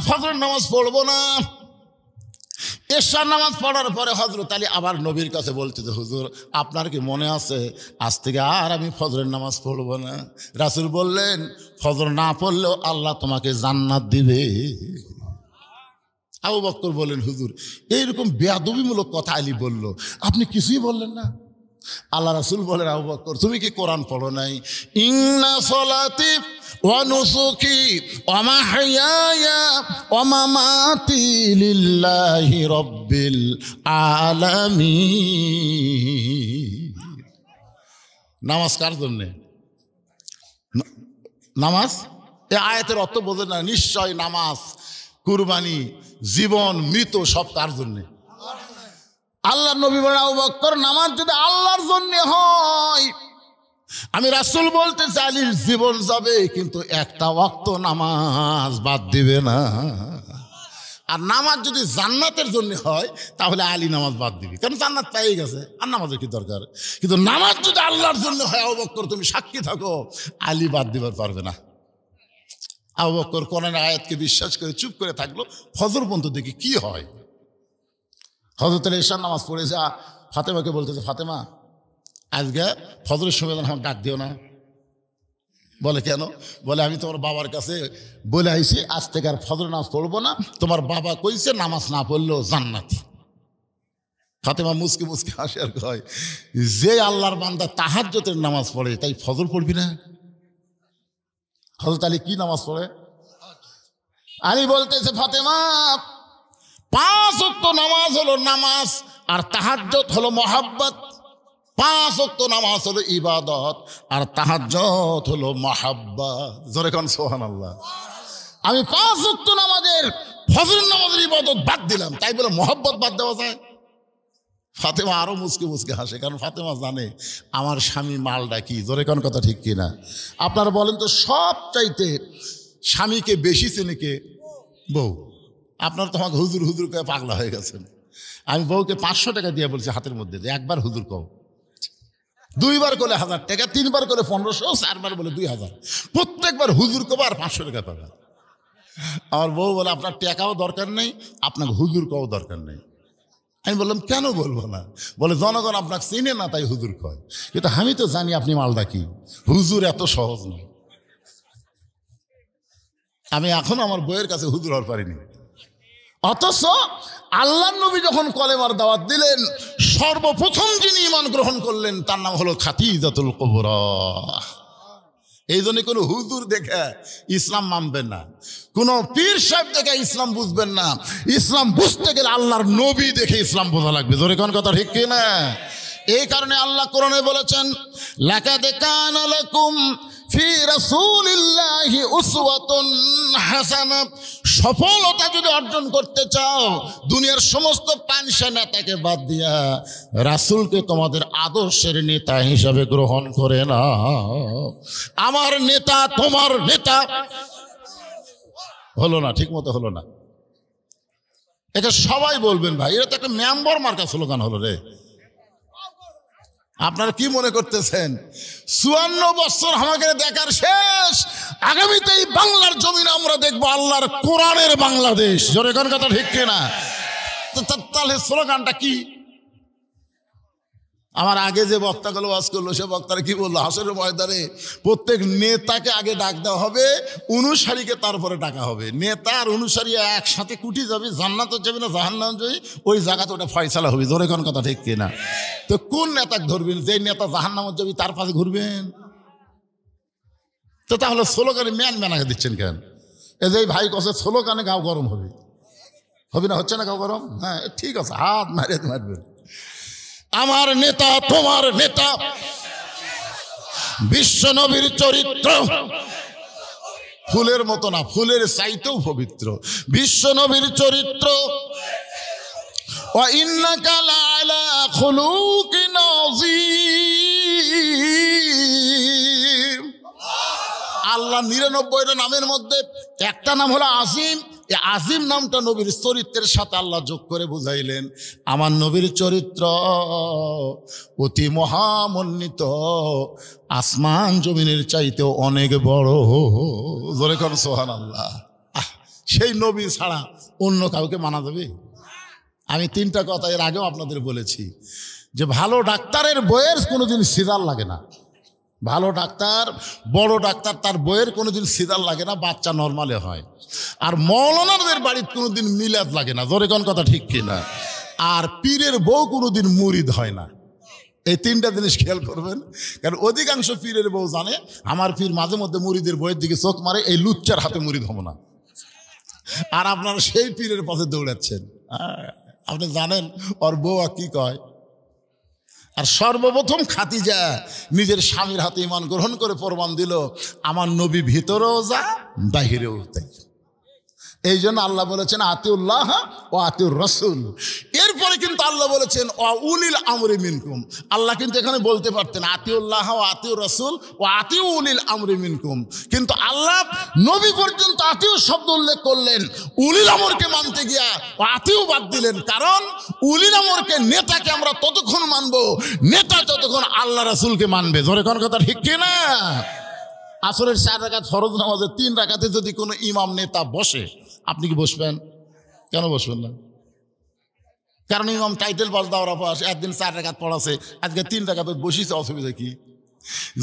ফজরের নামাজ পড়বো না। এশার নামাজ পড়ার পরে হযরত আলী আবার নবীর কাছে বলছে যে হুজুর আপনার কি মনে আছে আজ থেকে আর আমি ফজরের নামাজ পড়বো না? রাসূল বললেন ফজর না পড়লেও আল্লাহ তোমাকে জান্নাত দিবে। আবু বকর বললেন হুজুর এইরকম বেয়াদবিমূলক কথা আলী বলল, আপনি কিছুই বললেন না। আল্লাহ রাসূল বলেন আবু বকর তুমি কি কোরআন পড়ো নাই? ইন্না সলাতি ওয়া নুসুকি ওয়া মাহইয়ায়া ওয়া মামাতি লিল্লাহি রাব্বিল আলামিন। নামাজ কার জন্য? নামাজ এই আয়াতের অর্থ বোঝেন না? নিশ্চয় নামাজ, কুরবানি, জীবন, মৃত সব কার জন্যে? আল্লাহ নবী বলেন আবু বকর নামাজ যদি আল্লাহর জন্য হয়, আমি রাসূল বলতে চাই আলীর জীবন যাবে কিন্তু একটা ওয়াক্ত নামাজ বাদ দিবে না। আর নামাজ যদি জান্নাতের জন্য হয় তাহলে আলী নামাজ বাদ দিবে, কারণ জান্নাত পেয়ে গেছে, আর নামাজের কি দরকার? কিন্তু নামাজ যদি আল্লাহর জন্য হয় আবু বকর তুমি সাক্ষী থাকো আলী বাদ দিবার পারবে না। আবু বকর কোরআনের আয়াতকে বিশ্বাস করে চুপ করে থাকলো। ফজর পর্যন্ত দেখি কি হয়। হযরত আলী এশার নামাজ পড়ে যা ফাতেমাকে বলতেছে ফাতেমা আজকে ফজরের সময় আমার ডাক দিও না। বলে কেন? বলে আমি তোমার বাবার কাছে বলে আইছি আজ থেকে আর ফজর নামাজ পড়বো না, তোমার বাবা কইছে নামাজ না পড়লেও জান্নাত। ফাতেমা মুসকে মুসকে হাসে আর কয় যে আল্লাহর বান্দা তাহাজ্জুদের নামাজ পড়ে তাই ফজর পড়বি না? হযরত আলী কি নামাজ পড়ে? আলী বলতেছে ফাতেমা 5 ওয়াক্ত নামাজ হলো নামাজ, আর তাহাজ্জুদ হলো মহাব্বত। 5 ওয়াক্ত নামাজ হলো ইবাদত, আর তাহাজ্জুদ হলো মহাব্বত। জোরে কোন সুবহানাল্লাহ। আমি 5 ওয়াক্ত নামাজের ফজর নামাজের ইবাদত বাদ দিলাম, তাই বলে মহাব্বত বাদ দেওয়া যায়? ফাতেমা আরো মুসকে মুসকে হাসে, কারণ ফাতেমা জানে আমার স্বামী মালটা কি। জোরে কোন কথা ঠিক কিনা? আপনারা বলেন তো সব চাইতে স্বামীকে বেশি চেনে কে? বউ। আপনারা তোমাকে হুজুর হুজুর করে পাগলা হয়ে গেছেন। আমি বউকে 500 টাকা দিয়ে বলছি হাতের মধ্যে যে একবার হুজুর কও, 2 বার করলে 1000 টাকা, 3 বার করে 1500, 4 বার বলে 2000, প্রত্যেকবার হুজুর কও আর 500 টাকা পাবে। আমার বউ বলে আপনার টাকাও দরকার নেই, আপনার হুজুর কও দরকার নেই। আমি বললাম কেন বলবো না? বলে জনগণ আপনাকে চিনে না তাই হুজুর কয়, কিন্তু আমি তো জানি আপনি মালদা কি। হুজুর এত সহজ নয়। আমি এখন আমার বইয়ের কাছে হুজুর হওয়ার পারিনি। অথচ আল্লাহর নবী যখন কলেমার দাওয়াত দিলেন সর্বপ্রথম যিনি ঈমান গ্রহণ করলেন তার নাম হলো খাদিজাতুল কুবরা। এই জন্য কোনো হুজুর দেখে ইসলাম মানবেন না, কোনো পীর সাহেব দেখে ইসলাম বুঝবেন না। ইসলাম বুঝতে গেলে আল্লাহর নবী দেখে ইসলাম বোঝা লাগবে। জোরে কোন কথা ঠিক কি না? এই কারণে আল্লাহ কোরআনে বলেছেন লাকাদ কানা লাকুম ফি রাসূলিল্লাহি উসওয়াতুন হাসানাহ। সফলতা যদি অর্জন করতে চাও দুনিয়ার সমস্ত পাঁচশা নেতাকে বাদ দিয়া রাসূলকে তোমাদের আদর্শের নেতা হিসাবে গ্রহণ করে নাও। আমার নেতা তোমার নেতা হলো না, ঠিক মতো হলো না। এটা সবাই বলবেন ভাই, এটা তো একটা মেম্বার মার্কা স্লোগান হলো রে। আপনারা কি মনে করতেছেন 54 বছর আমাকে দেখার শেষ, আগামীতে এই বাংলার জমিন আমরা দেখবো আল্লাহর কোরআনের বাংলাদেশ। জোরে কোন কথা ঠিক কিনা? তাহলে স্লোগানটা কি? আমার আগে যে বক্তাগুলো ওয়াজ করলো সে বক্তারা কি বললো? হাসরের ময়দানে প্রত্যেক নেতাকে আগে ডাক দেওয়া হবে, অনুসারীকে তারপরে ডাকা হবে। নেতা আর অনুসারী একসাথে কুটি যাবে, জান্নাত যাবে না জাহান্নাম যাবে, ওই জায়গাতে ওটা ফয়সালা হবে। জোরে কোন কথা ঠিক কিনা? তো কোন নেতাকে ধরবেন? যে নেতা জাহান্নামে যাবে তার পাশে ঘুরবেন? তো তাহলে স্লোগানে ম্যানাকে দিচ্ছেন কেন? এই যে ভাই কছে স্লোগানে গাও গরম হবে, হবে না? হচ্ছে না গাও গরম? হ্যাঁ ঠিক আছে, হাত মারবেন। আমার নেতা তোমার নেতা, বিশ্ব নবীর চরিত্র ফুলের মতো না, ফুলের চাইতেও পবিত্র। বিশ্ব নবীর চরিত্র ওয়া ইন্নাকা লাআলা খুলুকিন আযীম। আল্লাহ 99টা নামের মধ্যে একটা নাম হলো আজিম। এই আজিম নামটা নবীর চরিত্রের সাথে আল্লাহ যোগ করে বুঝাইলেন আমার নবীর চরিত্র অতি মহামন্বিত, আসমান জমিনের চাইতেও অনেক বড়। জোরে কোন সুবহানাল্লাহ। সেই নবী ছাড়া অন্য কাউকে মানা যাবে? আমি তিনটা কথা এর আগেও আপনাদের বলেছি যে ভালো ডাক্তারের বইয়ের কোনোদিন সিজার লাগে না। ভালো ডাক্তার, বড় ডাক্তার, তার বইয়ের কোনোদিন সিজার লাগে না, বাচ্চা নর্মালে হয়। আর মৌলানাদের বাড়িতে কোনোদিন মিলাদ লাগে না, জোরে কোন কথা ঠিক কিনা? আর পীরের বউ কোনোদিন মুরিদ হয় না। এই তিনটা জিনিস খেয়াল করবেন, কারণ অধিকাংশ পীরের বউ জানে আমার পীর মাঝে মধ্যে মুরিদের বইয়ের দিকে চোখ মারে, এই লুচ্চার হাতে মুরিদ হবো না। আর আপনারা সেই পীরের পথে দৌড়াচ্ছেন। আপনি জানেন ওর বউ কি কয়? আর সর্বপ্রথম খাদিজা নিজের স্বামীর হাতে ঈমান গ্রহণ করে প্রমাণ দিল আমার নবী ভিতরেও যা বাহিরেও তাই। এই জন্য আল্লাহ বলেছেন আতিউল্লাহ ও আতিউর রাসূল। এরপরে কিন্তু আল্লাহ বলেছেন উলিল আমরি মিনকুম। আল্লাহ কিন্তু এখানে বলতে পারতেন আতিউল্লাহ ও আতিউর রাসূল ও আতিউ উলিল আমরি মিনকুম, কিন্তু আল্লাহ নবী পর্যন্ত আতিউ শব্দ উল্লেখ করলেন, উলিল আমরকে মানতে গিয়া ও আতিউ বাদ দিলেন। কারণ উলিল আমরকে, নেতাকে আমরা ততক্ষণ মানবো নেতা যতক্ষণ আল্লাহ রাসূলকে মানবে। জোরে কোন কথা ঠিক কিনা? আসরের 4 রাকাত ফরজ নামাজের 3 রাকাতে যদি কোনো ইমাম নেতা বসে, আপনি কি বসবেন? কেন বসবেন না? কারণ ইমাম টাইটেল পাস দেওয়ার অভ্যাস, একদিন 4 রাকাত পড়াছে, আজকে 3 রাকাত বসিছে, অসুবিধা কি?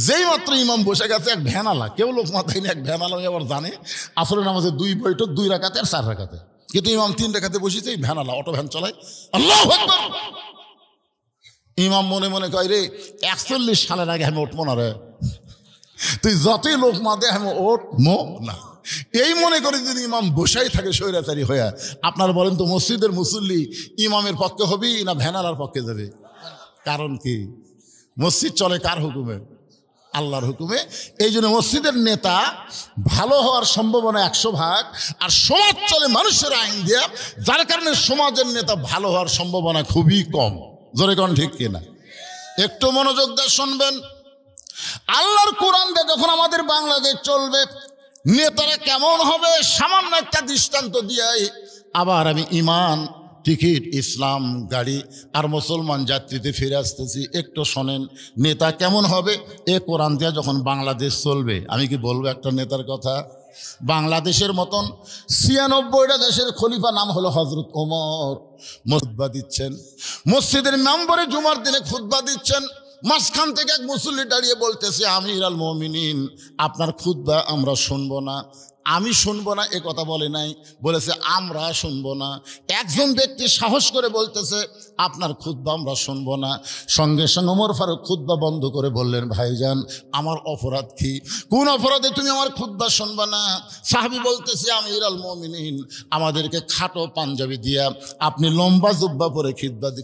যেই মাত্র ইমাম বসে গেছে, এক ভ্যানালা, কেউ লোক মাথায় না, এক ভ্যানালা আবার জানে আসরের নামাজে 2 বৈঠক, 2 রাকাতে আর 4 রাকাতে, কিন্তু ইমাম 3 রাকাতে বসিছে। এই ভ্যানালা অটো ভ্যান চালায়, আল্লাহু আকবার। ইমাম মনে মনে কয় রে 41 সালের আগে আমি উঠবো না রে, তুই যতই লোক মাদে আমি উঠবো না। এই মনে করে যদি ইমাম বসাই থাকে স্বৈরাচারী হয়ে, আপনার বলেন তো মসজিদের মুসল্লি ইমামের পক্ষে হবে না ভ্যানালার পক্ষে যাবে? কারণ কি? মসজিদ চলে কার হুকুমে? আল্লাহর হুকুমে। এই জন্য মসজিদের নেতা ভালো হওয়ার সম্ভাবনা 100 ভাগ, আর সমাজ চলে মানুষের আইন দিয়া, যার কারণে সমাজের নেতা ভালো হওয়ার সম্ভাবনা খুবই কম। জোরে কোন ঠিক কিনা? একটু মনোযোগ দিয়ে শুনবেন। আল্লাহর কোরআন দিয়ে যখন আমাদের বাংলাদেশ চলবে, নেতারা কেমন হবে সামান্য একটা দৃষ্টান্ত দিয়ে আবার আমি ইমান, টিকিট, ইসলাম, গাড়ি আর মুসলমান যাত্রীতে ফিরে আসতেছি। একটু শোনেন নেতা কেমন হবে। এ কোরআন দিয়ে যখন বাংলাদেশ চলবে, আমি কি বলবো একটা নেতার কথা? বাংলাদেশের মতন 96টা দেশের খলিফা নাম হলো হযরত ওমর, খুতবা দিচ্ছেন মসজিদের মেম্বরে, জুমার দিনে খুতবা দিচ্ছেন। মাঝখান থেকে এক মুসল্লি দাঁড়িয়ে বলতেছে, আমির আল মুমিনিন, আপনার খুতবা আমরা শুনবো না। আমি শুনবো না এ কথা বলে নাই, বলেছে আমরা শুনবো না। একজন ব্যক্তি সাহস করে বলতেছে আপনার খুতবা আমরা শুনবো না। সঙ্গে সঙ্গে ওমর ফারুক খুতবা বন্ধ করে বললেন, ভাইজান আমার অপরাধ কি? কোন অপরাধে তুমি আমার খুতবা শুনবা না? সাহাবী বলতেছে, আমির আল মুমিনিন, আমাদেরকে খাটো পাঞ্জাবি দিয়া আপনি লম্বা জুব্বা পরে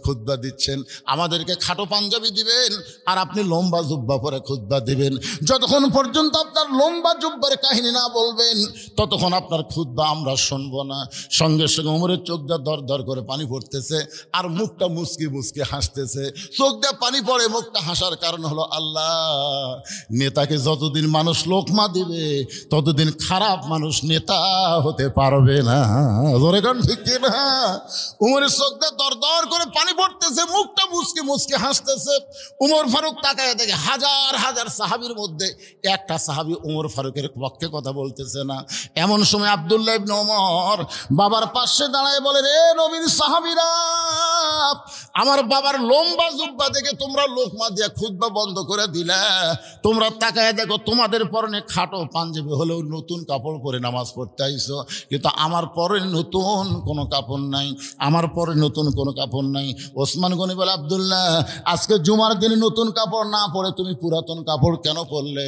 খুতবা দিচ্ছেন। আমাদেরকে খাটো পাঞ্জাবি দিবেন আর আপনি লম্বা জুব্বা পরে খুতবা দিবেন। যতক্ষণ পর্যন্ত আপনার লম্বা জুব্বার কাহিনী না বলবেন, ততক্ষণ আপনার খুতবা আমরা শুনবো না। সঙ্গে সঙ্গে ওমরের চোখ দিয়ে দর দর করে পানি পড়তেছে, আর মুখটা মুচকি মুচকি হাসতেছে। চোখ দিয়ে পানি পড়ে, মুখটা হাসার কারণ হলো আল্লাহ নেতাকে যতদিন মানুষ লোকমা দিবে, ততদিন খারাপ মানুষ নেতা হতে পারবে না। জোরে গান ঠিক না? ওমরের চোখ দিয়ে দর দর করে পানি পড়তেছে, মুখটা মুচকি মুচকি হাসতেছে। ওমর ফারুক তাকায় দেখে হাজার হাজার সাহাবীর মধ্যে একটা সাহাবী ওমর ফারুকের পক্ষে কথা বলতেছে না। এমন সময় আব্দুল্লাহ ইবনে ওমর বাবার পাশে দাঁড়ায় বলে, রে নবীর সাহাবীরা, আমার বাবার লম্বা জুব্বা দেখে তোমরা লোকমা দিয়া খুতবা বন্ধ করে দিলা। তোমরা তাকায় দেখো, তোমাদের পরনে খাটো পাঞ্জাবি হলেও নতুন কাপড় পরে নামাজ পড়তে আইছো, কিন্তু আমার পরে নতুন কোনো কাপড় নাই, আমার পরে নতুন কোনো কাপড় নাই। ওসমান গনি বলে, আব্দুল্লাহ আজকে জুমার দিনে নতুন কাপড় না পরে তুমি পুরাতন কাপড় কেন পরলে?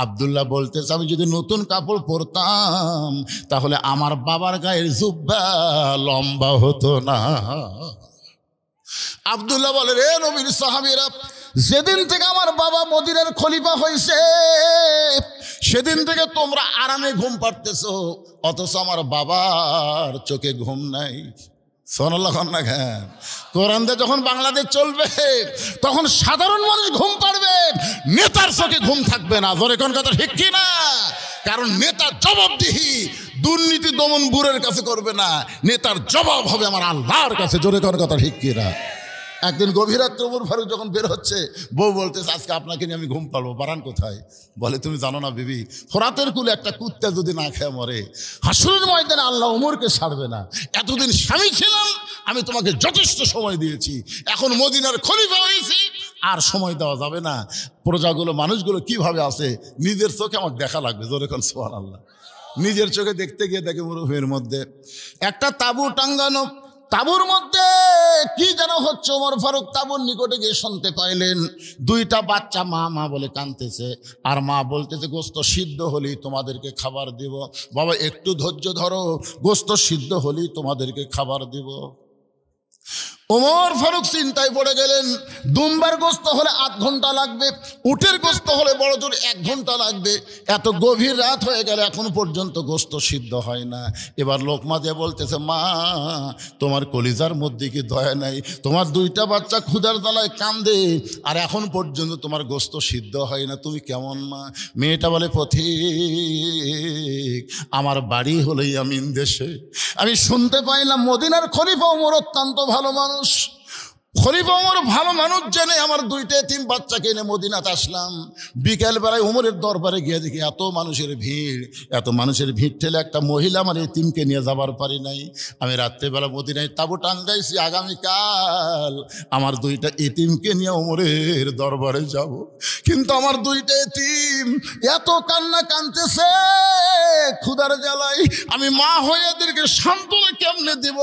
আব্দুল্লাহ বলতেছে, আমি যদি নতুন কাপড় পরতাম তাহলে আমার বাবার গায়ের জুব্বা লম্বা হতো না। আব্দুল্লাহ বলে, রে নবীর সাহাবীরা, যেদিন থেকে আমার বাবা মদিনার খলিফা হয়েছে সেদিন থেকে তোমরা আরামে ঘুম পাড়তেছো, অথচ আমার বাবার চোখে ঘুম নাই। সোনাল্লাহ না খান। কোরআন দিয়ে যখন বাংলাদেশ চলবে, তখন সাধারণ মানুষ ঘুম পাড়বে, নেতার চোখে ঘুম থাকবে না। জোরে কোন কথা ঠিক কি না? কারণ নেতার জবাবদিহি দুর্নীতি দমন ব্যুরোর কাছে করবে না, নেতার জবাব হবে আমার আল্লাহর কাছে। জোরে কোন কথা ঠিক কি না? একদিন গভীর রাত্রে ওমর ফারুক যখন বের হচ্ছে, বউ বলতেছে আজকে আপনাকে নিয়ে আমি ঘুম পাড়বো, বারান কোথায়? বলে তুমি জানো না বিবি, ফোরাতের কুলে একটা কুত্তা যদি না খেয়ে মরে, হাসরের ময়দানে আল্লাহ ওমরকে ছাড়বে না। এতদিন স্বামী ছিলাম, আমি তোমাকে যথেষ্ট সময় দিয়েছি, এখন মদিনার খলিফা হয়েছি, আর সময় দেওয়া যাবে না। প্রজাগুলো, মানুষগুলো কিভাবে আছে নিজের চোখে আমাকে দেখা লাগবে। জোরে কোন সুবহানাল্লাহ। নিজের চোখে দেখতে গিয়ে দেখে মরুভূমির মধ্যে একটা তাঁবু টাঙ্গানো, তাঁবুর মধ্যে কি যেন হচ্ছে। ওমর ফারুক তাঁবুর নিকটে গিয়ে শুনতে পাইলেন দুইটা বাচ্চা মা মা বলে কাঁদতেছে, আর মা বলতেছে গোস্ত সিদ্ধ হলেই তোমাদেরকে খাবার দিব। বাবা একটু ধৈর্য ধরো, গোস্ত সিদ্ধ হলেই তোমাদেরকে খাবার দিব। ওমর ফারুক চিন্তায় পড়ে গেলেন, দুম্বার গোস্ত হলে 8 ঘন্টা লাগবে, উটের গোস্ত হলে বড় জোর 1 ঘন্টা লাগবে। এত গভীর রাত হয়ে গেল, এখন পর্যন্ত গোস্ত সিদ্ধ হয় না। এবার লোকমা দিয়ে বলতেছে, মা তোমার কলিজার মধ্যে কি দয়া নাই? তোমার দুইটা বাচ্চা ক্ষুধার জ্বালায় কান্দে, আর এখন পর্যন্ত তোমার গোস্ত সিদ্ধ হয় না, তুমি কেমন মা? মেয়েটা বলে, পথিক আমার বাড়ি হলেই আমিন দেশে, আমি শুনতে পাইলাম মদিনার খলিফা ওমর অত্যন্ত ভালো মানুষ। খলিফা ওমর ভালো মানুষ জেনে আমার 2টা এতিম বাচ্চাকে এনে মদিনাতে আসলাম। বিকেলবেলায় ওমরের দরবারে গিয়ে দেখি এত মানুষের ভিড়, এত মানুষের ভিড় ঠেলে একটা মহিলা আমার এতিমকে নিয়ে যাবার পারি নাই। আমি রাত্রেবেলা মদিনায় তাঁবু টাঙ্গাইছি, আগামীকাল আমার 2টা এতিমকে নিয়ে ওমরের দরবারে যাব। কিন্তু আমার 2টা এতিম এত কান্না কাঁদতেছে ক্ষুধার জ্বালাই, আমি মা হয়ে এদেরকে সান্ত্বনা কেমনে দিব?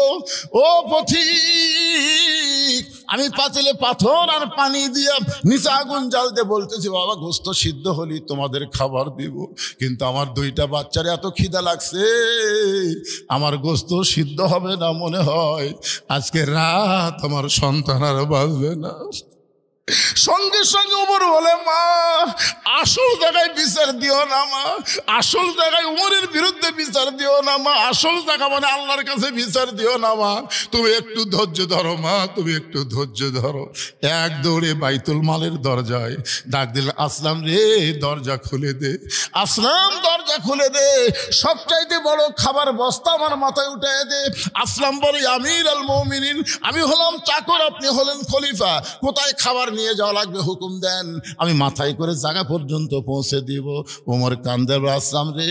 ও পথিক, আমি পাতিলে পাথর আর পানি দিয়ে নিচে আগুন জ্বালতে বলতেছি, বাবা গোস্ত সিদ্ধ হলি তোমাদের খাবার দিব, কিন্তু আমার 2টা বাচ্চার এত খিদা লাগছে, আমার গোস্ত সিদ্ধ হবে না, মনে হয় আজকে রাত আমার সন্তান আর বাঁচবে না। সঙ্গে সঙ্গে ওমর বলে, মা আসল জায়গায় বিচার দিও না মা, আসল জায়গায় উমরের বিরুদ্ধে বিচার দিও না মা, আসল জায়গা মানে আল্লাহর কাছে বিচার দিও না মা, তুমি একটু ধৈর্য ধরো মা, তুমি একটু ধৈর্য ধরো। এক দৌড়ে বাইতুল মালের দরজায় ডাক দিল, আসলাম রে দরজা খুলে দে, আসলাম দরজা খুলে দে, সবচাইতে বড় খাবার বস্তা আমার মাথায় উঠে দে। আসলাম বলে, আমির আল মুমিনিন, আমি হলাম চাকর, আপনি হলেন খলিফা, কোথায় খাবার নিয়ে যাওয়া লাগবে হুকুম দেন, আমি মাথায় করে জায়গা পর্যন্ত পৌঁছে দিব। ওমর কান্দে, আসলাম রে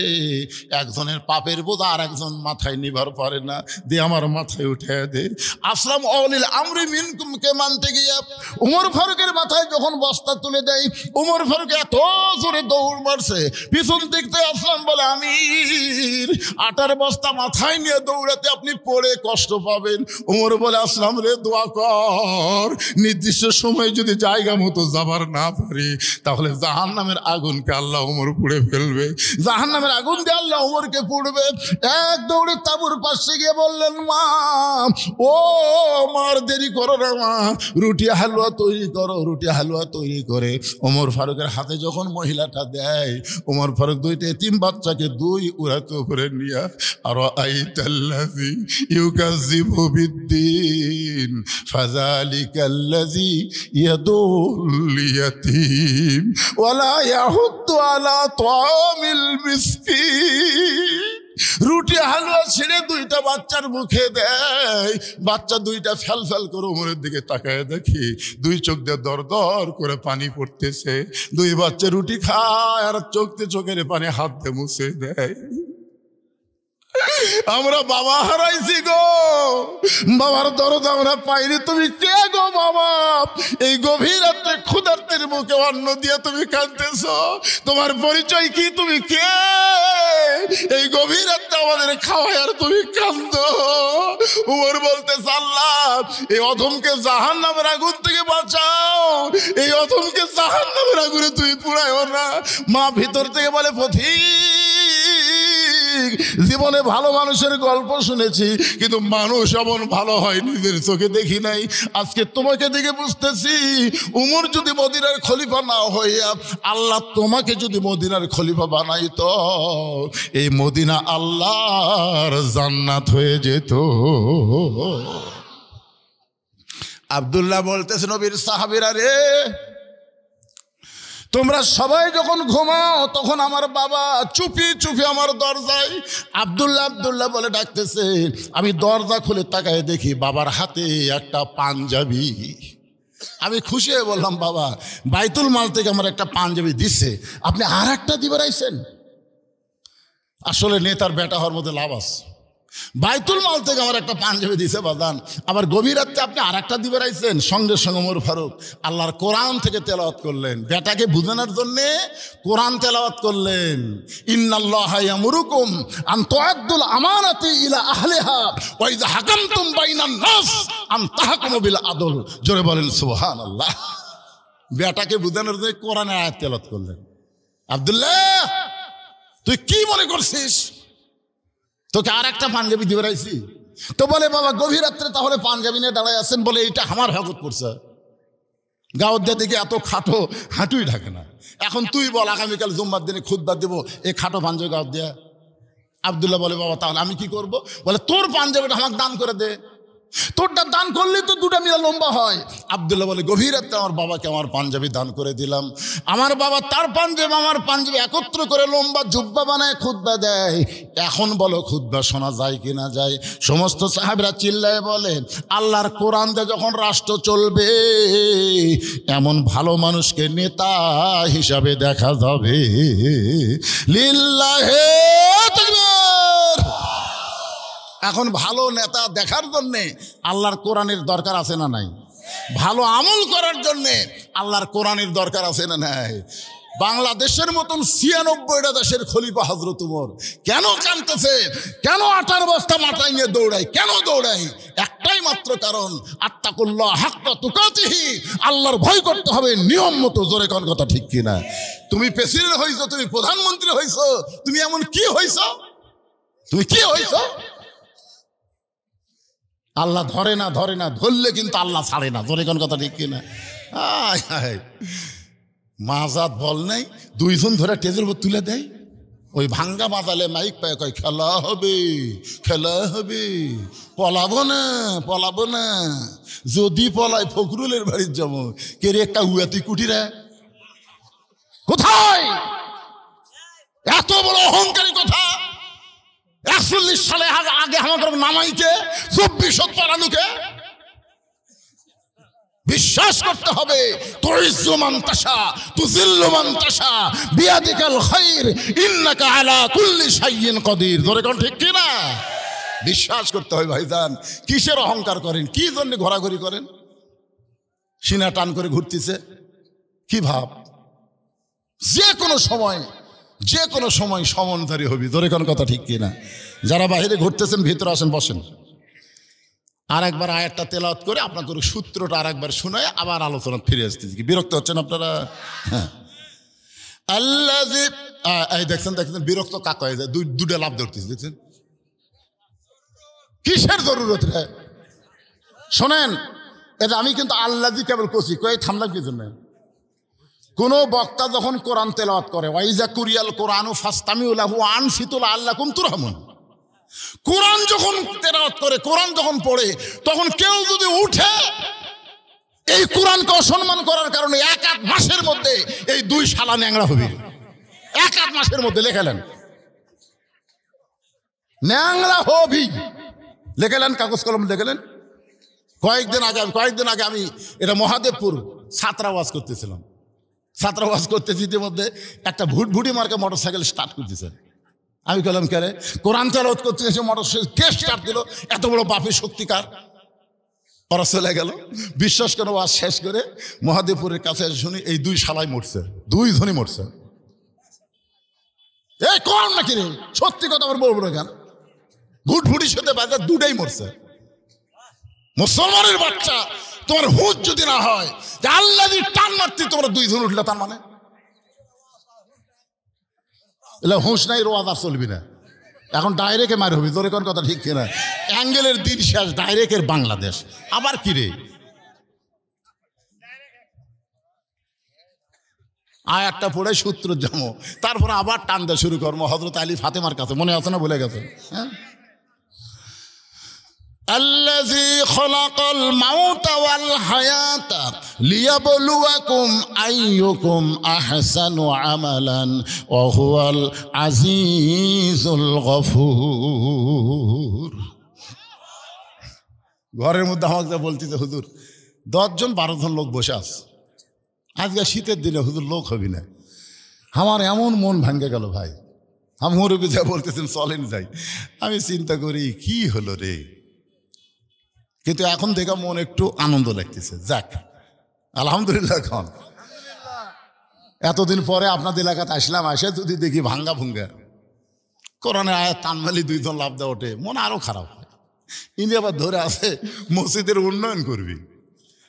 একজনের পাপের বোঝা আর একজন মাথায় নিবার পারে না, দিয়ে আমার মাথায় উঠে দে। আসলাম অলিল আমরি মিনকুমকে মানতে গিয়ে ওমর ফারুকের মাথায় যখন বস্তা তুলে দেয়, ওমর ফারুক এত জোরে দৌড় মারছে, পিছন দিক থেকে আসলাম বলে, আমির আটার বস্তা মাথায় নিয়ে দৌড়াতে আপনি পড়ে কষ্ট পাবেন। ওমর বলে, আসলাম রে দোয়া কর, নির্দিষ্ট সময় যদি জায়গা মতো যাবার না পারি তাহলে জাহান্নামের আগুনকে আল্লাহ ওমর পুড়ে ফেলবে, জাহান্নামের আগুন দিয়ে আল্লাহ ওমরকে পুড়বে। এক দৌড়ে তাঁবুর পাশে গিয়ে বললেন, মা ও মার দেরি করো না মা, রুটি হালুয়া তৈরি করো, রুটি হালুয়া তৈরি করে ওমর ফারুকের হাতে যখন মহিলাটা দেয়, ওমর ফারুক 2টা এতিম বাচ্চাকে 2 উড়াতে উপরে নিয়ে, আর আইতাল্লাযী ইউকাযযিবু বিদ্দীন ফাযালিকাল্লাযী ইয়াদুল ইয়াতীম ওয়ালা ইয়াহুদ্দু আলা তাআমিল মিসকিন। রুটি হালুয়া ছেড়ে 2টা বাচ্চার মুখে দেয়, বাচ্চা 2টা ফেল ফেল করে ওমরের দিকে তাকায় দেখি 2 চোখ দিয়ে দর দর করে পানি পড়তেছে। 2 বাচ্চা রুটি খায় আর চোখের পানি হাত দিয়ে মুছে দেয়। আমরা বাবা হারাইছি গো, বাবার দরদ আমরা পাইনি, তুমি কে গো বাবা? এই গভীর রাত্রে ক্ষুধার্তের মুখে অন্ন দিয়ে তুমি কাঁদতেছ, তোমার পরিচয় কি? তুমি কে? এই গভীর রাত্রে আমাদের খাওয়ায় আর তুমি কাঁদো। উমর বলতেছে, আল্লাহ এই অধমকে জাহান্নামের আগুন থেকে বাঁচাও, এই অধমকে জাহান্নামের আগুনে তুমি পুড়ায়ও না। মা ভিতর থেকে বলে, পথিক জীবনে ভালো মানুষের গল্প শুনেছি, কিন্তু মানুষ এমন ভালো হয় নিজের চোখে দেখি নাই। আজকে তোমাকে দেখে বুঝতেছি, উমর যদি মদিনার খলিফা না হইয়া আল্লাহ তোমাকে যদি মদিনার খলিফা বানাইতো, এই মদিনা আল্লাহর জান্নাত হয়ে যেত। আব্দুল্লাহ বলতেছে, নবীর সাহাবীরা রে, তোমরা সবাই যখন ঘুমাও তখন আমার বাবা চুপি চুপি আমার দরজায় আব্দুল্লাহ বলে ডাকতেছে। আমি দরজা খুলে তাকায় দেখি বাবার হাতে একটা পাঞ্জাবি। আমি খুশি হয়ে বললাম, বাবা বাইতুল মাল থেকে আমার একটা পাঞ্জাবি দিচ্ছে, আপনি আর একটা দিবার আইছেন। আসলে নেতার বেটা হওয়ার মধ্যে লাভ আছে। বাইতুল মাল থেকে আমার একটা পাঞ্জাবি দিছে বাদান, আবার গভীর রাত্রে আপনি আর একটা দিবার আইছেন। সঙ্গে সঙ্গে ওমর ফারুক আল্লাহর কোরআন থেকে তেলাওয়াত করলেন, বেটাকে বুঝানোর জন্যে কোরআন তেলাওয়াত করলেন। ইন্নাল্লাহা ইয়ামুরুকুম আন তুআদ্দুল আমানাতি ইলা আহলিহা ওয়া ইযা হাকামতুম বাইনান নাস আন তাহকুমু বিল আদল। জোরে বলেন সুবহানাল্লাহ। বেটাকে বুঝানোর জন্য কোরআনের আয়াত তেলাওয়াত করলেন। আব্দুল্লাহ, তুই কি মনে করছিস তোকে আর একটা পাঞ্জাবি দিয়ে বেড়াইছি? তো বলে, বাবা গভীর রাত্রে তাহলে পাঞ্জাবি নিয়ে দাঁড়ায় আছেন, বলে এইটা আমার হকত পড়ছে। গাওয়ার দিকে এত খাটো হাঁটুই ঢাকে না। এখন তুই বল, আগামীকাল জুম্মার দিনে খুতবা দেবো এই খাটো পাঞ্জাবি গাওয়ার দিয়া? আব্দুল্লাহ বলে, বাবা তাহলে আমি কি করব? বলে, তোর পাঞ্জাবিটা আমাকে দান করে দে। তোরটা দান করলে তো দুটা মিলা লম্বা হয়। আব্দুল্লাহ বলে, গভীর রাতে আমার বাবাকে আমার পাঞ্জাবি দান করে দিলাম। আমার বাবা তার পাঞ্জাবি আমার পাঞ্জাবি একত্র করে লম্বা জুব্বা বানায় খুতবা দেয়। এখন বলো খুতবা শোনা যায় কি না যায়? সমস্ত সাহাবীরা চিল্লায় বলে, আল্লাহর কোরআন দিয়ে যখন রাষ্ট্র চলবে, এমন ভালো মানুষকে নেতা হিসাবে দেখা যাবে। লিল্লাহে তাকবীর। এখন ভালো নেতা দেখার জন্যে আল্লাহর কোরআনের দরকার আছে না নাই? ভালো আমল করার জন্যে আল্লাহর কোরআনের দরকার আছে না নাই? বাংলাদেশের মতন ৯৬টা দেশের খলিফা হযরত ওমর কেন কাঁদতেছে? কেন আটার বস্তা মাথায় নিয়ে দৌড়াই? কেন দৌড়াই? একটাই মাত্র কারণ, আত্তাকুল্লাহ হাক্কা তুকাতিহি। আল্লাহর ভয় করতে হবে নিয়ম মতো। জোরে কোন কথা ঠিক কিনা? তুমি প্রেসিডেন্ট হইছো, তুমি প্রধানমন্ত্রী হইছো, তুমি এমন কি হইছো? তুমি কি হইছো? আল্লাহ ধরে না, ধরে না, ধরলে কিন্তু আল্লাহ ছাড়ে না। জোরে কোন কথা ঠিক কিনা? মাজাত বল নাই, দুইজন ধরে টেজের উপর তুলে দেয়। ওই ভাঙ্গা মাজালে মাইক পায়, কয় খেলা হবে, খেলা হবে, পলাবো না, পলাবো না। যদি পলাই ফখরুলের বাড়ির যাবো। কে রে একটা উয়াতি কুটিরা কোথায়? এত বড় অহংকারী কথা। ৪১ সালে আগে আমাদের নামাইকে ২৪০০ পারানুকে বিশ্বাস করতে হবে। তুইজ্জু মান তাশা তুযিল্লু মান তাশা বিয়াদিকাল খায়র ইন্নাকা আলা কুল্লি শাইইন কাদির। জোরে কোন ঠিক কি না? বিশ্বাস করতে হয় ভাইজান। কিসের অহংকার করেন? কি জন্য ঘোরাঘুরি করেন? সিনা টান করে ঘুরতেছে কি ভাব? যে কোনো সময় সমনধারী হবি। ধরে কোন কথা ঠিক কিনা? যারা বাইরে ঘুরতেছেন ভিতরে আসেন, বসেন। আর একবার আয়াতটা তেলাওয়াত করে আপনাকে সূত্রটা আর একবার শোনায় আবার আলোচনা ফিরে আসতেছি। বিরক্ত হচ্ছেন আপনারা? হ্যাঁ, আল্লাযী এই দেখছেন বিরক্ত কাক হয়ে যায়। দুটা লাভ ধরতেছে, দেখছেন কিসের জরুরত রে? শোনেন, এটা আমি কিন্তু আল্লাযী কেবল কইছি, কই থামলাম কি জন্য? কোন বক্তা যখন কোরআন তেলাওয়াত করে, ওয়াইজা কুরিয়াল কোরআনু ফাসতামিউ লাহু ওয়া আনসিতু লাআল্লাকুম তুরহামুন। কোরআন যখন তেলাওয়াত করে, কোরআন যখন পড়ে, তখন কেউ যদি উঠে এই কোরআনকে অসম্মান করার কারণে ১ মাসের মধ্যে এই ২ শালা ন্যাংরা হবে। ১ মাসের মধ্যে লেখালেন ন্যাংরা হবি, লেখালেন কাগজ কলম লেখালেন। কয়েকদিন আগে আমি এটা মহাদেবপুর ছাত্রাবাস করতেছিলাম। ছাত্রাবাস করতেছি, ইতিমধ্যে একটা ভুটভুটি মার্কা মোটরসাইকেল স্টার্ট করতেছে। আমি বললাম, কে রে? কোরআন তেলাওয়াত করতে এসে মোটরসাইকেল কে স্টার্ট দিল? এত বড় বাপের শক্তিকার। ওরা চলে গেল। বিশ্বাস করে ওয়াজ শেষ করে মহাদেবপুরের কাছে শুনি এই ২ শালাই মরছে, ২ জনই মরছে। এই কোরআন নাকি রে? সত্যি কথা আবার বলবো না কেন? ভুটভুটির সাথে বাজার দুটাই মরছে। মুসলমানের বাচ্চা, তোমার হুঁশ যদি না হয় যে আল্লাহ যদি টান মারতে তোমরা ২ জন উঠলে, তার মানে এলে হুঁশ নাই, রোয়াজ আর চলবি না। এখন ডাইরেক্টে মার হবি। তোর কোন কথা ঠিক কিনা? অ্যাঙ্গেলের দিন শেষ, ডাইরেক্টের বাংলাদেশ। আবার কি রে? আয়াতটা পড়ে সূত্র জমো, তারপরে আবার টান দেওয়া শুরু করবো হযরত আলী ফাতেমার কাছে। মনে আছে না? ভুলে গেছে? হ্যাঁ, আল্লাযী খালাকাল মাউতা ওয়াল হায়াতা লিয়াবলুয়াকুম আইয়ুকুম আহসানু আমালান ওয়া হুয়াল আজিজুল গফুর। ঘরের মধ্যে আমাকে বলতেছে, হুজুর 10 জন 12 জন লোক বসে আছে। আজকে শীতের দিনে হুজুর লোক হবি না। আমার এমন মন ভাঙ্গে গেল ভাই, আমি মুরব্বি যা বলতেছেন চলেন যাই। আমি চিন্তা করি কি হলো রে, কিন্তু এখন দেখা মন একটু আনন্দ লাগতেছে। যাক আলহামদুলিল্লাহ। এখন এতদিন পরে আপনাদের এলাকাতে আসলাম, আসে যদি দেখি ভাঙ্গা ভুঙ্গা কোরআনের আয়াত তানমালি 2 জন লাভ দেওয়া ওঠে, মন আরো খারাপ হয়। ইনি আবার ধরে আছে মসজিদের উন্নয়ন করবি।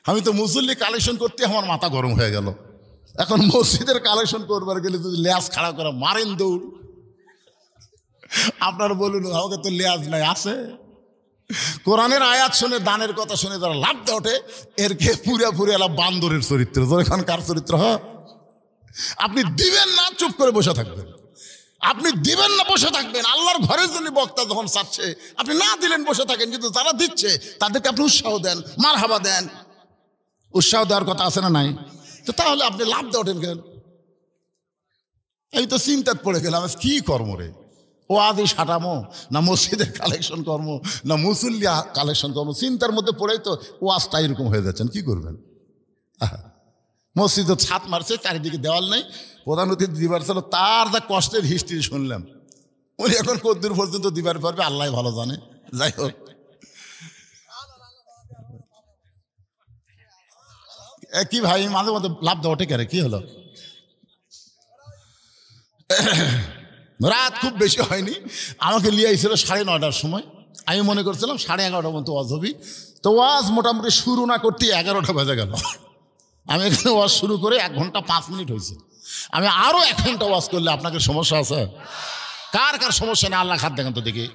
আমি তো মুসল্লি কালেকশন করতে আমার মাথা গরম হয়ে গেল। এখন মসজিদের কালেকশন করবার গেলে যদি লেজ খাড়া করা মারেন দৌড়। আপনার বলুন আমাকে তো লেজ নাই, আছে কোরআনের আয়াত শুনে দানের কথা শুনে যারা লাভ দেওয়া ওঠে এরকে পুরে এলা বান্দরের চরিত্র। এখন কার চরিত্র? হয় আপনি দিবেন না, চুপ করে বসে থাকবেন। আপনি দিবেন না, বসে থাকবেন। আল্লাহর ঘরের জন্য বক্তা যখন চাচ্ছে আপনি না দিলেন, বসে থাকেন। কিন্তু যারা দিচ্ছে তাদেরকে আপনি উৎসাহ দেন, মারহাবা দেন। উৎসাহ দেওয়ার কথা আছে না নাই? তো তাহলে আপনি লাভ দেওয়া ওঠেন কেন? এই তো চিন্তাত পড়ে গেলাম, কি কর্ম রে? ও আদি সাটামো না মসজিদের কালেকশন কর্ম না মুসল্লি কালেকশন কর্ম? চিন্তার মধ্যে পড়েই তো ওয়াজটা এরকম হয়ে যাচ্ছেন। কি করবেন? মসজিদে ছাদ মারছে, চারিদিকে দেওয়াল নেই, প্রধান অতিথি দিবার ছিল, তার যা কষ্টের হিস্ট্রি শুনলাম। উনি এখন কতদূর পর্যন্ত দিবার পারবে আল্লাহ ভালো জানে। যাই হোক, কি ভাই মাঝে মধ্যে লাভ দেওয়া ওঠে কেন? কি হলো? রাত খুব বেশি হয়নি, আমাকে নিয়ে আইছিল 9:30টার সময়। আমি মনে করছিলাম 11:30 মতো ওয়াজ হবি। তো ওয়াজ মোটামুটি শুরু না করতে 11টা বেজে গেল। আমি এখানে ওয়াজ শুরু করে 1 ঘন্টা 5 মিনিট হয়েছে। আমি আরো 1 ঘন্টা ওয়াজ করলে আপনাদের সমস্যা আছে? কার কার সমস্যা নেই আল্লাহ হাত দেখেন তো দেখি।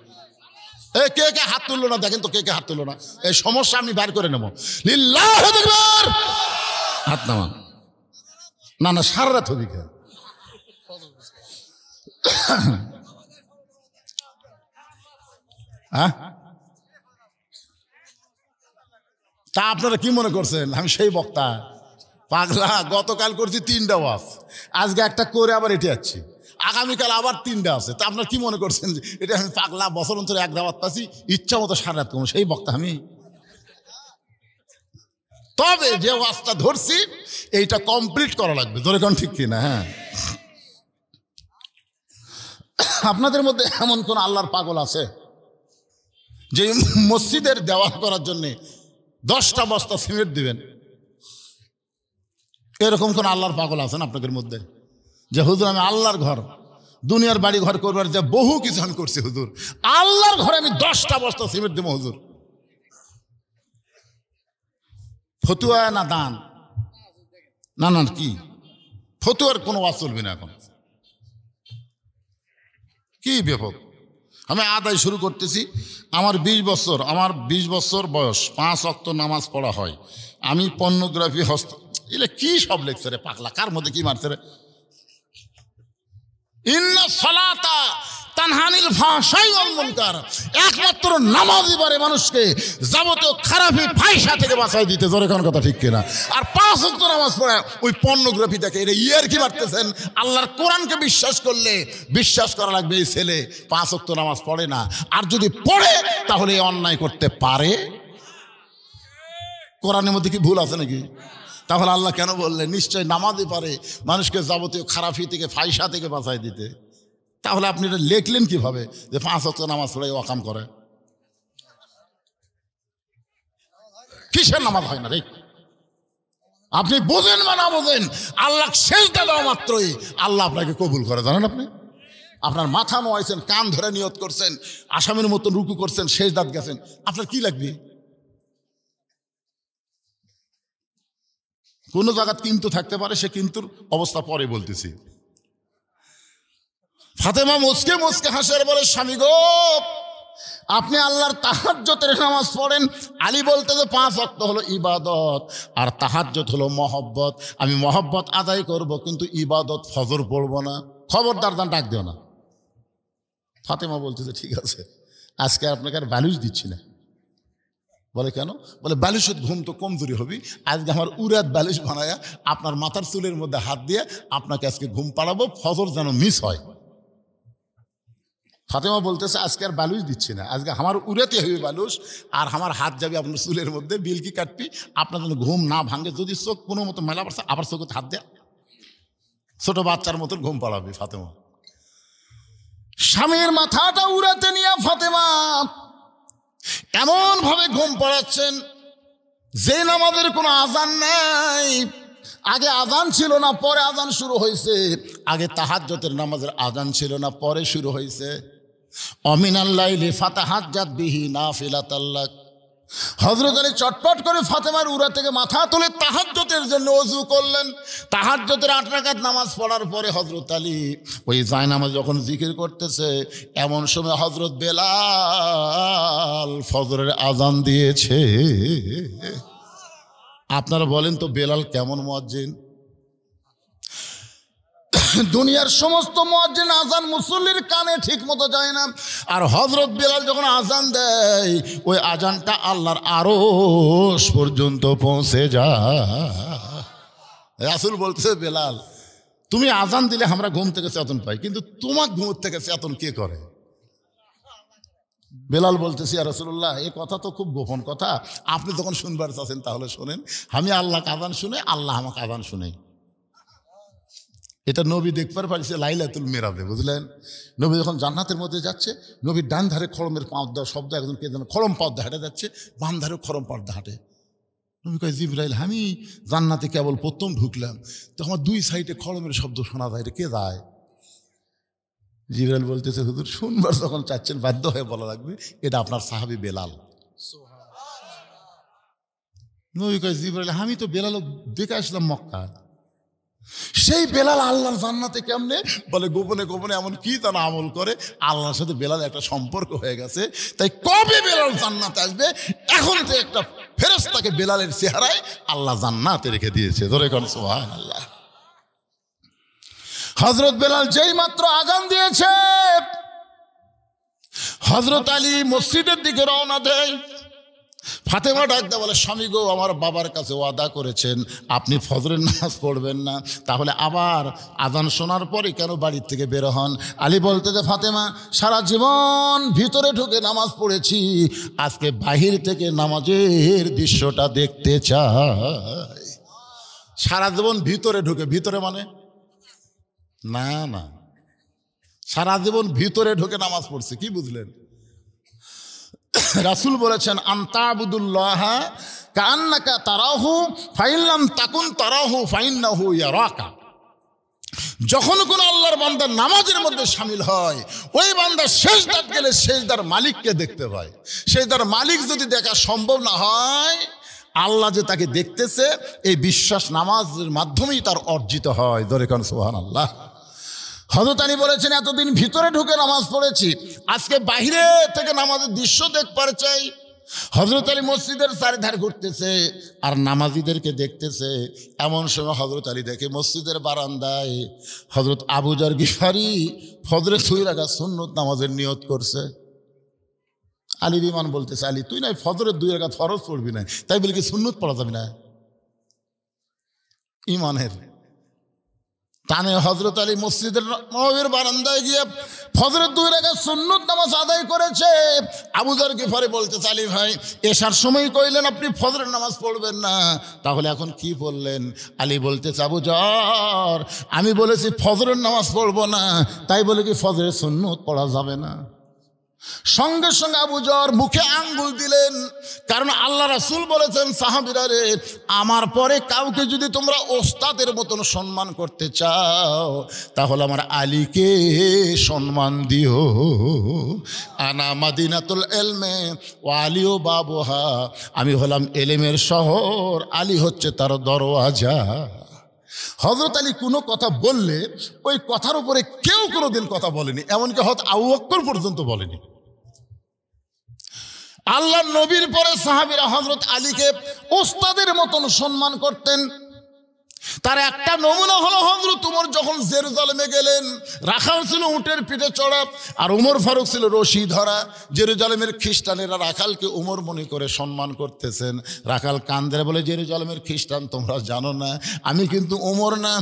কে কে হাত তুললো না দেখেন তো, কে কে হাত তুললো না? এই সমস্যা আমি বের করে নেবো। লিল্লাহু আকবার, হাত নামান। না না, সারা রাত হবি কে? হ্যাঁ, তা আপনারা কি মনে করছেন আমি সেই বক্তা? পাগলা, গতকাল করছি 3টা ওয়াজ, আজকে একটা করে আবার এটি যাচ্ছি, আগামীকাল আবার 3টা আছে। তা আপনারা কি মনে করছেন যে এটা আমি পাগলা, বছর অন্তরে 1 দাওয়াত পাচ্ছি, ইচ্ছা মতো সারা রাত করবো, সেই বক্তা আমি? তবে যে ওয়াজটা ধরছি এইটা কমপ্লিট করা লাগবে। ধরে কোন ঠিক কিনা? হ্যাঁ, আপনাদের মধ্যে এমন কোন আল্লাহর পাগল আছে যে মসজিদের দেওয়াল করার জন্য 10টা বস্তা সিমেন্ট দিবেন? এরকম কোন আল্লাহর পাগল আছেন আপনাদের মধ্যে যে হুজুর আমি আল্লাহর ঘর, দুনিয়ার বাড়ি ঘর করবার যে বহু কিছু আমি করছি, হুজুর আল্লাহর ঘরে আমি 10টা বস্তা সিমেন্ট দেবো? হুজুর ফতুয়া না দান? না না, কি ফতুয়ার কোনো ওয়াজ চলবে না এখন? কি ব্যাপক! আমি আদায় শুরু করতেছি। আমার 20 বছর বয়স, 5 ওয়াক্ত নামাজ পড়া হয়। আমি পর্নোগ্রাফি এলে কি সব লেখছে রে পাগলা? কার মধ্যে কি মারছে রে? ইন্না সালাতা তানহানিল ফাহশাই ওয়াল মুনকার, একমাত্র নামাজই পারে মানুষকে যাবতীয় খারাপি ফাহিশা থেকে বাঁচাই দিতে। জোরে কোন কথা ঠিক কিনা? আর 5 ওয়াক্ত নামাজ পড়ে ওই পর্নোগ্রাফি দেখে এটা ইয়ার কি মারতেছেন? আল্লাহর কোরআনকে বিশ্বাস করলে বিশ্বাস করা লাগবে এই ছেলে 5 ওয়াক্ত নামাজ পড়ে না, আর যদি পড়ে তাহলে অন্যায় করতে পারে। কোরআনের মধ্যে কি ভুল আছে নাকি? তাহলে আল্লাহ কেন বললেন নিশ্চয় নামাজই পারে মানুষকে যাবতীয় খারাপি থেকে ফাহিশা থেকে বাঁচাই দিতে? তাহলে আপনি এটা লেখলেন কিভাবে যে 5 ওয়াক্ত নামাজ পড়ে ওয়াকাম করে? কিসের নামাজ হয় না রে? আপনি বোঝেন বা না বোঝেন, আল্লাহ সেজদা দেওয়া মাত্রই আল্লাহ আপনাকে কবুল করে। জানেন আপনি? আপনার মাথা নোয়াইছেন, কান ধরে নিয়ত করছেন, আসামের মতো রুকু করছেন, সেজদাত গেছেন, আপনার কি লাগবে? কোন জায়গা কিন্তু থাকতে পারে, সে কিন্তুর অবস্থা পরে বলতেছি। ফাতেমা মুচকে মুচকে হাসের বলে স্বামী গো, আপনি আল্লাহর তাহাজ্জুদের নামাজ পড়েন। আলী বলতে যে 5 ওয়াক্ত হলো ইবাদত আর তাহাজ্জুদ হলো মহব্বত। আমি মহব্বত আদায় করব কিন্তু ইবাদত ফজর পড়বো না। খবরদার দান ডাক দিও না। ফাতেমা বলতেছে ঠিক আছে, আজকে আপনাকে আর বালিশ দিচ্ছি না। বলে কেন? বলে বালিশের ঘুম তো কমজোরি হবি, আজকে আমার উরাত বালিশ বানায়া আপনার মাথার চুলের মধ্যে হাত দিয়ে আপনাকে আজকে ঘুম পাড়াবো, ফজর যেন মিস হয়। ফাতেমা বলতেছে আজকে আর বালুস দিচ্ছি না, আজকে আমার উড়াতে হবে বালুস, আর আমার হাত যাবে আপনার চুলের মধ্যে, বিলকি কাটবি, আপনার জন্য ঘুম না ভাঙে, যদি চোখ কোনো মতো মেলা পড়ছে আবার চোখে হাত দেয়া, ছোট বাচ্চার মতন ঘুম পাড়াবে ফাতেমা। স্বামীর মাথাটা উড়াতে নিয়ে ফাতেমা এমন ভাবে ঘুম পড়াচ্ছেন যে নামাজের কোনো আজান নাই। আগে আজান ছিল না, পরে আজান শুরু হয়েছে। আগে তাহাজ্জুদের নামাজের আজান ছিল না, পরে শুরু হয়েছে। অমিনাল লাইলি ফাতাহাজ্জাত বিহি নাফিলাতাল লাক। হযরত আলী চটপট করে ফাতেমার উরা থেকে মাথা তুলে তাহাজ্জুদের জন্য ওযু করলেন। তাহাজ্জুদের 8 রাকাত নামাজ পড়ার পরে হযরত আলী ওই জায়নামাজ যখন জিকির করতেছে, এমন সময় হযরত বেলাল ফজরের আজান দিয়েছে। আপনারা বলেন তো বেলাল কেমন মুয়াজ্জিন? দুনিয়ার সমস্ত মুয়াজ্জিন আজান মুসল্লির কানে ঠিক মতো যায় না, আর হযরত বেলাল যখন আজান দেয় ওই আজানটা আল্লাহর আরশ পর্যন্ত পৌঁছে যায়। রাসূল বলতেছে বেলাল তুমি আজান দিলে আমরা ঘুম থেকে চেতন পাই, কিন্তু তোমার ঘুম থেকে চেতন কে করে? বেলাল বলতেছি ইয়া রাসূলুল্লাহ, এই কথা তো খুব গোপন কথা, আপনি যখন শুনবার চাচ্ছেন তাহলে শোনেন। আমি আল্লাহকে আজান শুনে, আল্লাহ আমাকে আজান শুনে। এটা নবী দেখবার পারছে লাইলাতুল মিরাজে, বুঝলেন? নবী যখন জান্নাতের মধ্যে যাচ্ছে, নবীর ডান ধারে খড়মের পাঁচ দেওয়া শব্দ, একজন কে যেন খড়ম পর্দা হেঁটে যাচ্ছে, বাম ধারে খড়ম পর্দা হাঁটে। নবী কয় জিবরাইল, আমি জান্নাতে কেবল প্রথম ঢুকলাম, তো আমার দুই সাইডে খড়মের শব্দ শোনা যায়, এটা কে যায়? জিবরাইল বলতেছে হুজুর শুনবার যখন চাচ্ছেন বাধ্য হয়ে বলা লাগবে, এটা আপনার সাহাবী বেলাল। নবী কয় জিবরাইল, আমি তো বেলাল দেখে আসলাম মক্কা। সেই বেলাল আল্লাহর জান্নাতে কেমনে? বলে গোপনে গোপনে এমন কি তারা আমল করে, আল্লাহর সাথে বেলাল একটা সম্পর্ক হয়ে গেছে। তাই কবে বেলাল জান্নাতে আসবে, এখন তো একটা ফেরেশতাকে বেলালের চেহারায় আল্লাহ জান্নাতে রেখে দিয়েছে। ধরে কোন সুবহানাল্লাহ। হযরত বেলাল যেই মাত্র আজান দিয়েছে, হযরত আলী মসজিদের দিকে রওনা দেয়। ফাতেমা ডাকতে বলে স্বামী গো, আমার বাবার কাছে ওয়াদা করেছেন আপনি ফজরের নামাজ পড়বেন না, তাহলে আবার আজান শোনার পরে কেন বাড়ির থেকে বের হন? আলী বলতে যে ফাতেমা সারা জীবন ভিতরে ঢুকে নামাজ পড়েছি, আজকে বাহির থেকে নামাজের দৃশ্যটা দেখতে চাই। সারা জীবন ভিতরে ঢুকে, ভিতরে মানে না না, সারা জীবন ভিতরে ঢুকে নামাজ পড়ছে, কি বুঝলেন? রাসূল বলেছেন আনতাবুদুল্লাহ কান্নাকা তারাহু ফাইল্লাম তাকুন তারাহু ফাইন্নাহু ইয়ারাকা। যখন কোন আল্লাহর বান্দা নামাজের মধ্যে শামিল হয়, ওই বান্দা সেজদাত গেলে সেজদার মালিককে দেখতে পায়। সেজদার মালিক যদি দেখা সম্ভব না হয়, আল্লাহ যে তাকে দেখতেছে এই বিশ্বাস নামাজের মাধ্যমেই তার অর্জিত হয়। ধরে কোন সুবহানাল্লাহ। হযরত আলী বলেছেন এতদিন ভিতরে ঢুকে নামাজ পড়েছি, আজকে বাহিরে থেকে নামাজের দৃশ্য দেখবার চাই। হযরত আলী মসজিদের চারিধার ঘুরতেছে আর নামাজীদেরকে দেখতেছে। এমন সময় হযরত আলী দেখে মসজিদের বারান্দায় হযরত আবু যর গিফারি ফজরের 2 রাকাত সুন্নত নামাজের নিয়ত করছে। আলীর ইমান বলতেছে আলী তুই নাই ফজরের 2 রাকাত ফরজ পড়বি না, তাই বলে কি সুন্নত পড়া যাবে না? ইমানের টানে হযরত আলী মসজিদের নববীর বারান্দায় গিয়ে ফজরের 2 রাকাত সুন্নত নামাজ আদায় করেছে। আবু যর গিফারি বলতেছে আলী ভাই এশার সময় কইলেন আপনি ফজরের নামাজ পড়বেন না, তাহলে এখন কি বললেন? আলী বলতেছে আবু যর আমি বলেছি ফজরের নামাজ পড়বো না, তাই বলে কি ফজরের সুন্নত পড়া যাবে না? সঙ্গে সঙ্গে আবু যর মুখে আঙ্গুল দিলেন, কারণ আল্লাহ রাসূল বলেছেন সাহাবীরা রে, আমার পরে কাউকে যদি তোমরা ওস্তাদের মতন সম্মান করতে চাও তাহলে আমার আলীকে সম্মান দিও। আনা মাদিনাতুল ইলমে ওয়া আলিও বাবুহা, আমি হলাম এলেমের শহর, আলী হচ্ছে তার দরওয়াজা। হযরত আলী কোনো কথা বললে ওই কথার উপরে কেউ কোনোদিন কথা বলেনি, এমনকি হযরত আবু বকর পর্যন্ত বলেনি। আল্লাহর নবীর পরে সাহাবীরা হযরত আলীকে ওস্তাদের মতন সম্মান করতেন। তার একটা নমুনা হলো হযরত ওমর যখন জেরুজালেমে গেলেন, রাখাল ছিল উটের পিঠে চড়া, আর ওমর ফারুক ছিল রশি ধরা। জেরুজালেমের খ্রিস্টানেরা রাখালকে ওমর মনে করে সম্মান করতেছেন। রাখাল কান্দে বলে, জেরুজালেমের খ্রিস্টান তোমরা জানো না আমি কিন্তু ওমর না,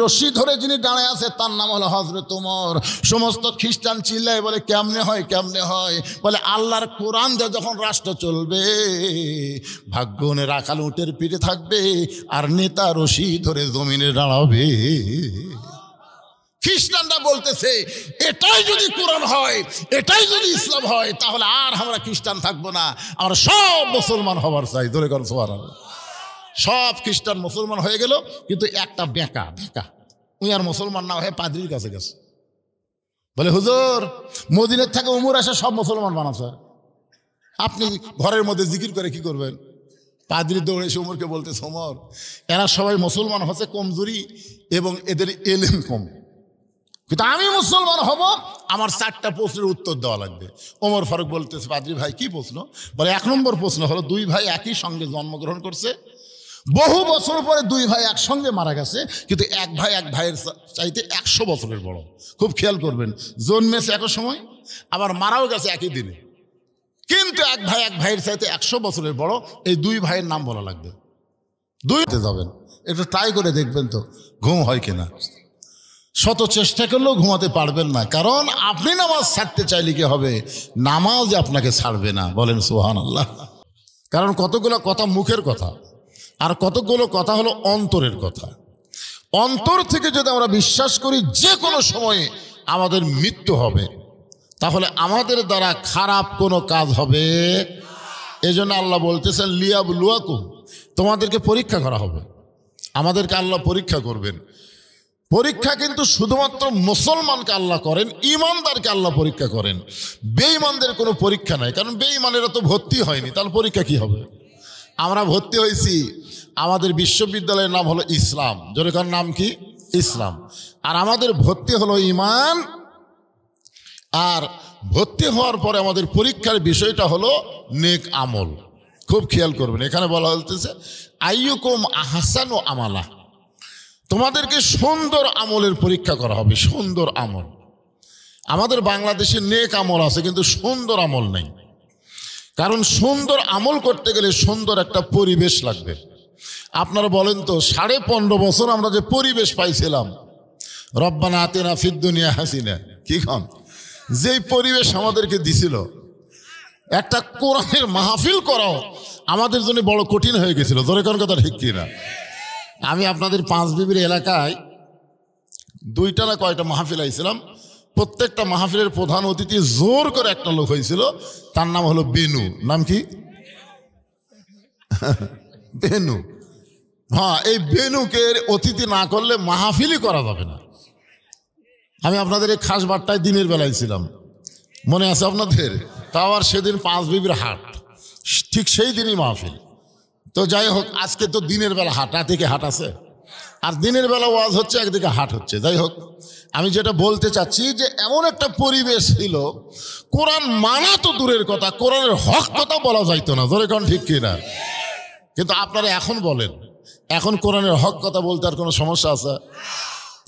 রশি ধরে যিনি দাঁড়ায় আছে তার নাম হলো হযরত ওমর। সমস্ত খ্রিস্টান চিল্লায় বলে, কেমনে হয় কেমনে হয়? বলে, আল্লাহর কোরআন দিয়ে যখন রাষ্ট্র চলবে, ভাগ্যনে রাখাল উটের পিঠে থাকবে আর নেতা রশি ধরে জমিনে দাঁড়াবে। খ্রিস্টানরা বলতেছে, এটাই যদি কোরআন হয়, এটাই যদি ইসলাম হয়, তাহলে আর আমরা খ্রিস্টান থাকবো না, আমরা সব মুসলমান হবার চাই। ধরে করেন সুবহানাল্লাহ। সব খ্রিস্টান মুসলমান হয়ে গেল, কিন্তু একটা বেঁকা উনি আর মুসলমান না হয়ে পাদ্রীর কাছে গেছে। বলে, হুজুর মদিনার থেকে উমর এসে সব মুসলমান বানাচ্ছে, আপনি ঘরের মধ্যে জিকির করে কি করবেন? পাদ্রী দৌড়ে এসে উমরকে বলতেছে, ওমর এরা সবাই মুসলমান হচ্ছে কমজোরি এবং এদের এলেম কম, কিন্তু আমি মুসলমান হব, আমার 4টা প্রশ্নের উত্তর দেওয়া লাগবে। ওমর ফারুক বলতেছে, পাদ্রী ভাই কি প্রশ্ন? বলে, 1 নম্বর প্রশ্ন হলো, 2 ভাই একই সঙ্গে জন্মগ্রহণ করছে, বহু বছর পরে 2 ভাই একসঙ্গে মারা গেছে, কিন্তু এক ভাই এক ভাইয়ের চাইতে 100 বছরের বড়। খুব খেয়াল করবেন, জন্মেছে একই সময়, আবার মারাও গেছে একই দিনে, কিন্তু এক ভাই এক ভাইয়ের চাইতে 100 বছরের বড়। এই 2 ভাইয়ের নাম বলা লাগবে। 2তে যাবেন, একটু ট্রাই করে দেখবেন তো ঘুম হয় কিনা। শত চেষ্টা করলেও ঘুমাতে পারবেন না, কারণ আপনি নামাজ ছাড়তে চাইলে কি হবে? নামাজ আপনাকে ছাড়বে না। বলেন সুবহানাল্লাহ। কারণ কতগুলো কথা মুখের কথা, আর কতগুলো কথা হলো অন্তরের কথা। অন্তর থেকে যদি আমরা বিশ্বাস করি যে কোনো সময়ে আমাদের মৃত্যু হবে, তাহলে আমাদের দ্বারা খারাপ কোনো কাজ হবে। এজন্য আল্লাহ বলতেছেন, লিয়াবলুয়াকুম, তোমাদেরকে পরীক্ষা করা হবে। আমাদেরকে আল্লাহ পরীক্ষা করবেন। পরীক্ষা কিন্তু শুধুমাত্র মুসলমানকে আল্লাহ করেন, ঈমানদারকে আল্লাহ পরীক্ষা করেন। বেঈমানদের কোনো পরীক্ষা নাই, কারণ বেঈমানেরা তো ভর্তি হয়নি, তাহলে পরীক্ষা কি হবে? আমরা ভর্তি হয়েছি, আমাদের বিশ্ববিদ্যালয়ের নাম হলো ইসলাম, যেটার নাম কি? ইসলাম। আর আমাদের ভর্তি হলো ঈমান। আর ভর্তি হওয়ার পরে আমাদের পরীক্ষার বিষয়টা হলো নেক আমল। খুব খেয়াল করবেন, এখানে বলা হচ্ছে আইয়ুকুম আহসানু আমালা, তোমাদেরকে সুন্দর আমলের পরীক্ষা করা হবে। সুন্দর আমল, আমাদের বাংলাদেশে নেক আমল আছে কিন্তু সুন্দর আমল নেই। কারণ সুন্দর আমল করতে গেলে সুন্দর একটা পরিবেশ লাগবে। আপনারা বলেন তো, 15.5 বছর আমরা যে পরিবেশ পাইছিলাম, রব্বানা আতিনা ফিদ দুনিয়া হাসিনা, কি কম যেই পরিবেশ আমাদেরকে দিছিল, একটা কোরআনের মাহফিল করাও আমাদের জন্য বড় কঠিন হয়ে গেছিল। ধরে কোন কথা ঠিক কিনা? আমি আপনাদের পাঁচবিবির এলাকায় 2টা না কয়টা মাহফিল আইছিলাম, প্রত্যেকটা মাহফিলের প্রধান অতিথি জোর করে একটা লোক হয়েছিল, তার নাম হলো বেনু। নাম কি? বেনু। হ্যাঁ, এই বেনুকে অতিথি না করলে মাহফিলই করা যাবে না। আমি আপনাদের এই খাস বার্তায় দিনের বেলায় ছিলাম, মনে আছে আপনাদের? তাও আর সেদিন পাঁচবিবির হাট, ঠিক সেই দিনই মাহফিল। তো যাই হোক, আজকে তো দিনের বেলা হাট, রাতে হাট আছে, আর দিনের বেলা ওয়াজ হচ্ছে, একদিকে হাট হচ্ছে। যাই হোক, আমি যেটা বলতে চাচ্ছি যে এমন একটা পরিবেশ ছিল, কোরআন মানা তো দূরের কথা, কোরআনের হক কথা বলা যাইতো না। ধরে কোন ঠিক কিনা? কিন্তু আপনারা এখন বলেন, এখন কোরআনের হক কথা বলতে আর কোনো সমস্যা আছে?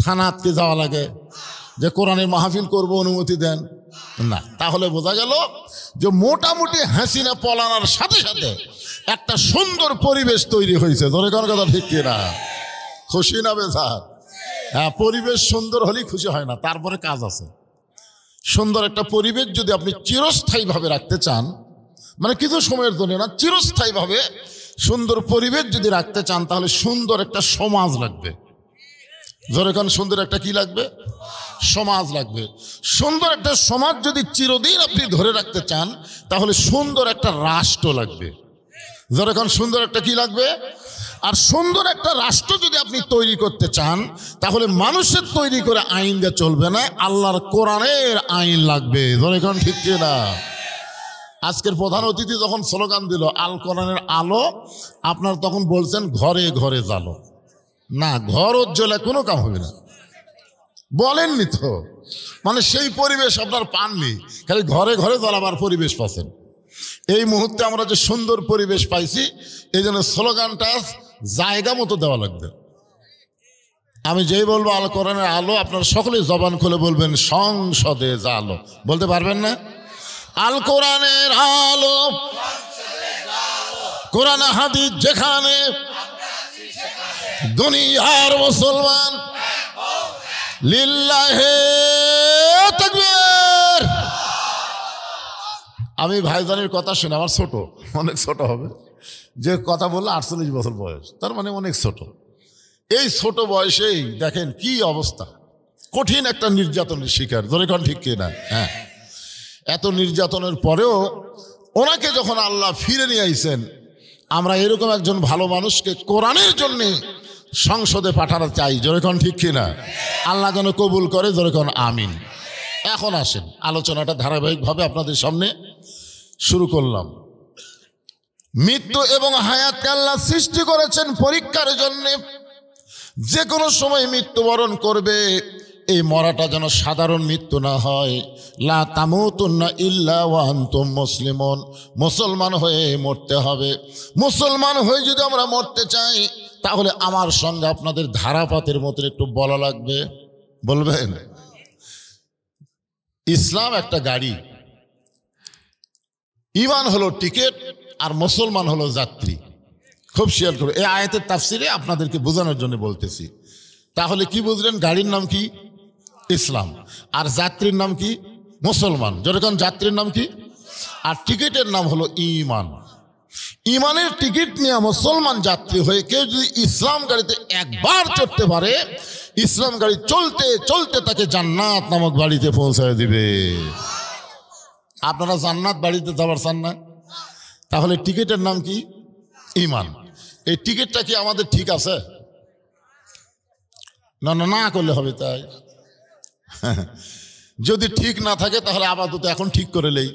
থানাতে যাওয়া লাগে যে কোরআনের মাহফিল করব, অনুমতি দেন না। তাহলে বোঝা গেল যে মোটামুটি হাসিনা পলানোর সাথে সাথে একটা সুন্দর পরিবেশ তৈরি হয়েছে। ধরে কোন কথা ঠিক কিনা? খুশি না বেজার? হ্যাঁ, পরিবেশ সুন্দর হলেই খুশি হয় না, তারপরে কাজ আছে। সুন্দর একটা পরিবেশ যদি আপনি চিরস্থায়ীভাবে রাখতে চান, মানে কিছু সময়ের জন্য না, চিরস্থায়ীভাবে সুন্দর পরিবেশ যদি রাখতে চান, তাহলে সুন্দর একটা সমাজ লাগবে। যেরকম সুন্দর একটা কি লাগবে? সমাজ লাগবে। সুন্দর একটা সমাজ যদি চিরদিন আপনি ধরে রাখতে চান, তাহলে সুন্দর একটা রাষ্ট্র লাগবে। যেরকম সুন্দর একটা কি লাগবে? আর সুন্দর একটা রাষ্ট্র যদি আপনি তৈরি করতে চান, তাহলে মানুষের তৈরি করে আইন দিয়ে চলবে না, আল্লাহর কোরআনের আইন লাগবে। যেরকম ঠিক কিনা? আজকের প্রধান অতিথি যখন স্লোগান দিল আল কোরআনের আলো, আপনার তখন বলছেন ঘরে ঘরে জ্বালো। না, ঘর উজ্জ্বলে কোনো কাম হবে না, বলেননি তো। মানে সেই পরিবেশ আপনার পাননি, খালি ঘরে ঘরে জ্বালাবার পরিবেশ পাচ্ছেন। এই মুহূর্তে আমরা যে সুন্দর পরিবেশ পাইছি, এই জন্য স্লোগানটা জায়গা মতো দেওয়া লাগবে। আমি যেই বলবো আল কোরআনের আলো, আপনারা সকলেই জবান খুলে বলবেন সংসদে জালো। বলতে পারবেন না? আল কোরআনের আলো, কোরআন হাদিস যেখানে, দুনিয়ার মুসলমান লিল্লাহে তাকবীর। আমি ভাইজানের কথা শুনে, আমার ছোট, অনেক ছোট হবে, যে কথা বললো 48 বছর বয়স, তার মানে অনেক ছোট। এই ছোট বয়সেই দেখেন কি অবস্থা, কঠিন একটা নির্যাতনের শিকার, ধরে কোন ঠিক কিনা? হ্যাঁ, এত নির্যাতনের পরেও ওনাকে যখন আল্লাহ ফিরে নিয়ে আইছেন, আমরা এরকম একজন ভালো মানুষকে কোরআনের জন্যে সংসদে পাঠানো চাই, জোরে কোন ঠিক কিনা? আল্লাহ যেন কবুল করে, জোরে কোন আমিন। এখন আসেন, আলোচনাটা ধারাবাহিকভাবে আপনাদের সামনে শুরু করলাম। মৃত্যু এবং হায়াতকে আল্লাহ সৃষ্টি করেছেন পরীক্ষার জন্যে। যে কোনো সময় মৃত্যুবরণ করবে, এই মরাটা যেন সাধারণ মৃত্যু না হয়। লা তামুতুন্না ইল্লা ওয়া আনতুম মুসলিমুন, মুসলমান হয়ে মরতে হবে। মুসলমান হয়ে যদি আমরা মরতে চাই, তাহলে আমার সঙ্গে আপনাদের ধারাপাতের মতো একটু বলা লাগবে। বলবেন? ইসলাম একটা গাড়ি, ঈমান হলো টিকিট, আর মুসলমান হলো যাত্রী। খুব শেয়ার করো, এই আয়াতের তাফসিরে আপনাদেরকে বোঝানোর জন্য বলতেছি। তাহলে কি বুঝলেন? গাড়ির নাম কি? ইসলাম। আর যাত্রীর নাম কি? মুসলমান। যেরকম যাত্রীর নাম কি? আর টিকিটের নাম হলো ঈমান। ঈমানের টিকিট নিয়ে মুসলমান যাত্রী হয়ে কেউ যদি ইসলাম গাড়িতে একবার চড়তে পারে, ইসলাম গাড়ি চলতে চলতে তাকে জান্নাত নামক বাড়িতে পৌঁছায় দিবে। আপনারা জান্নাত বাড়িতে যাবার চান না? তাহলে টিকিটের নাম কি? ঈমান। এই টিকিটটা কি আমাদের ঠিক আছে? না না না করলে হবে তাই? যদি ঠিক না থাকে তাহলে আপাতত এখন ঠিক করে নেই,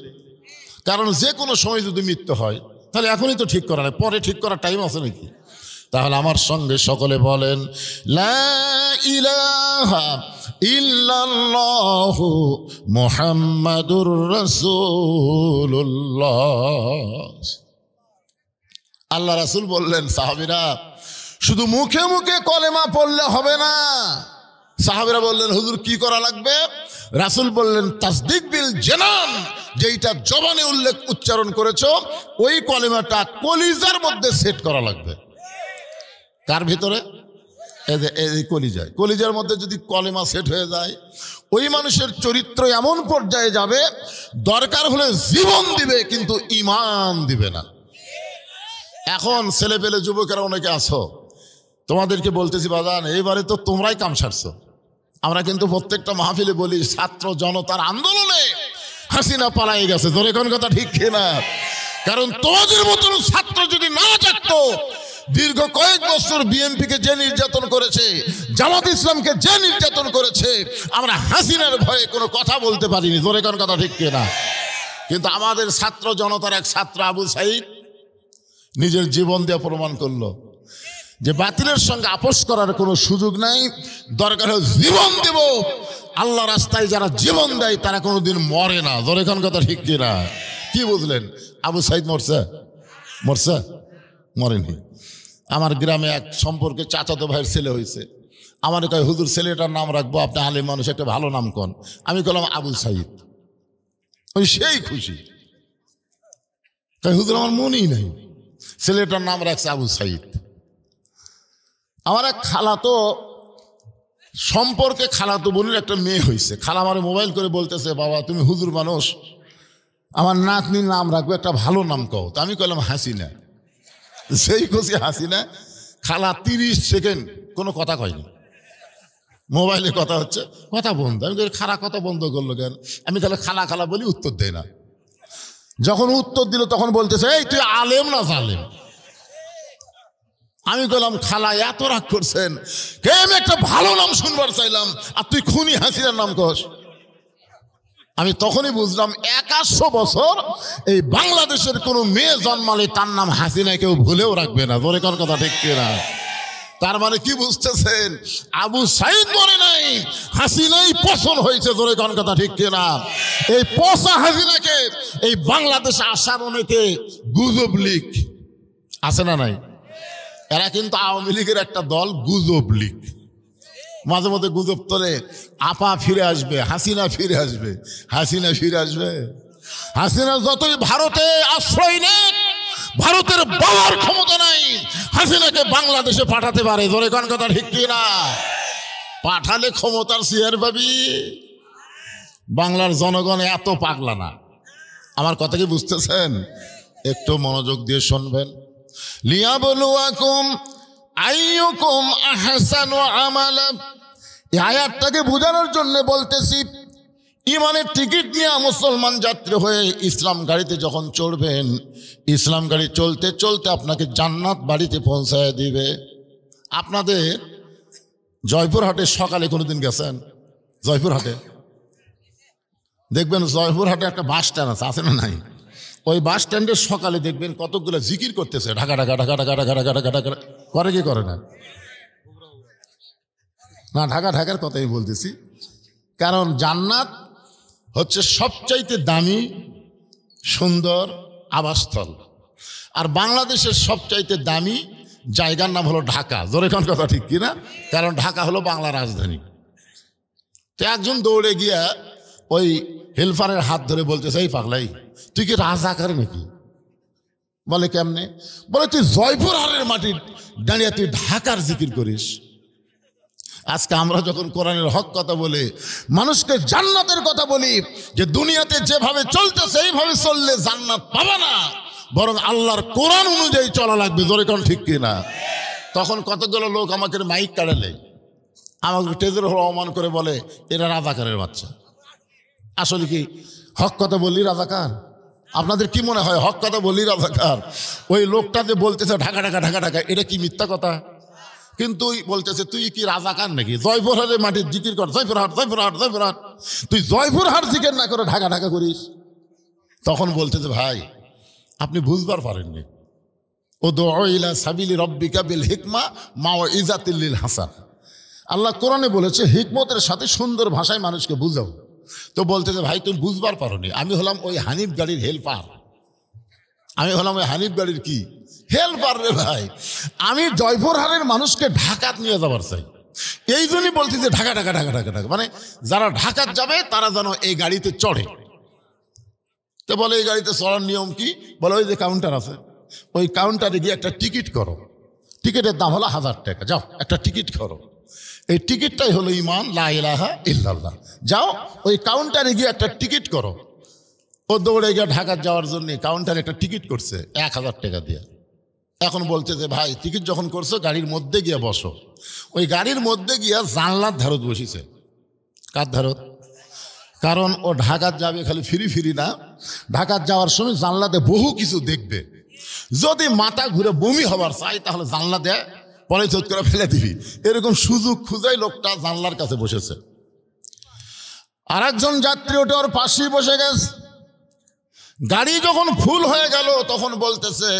কারণ যে কোনো সময় যদি মৃত্যু হয় তাহলে এখনই তো ঠিক করা নেই, পরে ঠিক করার টাইম আছে নাকি? তাহলে আমার সঙ্গে সকলে বলেন, লা ইলাহা ইল্লাল্লাহু মুহাম্মাদুর রাসূলুল্লাহ। আল্লাহ রাসূল বললেন, সাহাবীরা শুধু মুখে মুখে কলেমা পড়লে হবে না। সাহাবীরা বললেন, হুজুর কি করা লাগবে? রাসূল বললেন, তাসদিক বিল জানান, যেইটা জবানে উচ্চারণ করেছো ওই কলেমাটা কলিজার মধ্যে সেট করা লাগবে। কার ভিতরে? এই কলিজায়। কলিজার মধ্যে যদি কলেমা সেট হয়ে যায়, ওই মানুষের চরিত্র এমন পর্যায়ে যাবে, দরকার হলে জীবন দিবে কিন্তু ঈমান দিবে না। এখন ছেলে পেলে যুবকেরা অনেকে আছো, তোমাদেরকে বলতেছি বাজান, এইবারে তো তোমরাই কাম সারছো। আমরা কিন্তু প্রত্যেকটা মাহফিলে বলি, ছাত্র জনতার আন্দোলনে হাসিনা পালাই গেছে, ধরে কোন কথা ঠিক কিনা? কারণ তোমাদের মতন ছাত্র যদি না থাকতো, দীর্ঘ কয়েক বছর বিএনপিকে যে নির্যাতন করেছে, জামাত ইসলামকে যে নির্যাতন করেছে, আমরা হাসিনার ভয়ে কোনো কথা বলতে পারিনি, ধরে কোন কথা ঠিক কিনা? কিন্তু আমাদের ছাত্র জনতার এক ছাত্র আবু সাইদ নিজের জীবন দিয়ে প্রমাণ করলো যে বাতিলের সঙ্গে আপোষ করার কোনো সুযোগ নাই, দরকার হলে জীবন দেব। আল্লাহ রাস্তায় যারা জীবন দেয় তারা কোনোদিন মরে না, ধরে কোন কথা ঠিক কিনা? কি বুঝলেন? আবু সাইদ মরছে? মরছে? মরেনি। আমার গ্রামে এক সম্পর্কে চাচাতো ভাইয়ের ছেলে হয়েছে, আমার কয়, হুজুর ছেলেটার নাম রাখবো, আপনি আলেম মানুষ, একটা ভালো নাম কোন? আমি বললাম আবু সাইদ। ওই সেই খুশি, তাই হুজুর আমার মনেই নাই, ছেলেটার নাম রাখছে আবু সাইদ। আমার এক খালাতো সম্পর্কে খালাতো বোনের একটা মেয়ে হয়েছে, খালা আমার মোবাইল করে বলতেছে, বাবা তুমি হুজুর মানুষ, আমার নাতনির নাম রাখবো, একটা ভালো নাম কও। তো আমি কইলাম হাসিনা। সেই খুশি হাসিনা। খালা 30 সেকেন্ড কোনো কথা কয়নি, মোবাইলে কথা হচ্ছে, কথা বন্ধ। আমি খালা কথা বন্ধ করলো কেন? আমি তাহলে খালা খালা বলি, উত্তর দেয় না। যখন উত্তর দিল তখন বলতেছে, এই তুই আলেম না জালেম? আমি বললাম, খালা এত রাগ করছেন, আমি একটা ভালো নাম শুনবার চাইলাম আর তুই খুনি হাসিনার নাম কস। আমি তখনই বুঝলাম 100 বছর এই বাংলাদেশের কোনো মেয়ে জন্মালে তার নাম হাসিনা কেউ ভুলেও রাখবে না, ধরে কোন কথা ঠিক কিনা? তার মানে কি বুঝতেছেন? আবু সাইদ মরে নাই, হাসিনাই পছন্দ হয়েছে, ধরে কোন কথা ঠিক কিনা? এই পচা হাসিনাকে এই বাংলাদেশে আসার অনেকে গুজব লীগ আছে না নাই? এরা কিন্তু আওয়ামী লীগের একটা দল, গুজব লীগ। মাঝে মধ্যে গুজব তোলে আপা ফিরে আসবে, হাসিনা ফিরে আসবে। হাসিনা ফিরে আসবে? হাসিনা যতই ভারতে আশ্রয় নেই, ভারতের বাবার ক্ষমতা নাই হাসিনাকে বাংলাদেশে পাঠাতে পারে। জোরে কোন কথা ঠিক কি না? পাঠালে ক্ষমতার চেয়ার পাবি। বাংলার জনগণ এত পাগলা না। আমার কথা কি বুঝতেছেন? একটু মনোযোগ দিয়ে শুনবেন। লিয়াবলুয়াকুম আইয়ুকুম আহসানু আমালা, এই আয়াতটাকে বোঝানোর জন্য বলতেছি। ইমানের টিকিট নিয়ে মুসলমান যাত্রী হয়ে ইসলাম গাড়িতে যখন চড়বেন, ইসলাম গাড়ি চলতে চলতে আপনাকে জান্নাত বাড়িতে পৌঁছায় দিবে। আপনাদের জয়পুরহাটে সকালে কোনোদিন গেছেন? জয়পুরহাটে দেখবেন, জয়পুরহাটে একটা বাস স্ট্যান্ড আছে না নাই? ওই বাস স্ট্যান্ডের সকালে দেখবেন কতগুলো জিকির করতেছে, ঢাকা ঢাকা ঢাকা ঢাকা ঢাকা ঢাকা ঢাকা ঢাকা। করে কি করে না? না, ঢাকা ঢাকার কথাই বলতেছি। কারণ জান্নাত হচ্ছে সবচাইতে দামি সুন্দর আবাসস্থল, আর বাংলাদেশের সবচাইতে দামি জায়গার নাম হলো ঢাকা। জোরে কোন কথা ঠিক কিনা? কারণ ঢাকা হলো বাংলা রাজধানী। তো একজন দৌড়ে গিয়া ওই হেলফারের হাত ধরে বলতেছে, এই পাগলাই, তুই কি রাজাকার নাকি? বলে কেমনে? বলে তুই জয়পুরহাটের মাটি দাঁড়িয়ে তুই ঢাকার জিকির করিস। আজকে আমরা যখন কোরআনের হক কথা বলে মানুষকে জান্নাতের কথা বলি, যে দুনিয়াতে যেভাবে চলতেছে এইভাবে চললে জান্নাত পাবা না, বরং আল্লাহর কোরআন অনুযায়ী চলা লাগবে। জোরে কোন ঠিক কিনা? তখন কতগুলো লোক আমাকে মাইক কাড়ালে, আমাকে টেজের অপমান করে বলে এরা রাজাকারের বাচ্চা। আসলে কি হক কথা বললি রাজাকার? আপনাদের কি মনে হয় হক কথা বললি রাজাকার? ওই লোকটা যে বলতেছে ঢাকা ঢাকা ঢাকা ঢাকা, এটা কি মিথ্যা কথা? কিন্তু বলতেছে তুই কি রাজাকার নাকি? জয়পুরহাটের মাটির জিকির কর, জয়পুরহাট জয়পুরহাট জয়পুরহাট। তুই জয়পুরহাট জিকির না করে ঢাকা ঢাকা করিস। তখন বলতেছে ভাই আপনি বুঝবার পারেননি, উদউ ইলা সাবিলি রাব্বিকা বিল হিকমা মাউইযাতিল লিল হাসান। আল্লাহ কোরআনে বলেছে হিকমতের সাথে সুন্দর ভাষায় মানুষকে বুঝাও। তো বলতেছে ভাই তুমি বুঝবার পারোনি, আমি হলাম ওই হানিফ গাড়ির হেল্পার। আমি হলাম ওই হানিফ গাড়ির কি হেল্পার রে ভাই। আমি জয়পুরহাটের মানুষকে ঢাকাত নিয়ে যাবার চাই, এই জন্যই বলছি যে ঢাকা ঢাকা ঢাকা ঢাকা ঢাকা, মানে যারা ঢাকাত যাবে তারা যেন এই গাড়িতে চড়ে। তো বলে এই গাড়িতে চড়ার নিয়ম কি? বলে ওই যে কাউন্টার আছে, ওই কাউন্টারে গিয়ে একটা টিকিট করো, টিকিটের দাম হলো 1000 টাকা। যাও একটা টিকিট করো, এই টিকিটটাই হলো ইমান লা ইলাহা ইল্লাল্লাহ। যাও ওই কাউন্টারে গিয়ে একটা টিকিট করো। ও দৌড়ে গিয়ে ঢাকা যাওয়ার জন্য কাউন্টারে একটা টিকিট করছে 1000 টাকা দিয়ে। এখন বলছে যে ভাই টিকিট যখন করছো গাড়ির মধ্যে গিয়ে বসো। ওই গাড়ির মধ্যে গিয়ে জানলার ধারত বসিছে। কার ধারত? কারণ ও ঢাকাত যাবে খালি ফিরি ফিরি না, ঢাকাত যাওয়ার সময় জানলাতে বহু কিছু দেখবে। যদি মাথা ঘুরে বমি হবার চাই তাহলে জানলা দেয় পরে চোট করে ফেলে দিবি, এরকম সুযোগ খুঁজাই লোকটা জানলার কাছে বসেছে। আর একজন যাত্রী ওটা ওর পাশেই বসে গেছে। গাড়ি যখন ফুল হয়ে গেল তখন বলতেছে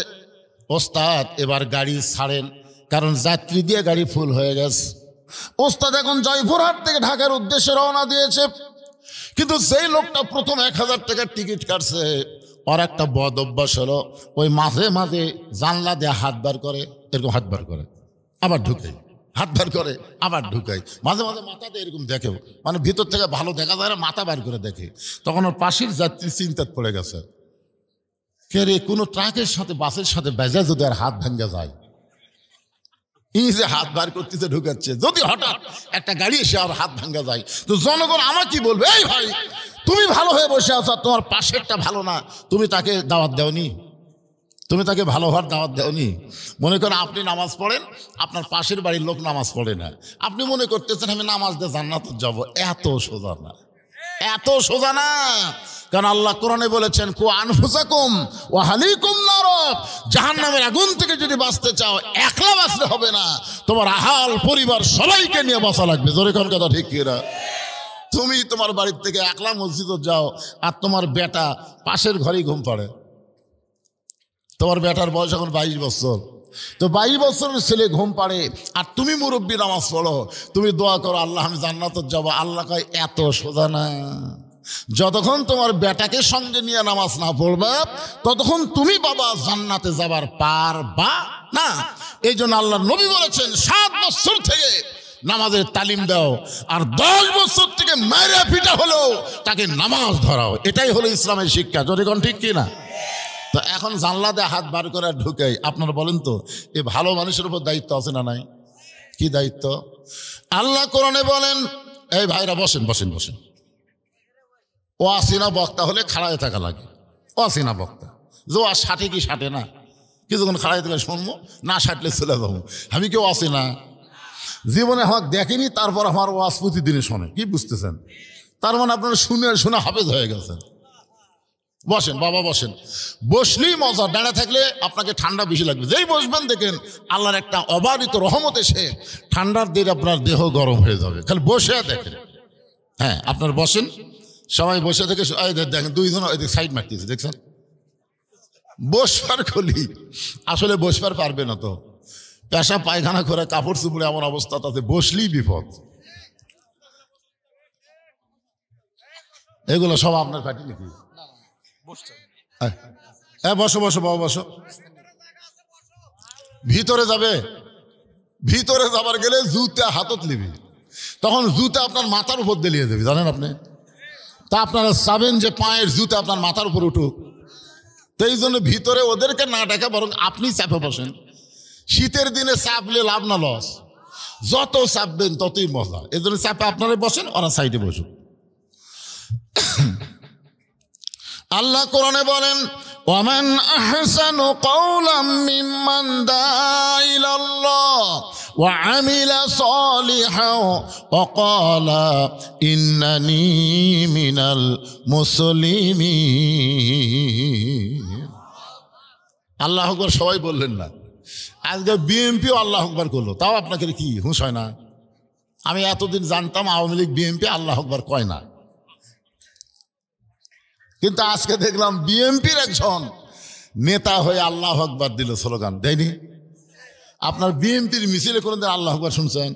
ওস্তাদ এবার গাড়ি ছাড়েন, কারণ যাত্রী দিয়ে গাড়ি ফুল হয়ে গেছে। ওস্তাদ এখন জয়পুরহাট থেকে ঢাকার উদ্দেশ্যে রওনা দিয়েছে, কিন্তু সেই লোকটা প্রথম 1000 টাকার টিকিট কাটছে, ওর একটা বদ অভ্যাস হলো ওই মাঝে মাঝে জানলা দিয়ে হাত বার করে, এরকম হাত বার করে আবার ঢুকে, হাত বার করে আবার ঢুকাই, মাঝে মাঝে মাথাতে এরকম দেখে, মানে ভিতর থেকে ভালো দেখা যায় না, মাথা বার করে দেখে। তখন ওর পাশের যাত্রী চিন্তাত পড়ে গেছে, কে রে কোনো ট্রাকের সাথে বাসের সাথে বেজা যদি আর হাত ভাঙ্গা যায়, এই যে হাত বার করতেছে ঢুকাচ্ছে, যদি হঠাৎ একটা গাড়ি এসে আর হাত ভাঙ্গা যায় তো জনগণ আমার কি বলবে? এই ভাই তুমি ভালো হয়ে বসে আছো, তোমার পাশেরটা ভালো না, তুমি তাকে দাওয়াত দেওনি, তুমি তাকে ভালো হওয়ার দাওয়াত দেওনি। মনে করেন আপনি নামাজ পড়েন, আপনার পাশের বাড়ির লোক নামাজ পড়ে না, আপনি মনে করতেছেন আমি নামাজ দিয়ে জান্নাতে যাব। এত সোজা না, এত সোজা না। কারণ আল্লাহ কোরআনে বলেছেন কু আনফুসাকুম ওয়া আহলিকুম নার, জাহান্নামের আগুন থেকে যদি বাঁচতে চাও একলা বাঁচতে হবে না, তোমার আহাল পরিবার সবাইকে নিয়ে বাঁচা লাগবে। জোরে কোন কথা ঠিক কিনা? তুমি তোমার বাড়ির থেকে একলা মসজিদে যাও আর তোমার বেটা পাশের ঘরেই ঘুম পাড়ে, তোমার বেটার বয়স এখন 22 বছর, তো 22 বছরের ছেলে ঘুম পাড়ে আর তুমি মুরব্বী নামাজ পড়ো, তুমি দোয়া করো আল্লাহ আমি জান্নাতে যাব। আল্লাহ কয় এত সোজা না, যতক্ষণ তোমার বেটাকে সঙ্গে নিয়ে নামাজ না পড়বে ততক্ষণ তুমি বাবা জান্নাতে যাবার পারবা না। এই জন্য আল্লাহর নবী বলেছেন 7 বছর থেকে নামাজের তালিম দাও, আর 10 বছর থেকে মায়েরা পিটা হলো তাকে নামাজ ধরাও। এটাই হলো ইসলামের শিক্ষা। যদি কোন ঠিক কি না? তো এখন জানলা দিয়ে হাত বার করে ঢুকে আপনারা বলেন তো, এই ভালো মানুষের উপর দায়িত্ব আছে না নাই? কি দায়িত্ব? আল্লাহ কোরআনে বলেন, এই ভাইরা বসেন বসেন বসেন, ও আসিনা বক্তা হলে খাড়ায় থাকা লাগে। ও আসিনা বক্তা যে আর ষাটে কি ষাটে না, কিছুক্ষণ খাড়াই থেকে শুনবো, না ষাটলে চলে যাবো। আমি কেউ আসি না, জীবনে আমাকে দেখেনি, তারপর আমার ওয়াজ প্রতিদিনে শোনে। কি বুঝতেছেন? তার মানে আপনারা শুনে শুনে হাফেজ হয়ে গেছেন। বসেন বাবা বসেন, বসলেই মজা। দাঁড়া থাকলে আপনাকে ঠান্ডা বেশি লাগবে। যেই বসবেন দেখেন আল্লাহর একটা অবারিত রহমত এসে ঠান্ডার দিন আপনার দেহ গরম হয়ে যাবে। খালি বসে দেখেন। হ্যাঁ, আপনার বসেন, সবাই বসে থেকে দেখেন 2 জন সাইড মারতেছে, দেখছেন? বসবার খলি, আসলে বসবার পারবে না তো, পেশা পায়খানা করে কাপড় চুপড়ে এমন অবস্থা, তাতে বসলেই বিপদ। এগুলো সব আপনার পার্টি নাকি? হ্যাঁ বসো বসো বাবা বসো। ভিতরে যাবে, ভিতরে যাবার গেলে জুতা হাতত নিবি, তখন জুতা আপনার মাথার উপর দেলিয়ে দেবে, জানেন আপনি? তা আপনারা চাবেন যে পায়ের জুতা আপনার মাথার উপর উঠুক, তো এই জন্য ভিতরে ওদেরকে না ডাকা, বরং আপনি চাপে বসেন। শীতের দিনে চাপলে লাভ না লস, যত চাপবেন ততই মজা। এই জন্য চাপে আপনারা বসেন, ওরা সাইডে বসুন। আল্লাহ কোরআনে বলেন, ওয়ামান আহসানু কাওলাম মিম্মান দাআ ইলাল্লাহ ওয়া আমিলা সালিহান ওয়া ক্বালা ইন্নানি মিনাল মুসলিমিন। আল্লাহু আকবার সবাই বললেন না? আজকে বিএনপিও আল্লাহু আকবার করলো, তাও আপনাকে কি হুঁশ হয় না? আমি এতদিন জানতাম আওয়ামী লীগ বিএনপি আল্লাহু আকবার কয় না, কিন্তু আজকে দেখলাম বিএনপির একজন নেতা হয়ে আল্লাহু আকবার দিল, স্লোগান দেয়নি? আপনার বিএনপির মিছিলে কোনোদিন আল্লাহু আকবার শুনছেন?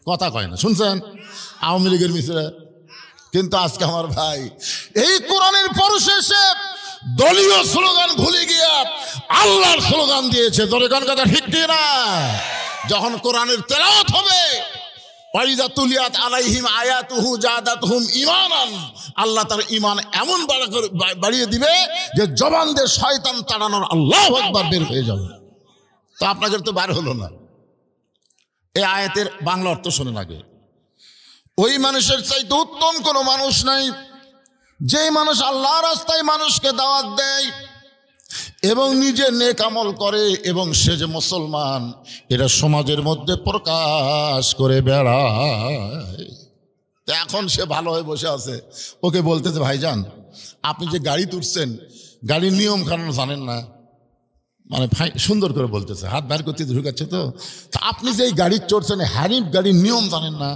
কথা কয় না, শুনছেন? আওয়ামী লীগের মিছিলে। কিন্তু আজকে আমার ভাই এই কোরআনের পরশেষে দলীয় স্লোগান ভুলে গিয়া আল্লাহর স্লোগান দিয়েছে। তোর কোন কথা ঠিক না? যখন কোরআনের তেলাওয়াত হবে, ওয়াইদা তুলিয়াত আলাইহিম আয়াতুহু জাদাতহুম ঈমানান, আল্লাহ তার ঈমান এমন বাড়িয়ে দিবে যে জবান দিয়ে শয়তান তাড়ানোর আল্লাহু আকবার বের হয়ে যাবে। তো আপনাদের তো বার হলো না। এই আয়াতের বাংলা অর্থ শোনেন আগে। ওই মানুষের চাইতে উত্তম কোনো মানুষ নাই, যেই মানুষ আল্লাহর রাস্তায় মানুষকে দাওয়াত দেয় এবং নিজে নেক আমল করে, এবং সে যে মুসলমান এটা সমাজের মধ্যে প্রকাশ করে বেড়ায়। এখন সে ভালো হয়ে বসে আছে, ওকে বলতেছে, ভাইজান আপনি যে গাড়ি তুলছেন, গাড়ির নিয়ম কানুন জানেন না? মানে সুন্দর করে বলতেছে, হাত বার করতে ঢুকাচ্ছে। তো আপনি যে গাড়ি চড়ছেন, হারিফ গাড়ির নিয়ম জানেন না?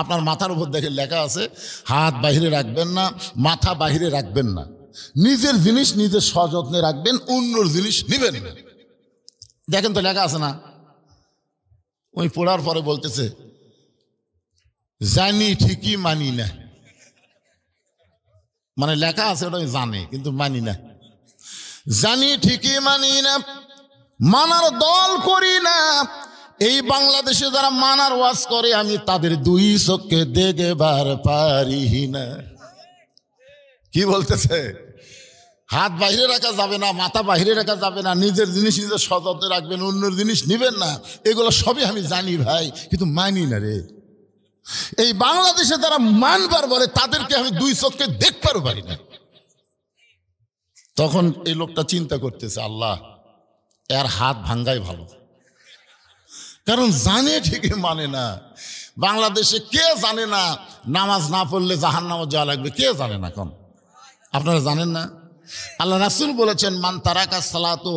আপনার মাথার উপর দেখে লেখা আছে, হাত বাহিরে রাখবেন না, মাথা বাহিরে রাখবেন না, নিজের জিনিস নিজের সযত্নে রাখবেন, অন্যর জিনিস নিবেন না। দেখেন তো লেখা আছে না? ওই পড়ার পরে বলতেছে, জানি ঠিকই মানি না। মানে লেখা আছে ওটা জানে কিন্তু মানি না। জানি ঠিকই মানি না, মানার দল করি না। এই বাংলাদেশে যারা মানার ওয়াজ করে, আমি তাদের 2 চোখে দেখবার পারি না। কি বলতেছে? হাত বাইরে রাখা যাবে না, মাথা বাইরে রাখা যাবে না, নিজের জিনিস নিজের সযত্নে রাখবেন, অন্যের জিনিস নিবেন না। এগুলো সবই আমি জানি ভাই, কিন্তু মানি না রে। এই বাংলাদেশে যারা মানবার বলে, তাদেরকে আমি 2 চোখে দেখবারও পারি না। তখন এই লোকটা চিন্তা করতেছে, আল্লাহ এর হাত ভাঙ্গাই ভালো, কারণ জানে ঠিকই মানে না। বাংলাদেশে কে জানে না নামাজ না পড়লে জাহান্নামে যাওয়া লাগবে? কে জানে না? কোন আপনারা জানেন না? আল্লাহ রাসূল বলেছেন, মান তারাকা সালাতু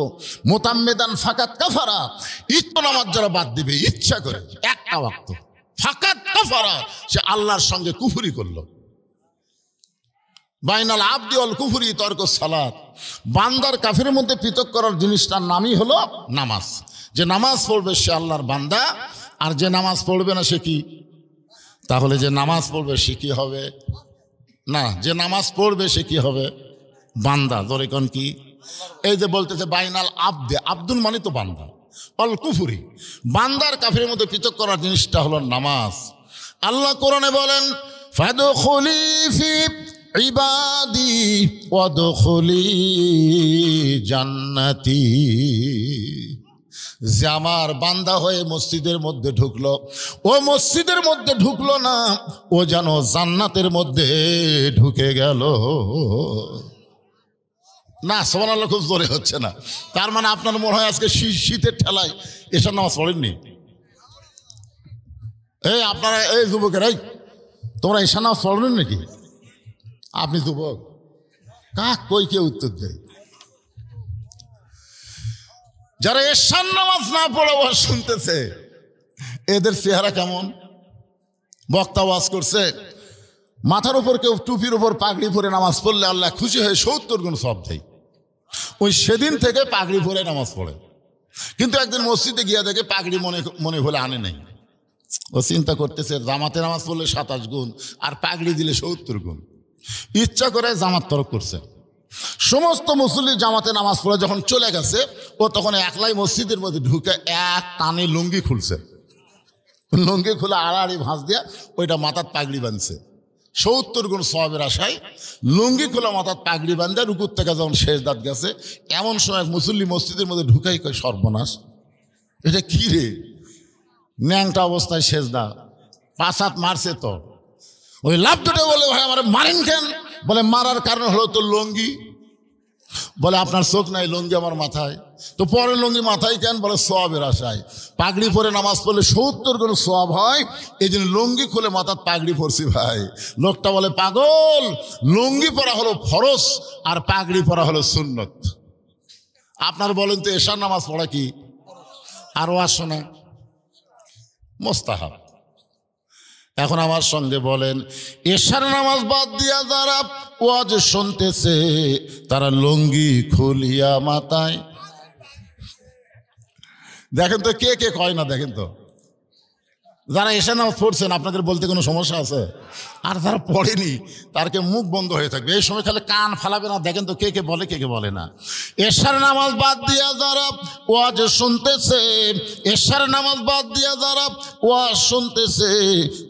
মুতাম্মিদান ফাকাত কাফারা। ইচ্ছা নামাজ যারা বাদ দিবে ইচ্ছা করে একটা ওয়াক্ত, ফাকাত কাফারা, সে আল্লাহর সঙ্গে কুফরি করলো। বাইনাল আবদি ওয়াল কুফরি তরকুস সালাত। বান্দার কাফেরের মধ্যে পৃথক করার জিনিসটার নামই হলো নামাজ। যে নামাজ পড়বে সে আল্লাহর বান্দা, আর যে নামাজ পড়বে না সে কি? তাহলে যে নামাজ পড়বে সে কি হবে? না, যে নামাজ পড়বে সে কি হবে? বান্দা। ধরে কোন কি? এই যে বলতেছে বাইনাল আবদে, আব্দুল মানে তো বান্দা, অল কুফুরি, বান্দার কাফিরের মধ্যে পৃথক করার জিনিসটা হলো নামাজ। আল্লাহ কোরআনে বলেন ফাদখুলি ফি ইবাদি ওয়াদখুলি জান্নাতি, যে আমার বান্দা হয়ে মসজিদের মধ্যে ঢুকলো, ও মসজিদের মধ্যে ঢুকলো না, ও যেন জান্নাতের মধ্যে ঢুকে গেল। না সুবহানাল্লাহ, খুব জোরে হচ্ছে না। তার মানে আপনার মনে হয় আজকে শীতের ঠেলায় এসব নামাজ পড়েননি। এই আপনারা, এই যুবকের, এই তোমরা এসব নামাজ পড়েন নাকি? আপনি যুবক, কাক কই কে উত্তর দেয়? যারা এশার নামাজ না পড়ে ওয়াজ শুনতেছে, এদের চেহারা কেমন? বক্তা ওয়াজ করছে, মাথার উপর কেউ টুপির উপর পাগড়ি পরে নামাজ পড়লে আল্লাহ খুশি হয়ে 70 গুণ সওয়াব দেয়। ওই সেদিন থেকে পাগড়ি পরে নামাজ পড়ে, কিন্তু একদিন মসজিদে গিয়া দেখে পাগড়ি মনে হলে আনে নাই। ও চিন্তা করতেছে জামাতে নামাজ পড়লে 27 গুণ আর পাগড়ি দিলে 70 গুণ। ইচ্ছা করে জামাত তরক করছে। সমস্ত মুসল্লি জামাতে নামাজ পড়ে যখন চলে গেছে, ও তখন একলাই মসজিদের মধ্যে ঢুকে এক টানে লুঙ্গি খুলছে। লুঙ্গি খুলে আড়াআড়ি ভাঁজ দিয়া ওইটা মাথার পাগড়ি বাঁধছে। 70 গুণ সওয়াবের আশায় লুঙ্গি খোলা মাথার পাগড়ি বান্ধে রুকুর থেকে যখন শেষ দাঁত গেছে, এমন সময় মুসল্লি মসজিদের মধ্যে ঢুকাই কয় সর্বনাশ, এটা কি রে? ন্যাংটা অবস্থায় শেষ দা 5 হাত মারছে তো। ওই লাভ দুটো বলে ভাই আমার মারেন কেন? বলে মারার কারণ হলো তো লুঙ্গি। বলে আপনার চোখ নাই, লুঙ্গি আমার মাথায়। তো পরে লুঙ্গি মাথায় কেন? বলে সওয়াবের আশায়। পাগড়ি পরে নামাজ পড়লে 70 গুণ সওয়াব হয়, এই জন্য লুঙ্গি খুলে মাথার পাগড়ি পরছি ভাই। লোকটা বলে পাগল, লুঙ্গি পরা হলো ফরজ আর পাগড়ি পরা হলো সুন্নত। আপনার বলেন তো এশার নামাজ পড়া কি আরো আসো না মুস্তাহাব? এখন আমার সঙ্গে বলেন, এশার নামাজ বাদ দিয়া যারা ওয়াজ শুনতেছে তারা লুঙ্গি খুলিয়া মাথায়, দেখেন তো কে কে কয় না, দেখেন তো। যারা এশার নামাজ পড়ছেন আপনাদের বলতে কোনো সমস্যা আছে? আর যারা পড়েনি তারকে মুখ বন্ধ হয়ে থাকবে, এই সময় খালি কান ফালাবে না। দেখেন তো কে কে বলে, কে কে বলে না। এশার নামাজ বাদ দিয়া যারা ওয়াজ শুনতেছে, এশার নামাজ বাদ দিয়া যারা ওয়াজ শুনতেছে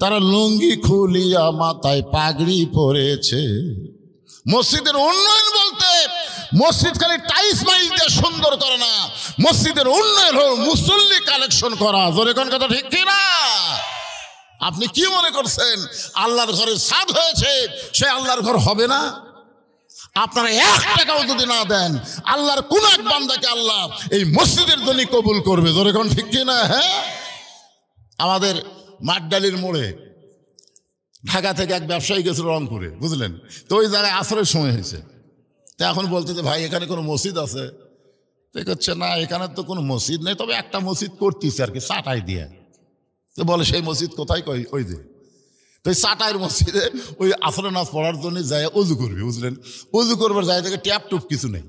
তারা লুঙ্গি খুলিয়া মাথায় পাগড়ি পরেছে। মসজিদের উন্নয়ন বলতে মসজিদ খালি টাইলস মাইল দিয়ে সুন্দর করে না, মসজিদের উন্নয়ন হল মুসল্লি কালেকশন করা। জোরে কোন কথা ঠিক কিনা? আপনি কি মনে করছেন আল্লাহর ঘরে সাদ হয়েছে সে আল্লাহর ঘর হবে না? আপনারা 1 টাকাও যদি না দেন, আল্লাহর কোন এক বান্দাকে আল্লাহ এই মসজিদের জন্য কবুল করবে। জোরে কোন ঠিক কিনা? হ্যাঁ, আমাদের মাঠডালির মোড়ে ঢাকা থেকে এক ব্যবসায়ী গেছিল রংপুরে, বুঝলেন তো। ওই জায়গায় আসরের সময় হয়েছে, তো এখন বলতে যে ভাই এখানে কোনো মসজিদ আছে? তো হচ্ছে না, এখানে তো কোনো মসজিদ নেই, তবে একটা মসজিদ করতেছে আর কি চাটাই দিয়ে। তো বলে সেই মসজিদ কোথায়? কই ওই যে। তো ওই চাটাইয়ের মসজিদে ওই আসরের নামাজ পড়ার জন্য যায় অজু করবে, বুঝলেন। অজু করবার যায় থেকে ট্যাপ টুপ কিছু নেই,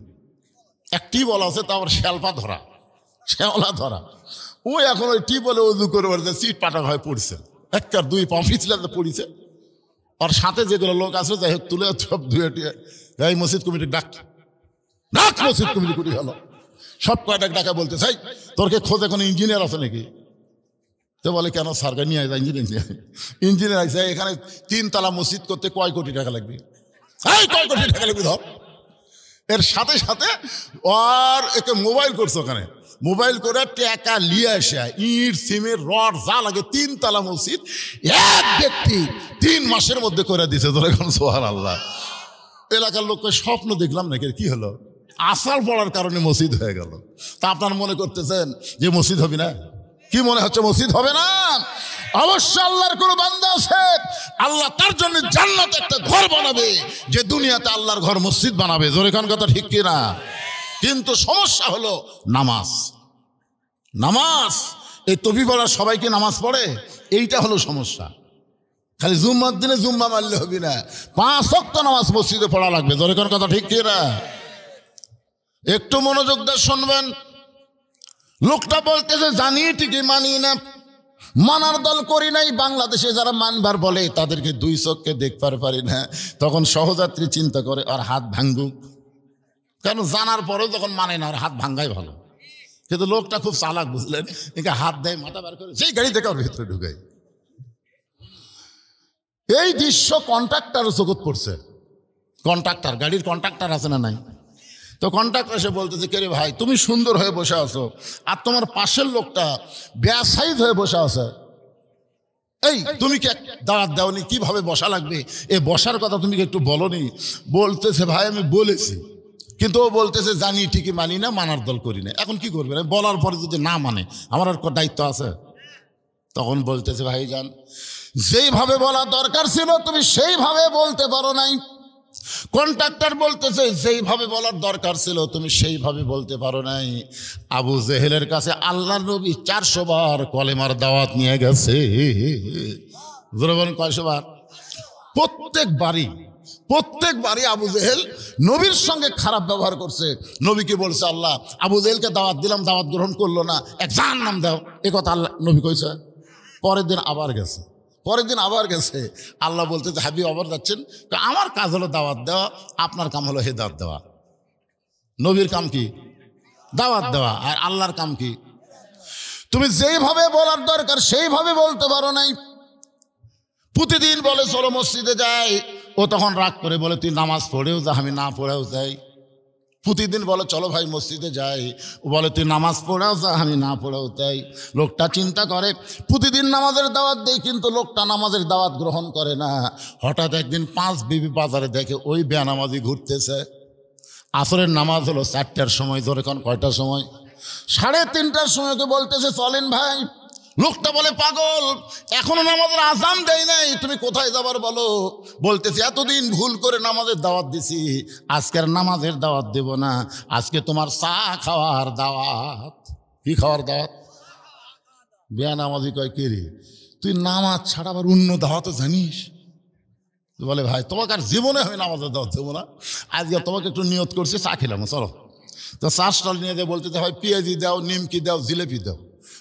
এক টিউবওয়েল আছে, তারপর শ্যালপা ধরা, শ্যাওলা ধরা। ও এখন ওই টিউবওয়েলে অজু করবার যায় সিট পাটা হয়ে পড়ছে, 1-2 পা পিছলাতে পড়েছে। আর সাথে যেগুলো লোক আছে যাই হোক তুলে সব ধুয়ে টুয়ে এই মসজিদ কমিটি ডাক মসজিদ কমিটি করি হলো সব কয়টা ডাকা বলতে চাই, তোর কে খোঁজে কোনো ইঞ্জিনিয়ার আছে নাকি? তো বলে কেন সরকার নিয়ে যায় ইঞ্জিনিয়ার আছে এখানে 3 তলা মসজিদ করতে কয় কোটি টাকা লাগবে? কয় কোটি টাকা লাগবে ধর। এর সাথে সাথে আর একে মোবাইল করছে, ওখানে মোবাইল করে টাকা নিয়ে আসে ইট সিমেন্ট রড যা লাগে 3 তলা মসজিদ এক ব্যক্তি 3 মাসের মধ্যে করে দিছে। ধরে এখন সুবহানাল্লাহ। এলাকার লোককে স্বপ্ন দেখলাম নাকি, কি হলো? আসার পড়ার কারণে মসজিদ হয়ে গেল। তা আপনারা মনে করতেছেন যে মসজিদ হবে না? কি মনে হচ্ছে মসজিদ হবে না? অবশ্য আল্লাহর কোন বান্দা আছে, আল্লাহ তার জন্য জান্নাতে একটা ঘর বানাবে, যে দুনিয়াতে আল্লাহর ঘর মসজিদ বানাবে। জোরে কোন কথা ঠিক কিনা? কিন্তু সমস্যা হলো নামাজ। নামাজ এই তবি বলার সবাইকে নামাজ পড়ে, এইটা হলো সমস্যা। খালি জুম্মার দিনে জুম্মা মারলে হবে না, 5 ওয়াক্ত নামাজ মসজিদে পড়া লাগবে। জোরে কোন কথা ঠিক কিনা? একটু মনোযোগ দিয়ে শুনবেন। লোকটা বলতেছে জানি ঠিকই মানি না, মানার দল করি নাই। বাংলাদেশে যারা মানবার বলে তাদেরকে 2 চোখকে দেখবার পারি না। তখন সহযাত্রী চিন্তা করে আর হাত ভাঙ্গুক, কেন জানার পরেও যখন মানে না আর হাত ভাঙ্গাই ভালো। কিন্তু লোকটা খুব চালাক, বুঝলেন, একে হাত দেয়, মাথা বার করে সেই গাড়ি থেকে ওর ভিতরে ঢুকায়। এই দৃশ্য কন্ট্রাক্টর জগৎ পড়ছে। কন্ট্রাক্টর, গাড়ির কন্ট্রাক্টর আছে না নাই? তো কন্ট্রাক্টর এসে বলতেছে, কে রে ভাই, তুমি সুন্দর হয়ে বসে আছো আর তোমার পাশের লোকটা বেসাইজ হয়ে বসে আছে, এই তুমি কি দাঁড়াত দাওনি, কিভাবে বসা লাগবে, এই বসার কথা তুমি কি একটু বলনি? বলতেছে, ভাই আমি বলেছি, কিন্তু ও বলতেছে জানি ঠিকই মানি না, মানার দল করি না। এখন কি করবে? বলার পরে যদি না মানে আমার আর দায়িত্ব আছে? তখন বলতেছে, ভাইজান যেইভাবে বলা দরকার ছিল তুমি সেইভাবে বলতে পারো নাই। কন্ট্রাক্টর বলতেছে, যেইভাবে বলার দরকার ছিল তুমি সেইভাবে বলতে পারো নাই। আবু জেহেলের কাছে আল্লাহর নবী 400 বার কলেমার দাওয়াত নিয়ে গেছে। কয়শো বার? প্রত্যেকবারই আবু জেহেল নবীর সঙ্গে খারাপ ব্যবহার করছে। নবীকে বলছে, আল্লাহ আবু জেহেলকে দাওয়াত দিলাম, দাওয়াত গ্রহণ করলো না, এক জাহান্নাম দাও, এ কথা আল্লাহ নবী কইছে। পরের দিন আবার গেছে। আল্লাহ বলতে, হাবিব আবার যাচ্ছেন? আমার কাজ হলো দাওয়াত দেওয়া, আপনার কাম হলো হেদায়েত দেওয়া। নবীর কাম কি? দাওয়াত দেওয়া। আর আল্লাহর কাম কি? তুমি যেইভাবে বলার দরকার সেইভাবে বলতে পারো নাই। প্রতিদিন বলে চলো মসজিদে যাই, ও তখন রাগ করে বলে তুই নামাজ পড়েও যা, আমি না পড়েও যাই। প্রতিদিন বলে চলো ভাই মসজিদে যাই, ও বলে তুই নামাজ পড়েও যা, আমি না পড়েও যাই। লোকটা চিন্তা করে প্রতিদিন নামাজের দাওয়াত দেয়, কিন্তু লোকটা নামাজের দাওয়াত গ্রহণ করে না। হঠাৎ একদিন 5 বিবি বাজারে দেখে ওই বেনামাজি ঘুরতেছে। আসরের নামাজ হলো 4টার সময়, ধরে এখন কয়টার সময়? 3:30টার সময়। তো বলতেছে চলেন ভাই। লোকটা বলে, পাগল, এখনো নামাজের আযান দেয় নাই, তুমি কোথায় যাবার বলো? বলতেছি, এতদিন ভুল করে নামাজের দাওয়াত দিছি, আজকের নামাজের দাওয়াত দেব না, আজকে তোমার চা খাওয়ার দাওয়াত। কি খাওয়ার দাওয়াত? বেনামাজি কয়, কে রে তুই নামাজ ছাড়া আবার অন্য দাওয়াতও জানিস? বলে, ভাই তোমাকে আর জীবনে আমি নামাজের দাওয়াত দেবো না, আজকে তোমাকে একটু নিয়ত করছি, চা খেলাম, চলো। তো চা স্টল নিয়ে যায়, বলতেছে ভাই পেঁয়াজি দাও, নিমকি দাও, জিলেপি দাও।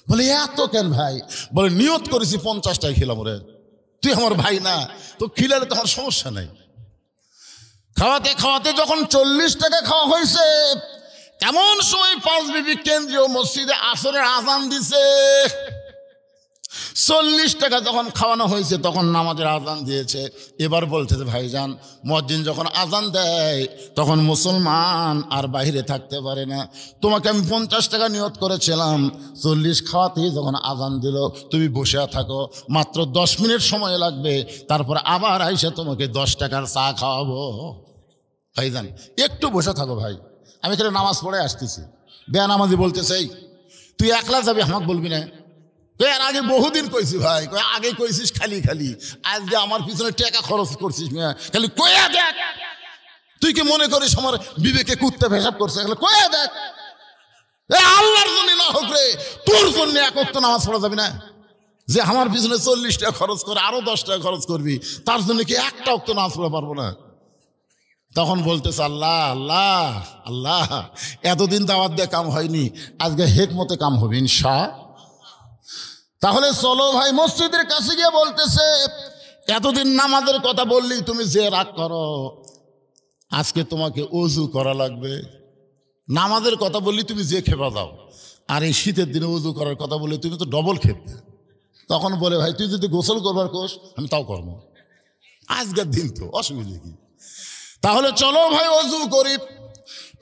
বলে, এত কেন ভাই? বলে, নিয়ত করেছি 50টাই খেলাম রে, তুই আমার ভাই না, তো খিলালে তোমার সমস্যা নেই। খাওয়াতে খাওয়াতে যখন 40 টাকা খাওয়া হয়েছে, এমন সময় 5 বিবি কেন্দ্রীয় মসজিদে আসরের আযান দিছে। 40 টাকা যখন খাওয়ানো হয়েছে তখন নামাজের আযান দিয়েছে। এবার বলতেছে, ভাইজান মুয়াজ্জিন যখন আযান দেয় তখন মুসলমান আর বাইরে থাকতে পারে না, তোমাকে আমি 50 টাকা নিয়ত করেছিলাম, 40 খাওয়াতেই যখন আযান দিল তুমি বসে থাকো, মাত্র 10 মিনিট সময় লাগবে, তারপর আবার আইসে তোমাকে 10 টাকার চা খাওয়াবো। ভাইজান একটু বসে থাকো ভাই, আমি এখানে নামাজ পড়ে আসতেছি। বেনামাজি বলতেছে, তুই একলা যাবি, আমাকে বলবি না? এর আগে বহুদিন কইছি ভাই, আগে কইছিস খালি খালি, আজকে আমার পিছনে টাকা খরচ করছিস খালি, কয়া দেখ। তুই কি মনে করিস আমার বিবেকে কুত্তা পেশাব করছে? কয়া দেখ, আল্লাহর জন্য না হোক রে, তোর জন্য এক ওয়াক্ত নামাজ পড়া যাবে না? যে আমার পিছনে 40 টাকা খরচ করে আরো 10 টাকা খরচ করবি, তার জন্য কি একটা ওয়াক্ত নামাজ পড়া পারবো না? তখন বলতেছে, আল্লাহ আল্লাহ আল্লাহ, এতদিন দাওয়াত দিয়ে কাম হয়নি, আজকে হেকমতে কাম হবে ইনশাআল্লাহ। তাহলে চলো ভাই মসজিদের কাছে গিয়ে বলতেছে, এতদিন নামাজের কথা বললি তুমি যে রাগ করো, আজকে তোমাকে ওযু করা লাগবে। নামাজের কথা বললি তুমি যে খেপা দাও, আর এই শীতের দিনে ওযু করার কথা বললে তুমি তো ডবল খেপবে। তখন বলে, ভাই তুই যদি গোসল করবার কোস আমি তাও করবো, আজকের দিন তো অসুবিধা কি? তাহলে চলো ভাই ওযু করি।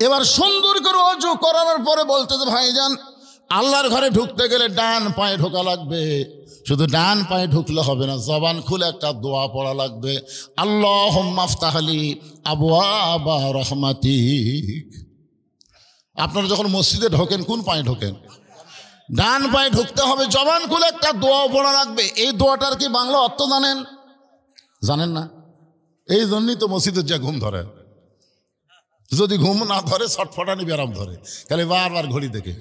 এবার সুন্দর করে ওযু করানোর পরে বলতেছে, ভাইজান আল্লাহর ঘরে ঢুকতে গেলে ডান পায়ে ঢোকা লাগবে। শুধু ডান পায়ে ঢুকলে হবে না, জবান খুলে একটা দোয়া পড়া লাগবে, আল্লাহুম্মা আফতাহ লি আবওয়াবা রাহমাতিক। আপনারা যখন মসজিদে ঢোকেন কোন পায়ে ঢোকেন? ডান পায়ে ঢুকতে হবে, জবান খুলে একটা দোয়া পড়া লাগবে। এই দোয়াটার কি বাংলা অর্থ জানেন? জানেন না? এই জন্যই তো মসজিদের যা ঘুম ধরে। যদি ঘুম না ধরে ছটফটানি ব্যারাম ধরে, খালি বারবার ঘড়ি দেখে,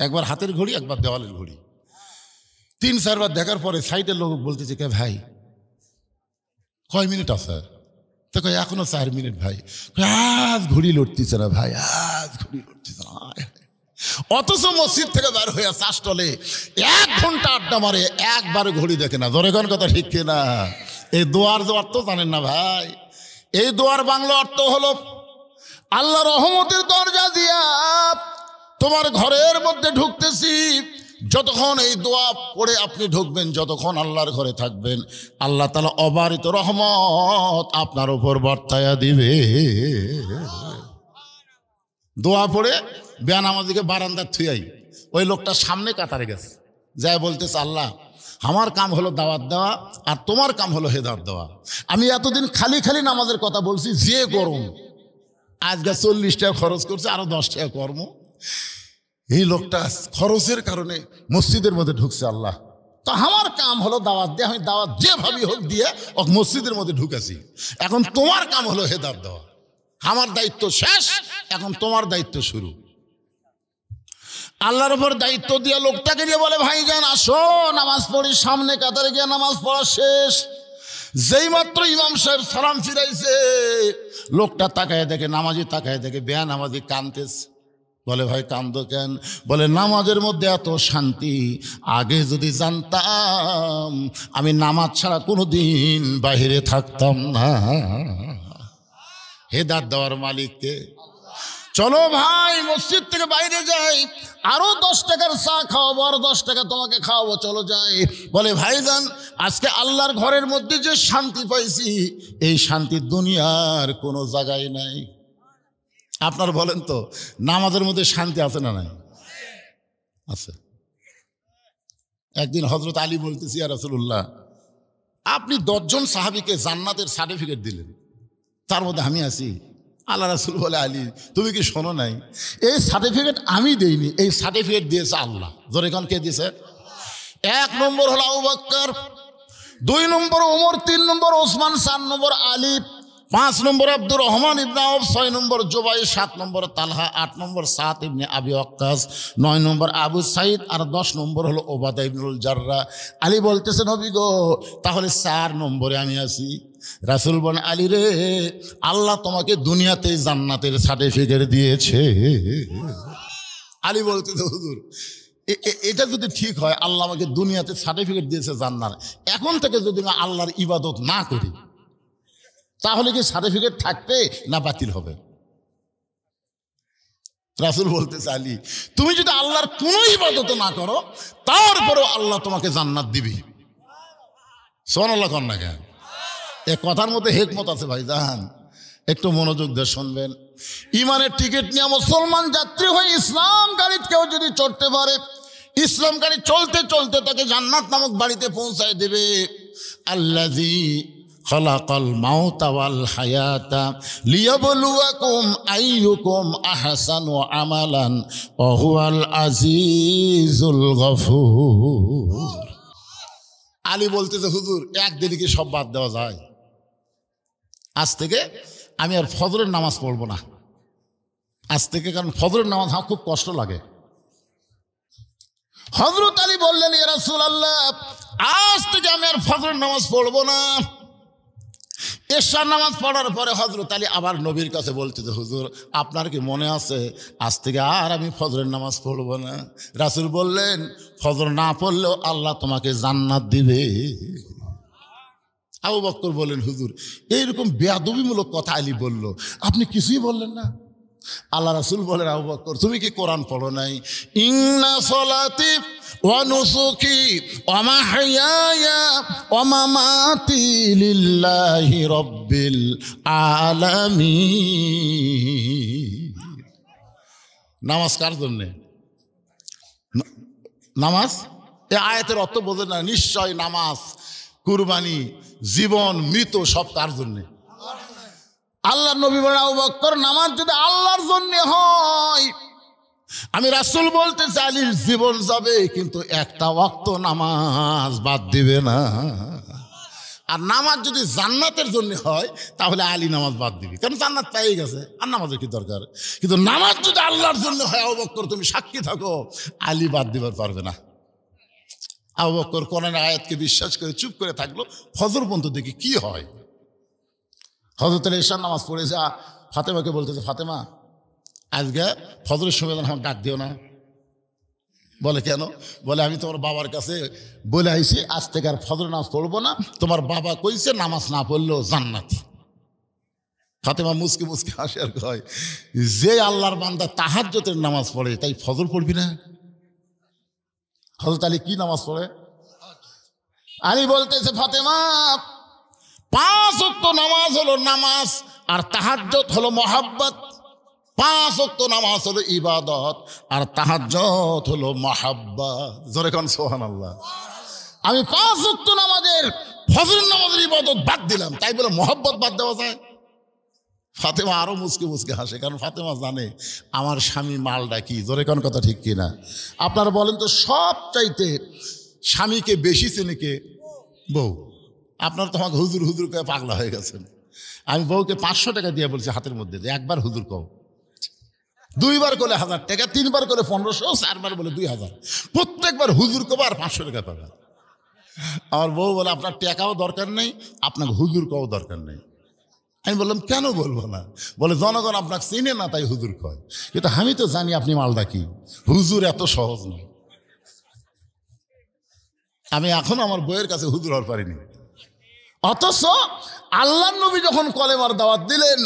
একবার হাতের ঘড়ি একবার দেওয়ালের ঘড়ি, 3-4 বার দেখার পরে সাইডের লোক বলতেছে, কে ভাই কয় মিনিট আছে? তো কয় এখনো 4 মিনিট ভাই। আজ ঘড়ি লড়তেছে না ভাই, আজ ঘড়ি লড়তেছে না। অথচ মসজিদ থেকে বার হয়ে চা স্টলে 1 ঘন্টা আড্ডা মারে, একবারে ঘড়ি দেখে না। জোরে কোন কথা ঠিক কিনা? এই দোয়ার যে অর্থ জানেন না ভাই? এই দোয়ার বাংলা অর্থ হলো, আল্লাহ রহমতের দরজা দিয়া তোমার ঘরের মধ্যে ঢুকতেছি, যতক্ষণ এই দোয়া পড়ে আপনি ঢুকবেন, যতক্ষণ আল্লাহর ঘরে থাকবেন, আল্লাহ তাআলা অবারিত রহমত আপনার উপর বর্তায়া দিবে। দোয়া পড়ে বেনামাজিকে বারান্দার থুয়াই, ওই লোকটা সামনে কাতারে গেছে, যাই বলতেছে আল্লাহ আমার কাম হলো দাওয়াত দেওয়া, আর তোমার কাম হলো হেদায়েত দেওয়া। আমি এতদিন খালি খালি নামাজের কথা বলছি, যে গরম আজকে 40 টাকা খরচ করছে, আরো 10 টাকা কর্ম। এই লোকটা খরচের কারণে মসজিদের মধ্যে ঢুকছে। আল্লাহ তো আমার কাম হলো দাওয়াত দেওয়া, আমি দাওয়াত যেভাবে হোক দিয়ে ও মসজিদের মধ্যে ঢুকেছি। এখন তোমার কাম হলো হেদায়েত দেওয়া, আমার দায়িত্ব শেষ, এখন তোমার দায়িত্ব শুরু। আল্লাহর উপর দায়িত্ব দিয়ে লোকটাকে দিয়ে বলে ভাইজান আসো নামাজ পড়ি, সামনে কাতারে গিয়ে নামাজ পড়া শেষ। যেই মাত্র ইমাম সাহেব সালাম ফিরাইছে, লোকটা তাকায় দেখে, নামাজি তাকায় দেখে বেনামাজি কাঁদতেছে। বলে ভাই কান্দো কেন? বলে নামাজের মধ্যে এত শান্তি, আগে যদি জানতাম আমি নামাজ ছাড়া কোনোদিন বাহিরে থাকতাম না। হেদায়েত দেওয়ার মালিককে। চলো ভাই মসজিদ থেকে বাইরে যাই, আরো 10 টাকার চা খাওয়াবো, আর 10 টাকা তোমাকে খাওয়াবো, চলো যাই। বলে ভাইজান আজকে আল্লাহর ঘরের মধ্যে যে শান্তি পাইছি, এই শান্তি দুনিয়ার কোনো জায়গায় নাই। আপনার বলেন তো নামাজের মধ্যে শান্তি আছে না নাই? আছে। একদিন হযরত আলী বলতেছি ইয়া রাসূলুল্লাহ, আপনি 10 জন সাহাবীকে জান্নাতের সার্টিফিকেট দিলেন, তার মধ্যে আমি আছি। আল্লাহ রাসূল বলে আলী তুমি কি শোনো নাই? এই সার্টিফিকেট আমি দেইনি, এই সার্টিফিকেট দিয়েছে আল্লাহ। জোরে কান কে দিয়েছে? 1 নম্বর হলো আবু বকর, 2 নম্বর ওমর, 3 নম্বর ওসমান, 4 নম্বর আলী, 5 নম্বর আব্দুর রহমান ইবনে আউফ, 6 নম্বর জুবাই, 7 নম্বর তালহা, 8 নম্বর সাদ ইবনে আবি ওয়াক্কাস, 9 নম্বর আবু সাইদ, আর 10 নম্বর হলো ওবাদা ইবনুল জাররা। আলী বলতেছে নবী গো তাহলে 4 নম্বরে আমি আছি। রাসূল বলেন আলী রে, আল্লাহ তোমাকে দুনিয়াতে জান্নাতের সার্টিফিকেট দিয়েছে। আলী বলতেছে হুজুর এটা যদি ঠিক হয়, আল্লাহ আমাকে দুনিয়াতে সার্টিফিকেট দিয়েছে জান্নাত, এখন থেকে যদি আমি আল্লাহর ইবাদত না করি তাহলে কি সার্টিফিকেট থাকবে না বাতিল হবে? রাসূল বলতেছে আলী তুমি যদি আল্লাহর কোনো ইবাদত না করো, তারপরেও আল্লাহ তোমাকে জান্নাত দিবে। সুবহানাল্লাহ কোন না কেন? এ কথার মধ্যে হিকমত আছে ভাইজান, একটু মনোযোগ দিয়ে শুনবেন। ইমানের টিকিট নিয়ে মুসলমান যাত্রী হয়ে ইসলাম গাড়িতে কেউ যদি চড়তে পারে, ইসলাম গাড়ি চলতে চলতে তাকে জান্নাত নামক বাড়িতে পৌঁছায় দেবে। আল্লাযী খালাকাল মাউতা ওয়াল হায়াতা লিয়াবলুয়াকুম আইয়ুকুম আহসানু আমালান ওয়া হুয়াল আজিজুল গফুর। আলী বলতেছে হুজুর একদিনে কি সব বাদ দেওয়া যায়? আজ থেকে আমি আর ফজরের নামাজ পড়বো না আজ থেকে, কারণ ফজরের নামাজ আমার খুব কষ্ট লাগে। হযরত আলী বললেন ইয়া রাসূলুল্লাহ আজ থেকে আমি আর ফজরের নামাজ পড়বো না। এশার নামাজ পড়ার পরে হযরত আলী আবার নবীর কাছে বলতেছে হুজুর আপনার কি মনে আছে আজ থেকে আর আমি ফজরের নামাজ পড়বো না? রাসূল বললেন ফজর না পড়লেও আল্লাহ তোমাকে জান্নাত দিবে। আবু বকর বললেন হুজুর এইরকম বেয়াদবিমূলক কথা আলী বলল, আপনি কিছুই বললেন না। আল্লাহ রাসূল বলেন আবু বকর তুমি কি কোরআন পড়ো নাই? ইন্না সলাতি ওয়া নুসুকি ওয়া মাহইয়ায়া ওয়া মামাতি লিল্লাহি রাব্বিল আলামিন। নামাজ কার জন্য? নামাজ এই আয়াতের অর্থ বোঝেন না? নিশ্চয় নামাজ, কুরবানি, জীবন, মৃত সব তার জন্যে। আল্লাহ নবী বলেন আবু বকর নামাজ যদি আল্লাহর জন্য হয়, আমি রাসূল বলতে চাই আলীর জীবন যাবে কিন্তু একটা ওয়াক্ত নামাজ বাদ দিবে না। আর নামাজ যদি জান্নাতের জন্য হয় তাহলে আলী নামাজ বাদ দিবে, কারণ জান্নাত পেয়ে গেছে, আর নামাজের কি দরকার? কিন্তু নামাজ যদি আল্লাহর জন্য হয় আবু বকর তুমি সাক্ষী থাকো, আলী বাদ দিবার পারবে না। আবু বকর কোরআনের আয়াতকে বিশ্বাস করে চুপ করে থাকলো। ফজর পর্যন্ত দেখি কি হয়। হযরত আলী এশার নামাজ পড়ে যা ফাতেমাকে বলতেছে ফাতেমা আজকে ফজরের সময় আমার ডাক দিও না। বলে কেন? বলে আমি তোমার বাবার কাছে বলে আইছি আজ থেকে আর ফজর নামাজ পড়বো না, তোমার বাবা কইছে নামাজ না পড়লেও জান্নাত। ফাতেমা মুসকে মুসকে হাসে আর কয়, যে আল্লাহর বান্দা তাহাজ্জুদের নামাজ পড়ে তাই ফজর পড়বি না? হযরত আলী কি নামাজ পড়ে? আলী বলতেছে, ফাতেমা 5 ওয়াক্ত নামাজ হলো নামাজ, আর তাহাজ্জুদ হলো মহাব্বত। 5 ওয়াক্ত নামাজ হলো ইবাদত, আর তাহাজ্জুদ হলো মহাব্বত। জোরে কোন সুবহানাল্লাহ। আমি 5 ওয়াক্ত নামাজের ফজর নামাজের ইবাদত বাদ দিলাম, তাই বলে মহব্বত বাদ দেওয়া যায়? ফাতেমা আরো মুসকে মুসকে হাসে, কারণ ফাতেমা জানে আমার স্বামী মালটা কি। জোরে কোন কথা ঠিক কিনা? আপনারা বলেন তো, সব চাইতে স্বামীকে বেশি চেনে কে? বউ। আপনারা তো আমাকে হুজুর হুজুর করে পাগলা হয়ে গেছেন। আমি বউকে 500 টাকা দিয়ে বলছি হাতের মধ্যে, যে একবার হুজুর কও, 2 বার করলে 1000 টাকা, 3 বার করে 1500, 4 বার বলে 2000, প্রত্যেকবার হুজুর কবা আর 500 টাকা পাবা। আমার বউ বলে, আপনার টাকাও দরকার নেই, আপনার হুজুর কও দরকার নেই। আমি বললাম, কেন বলবো না? বলে, জনগণ আপনাকে চিনে না তাই হুজুর কয়, কিন্তু আমি তো জানি আপনি মালদা কি। হুজুর এত সহজ নয়। আমি এখন আমার বইয়ের কাছে হুজুর হওয়ার পারিনি। অথচ আল্লাহর নবী যখন কলেমার দাওয়াত দিলেন,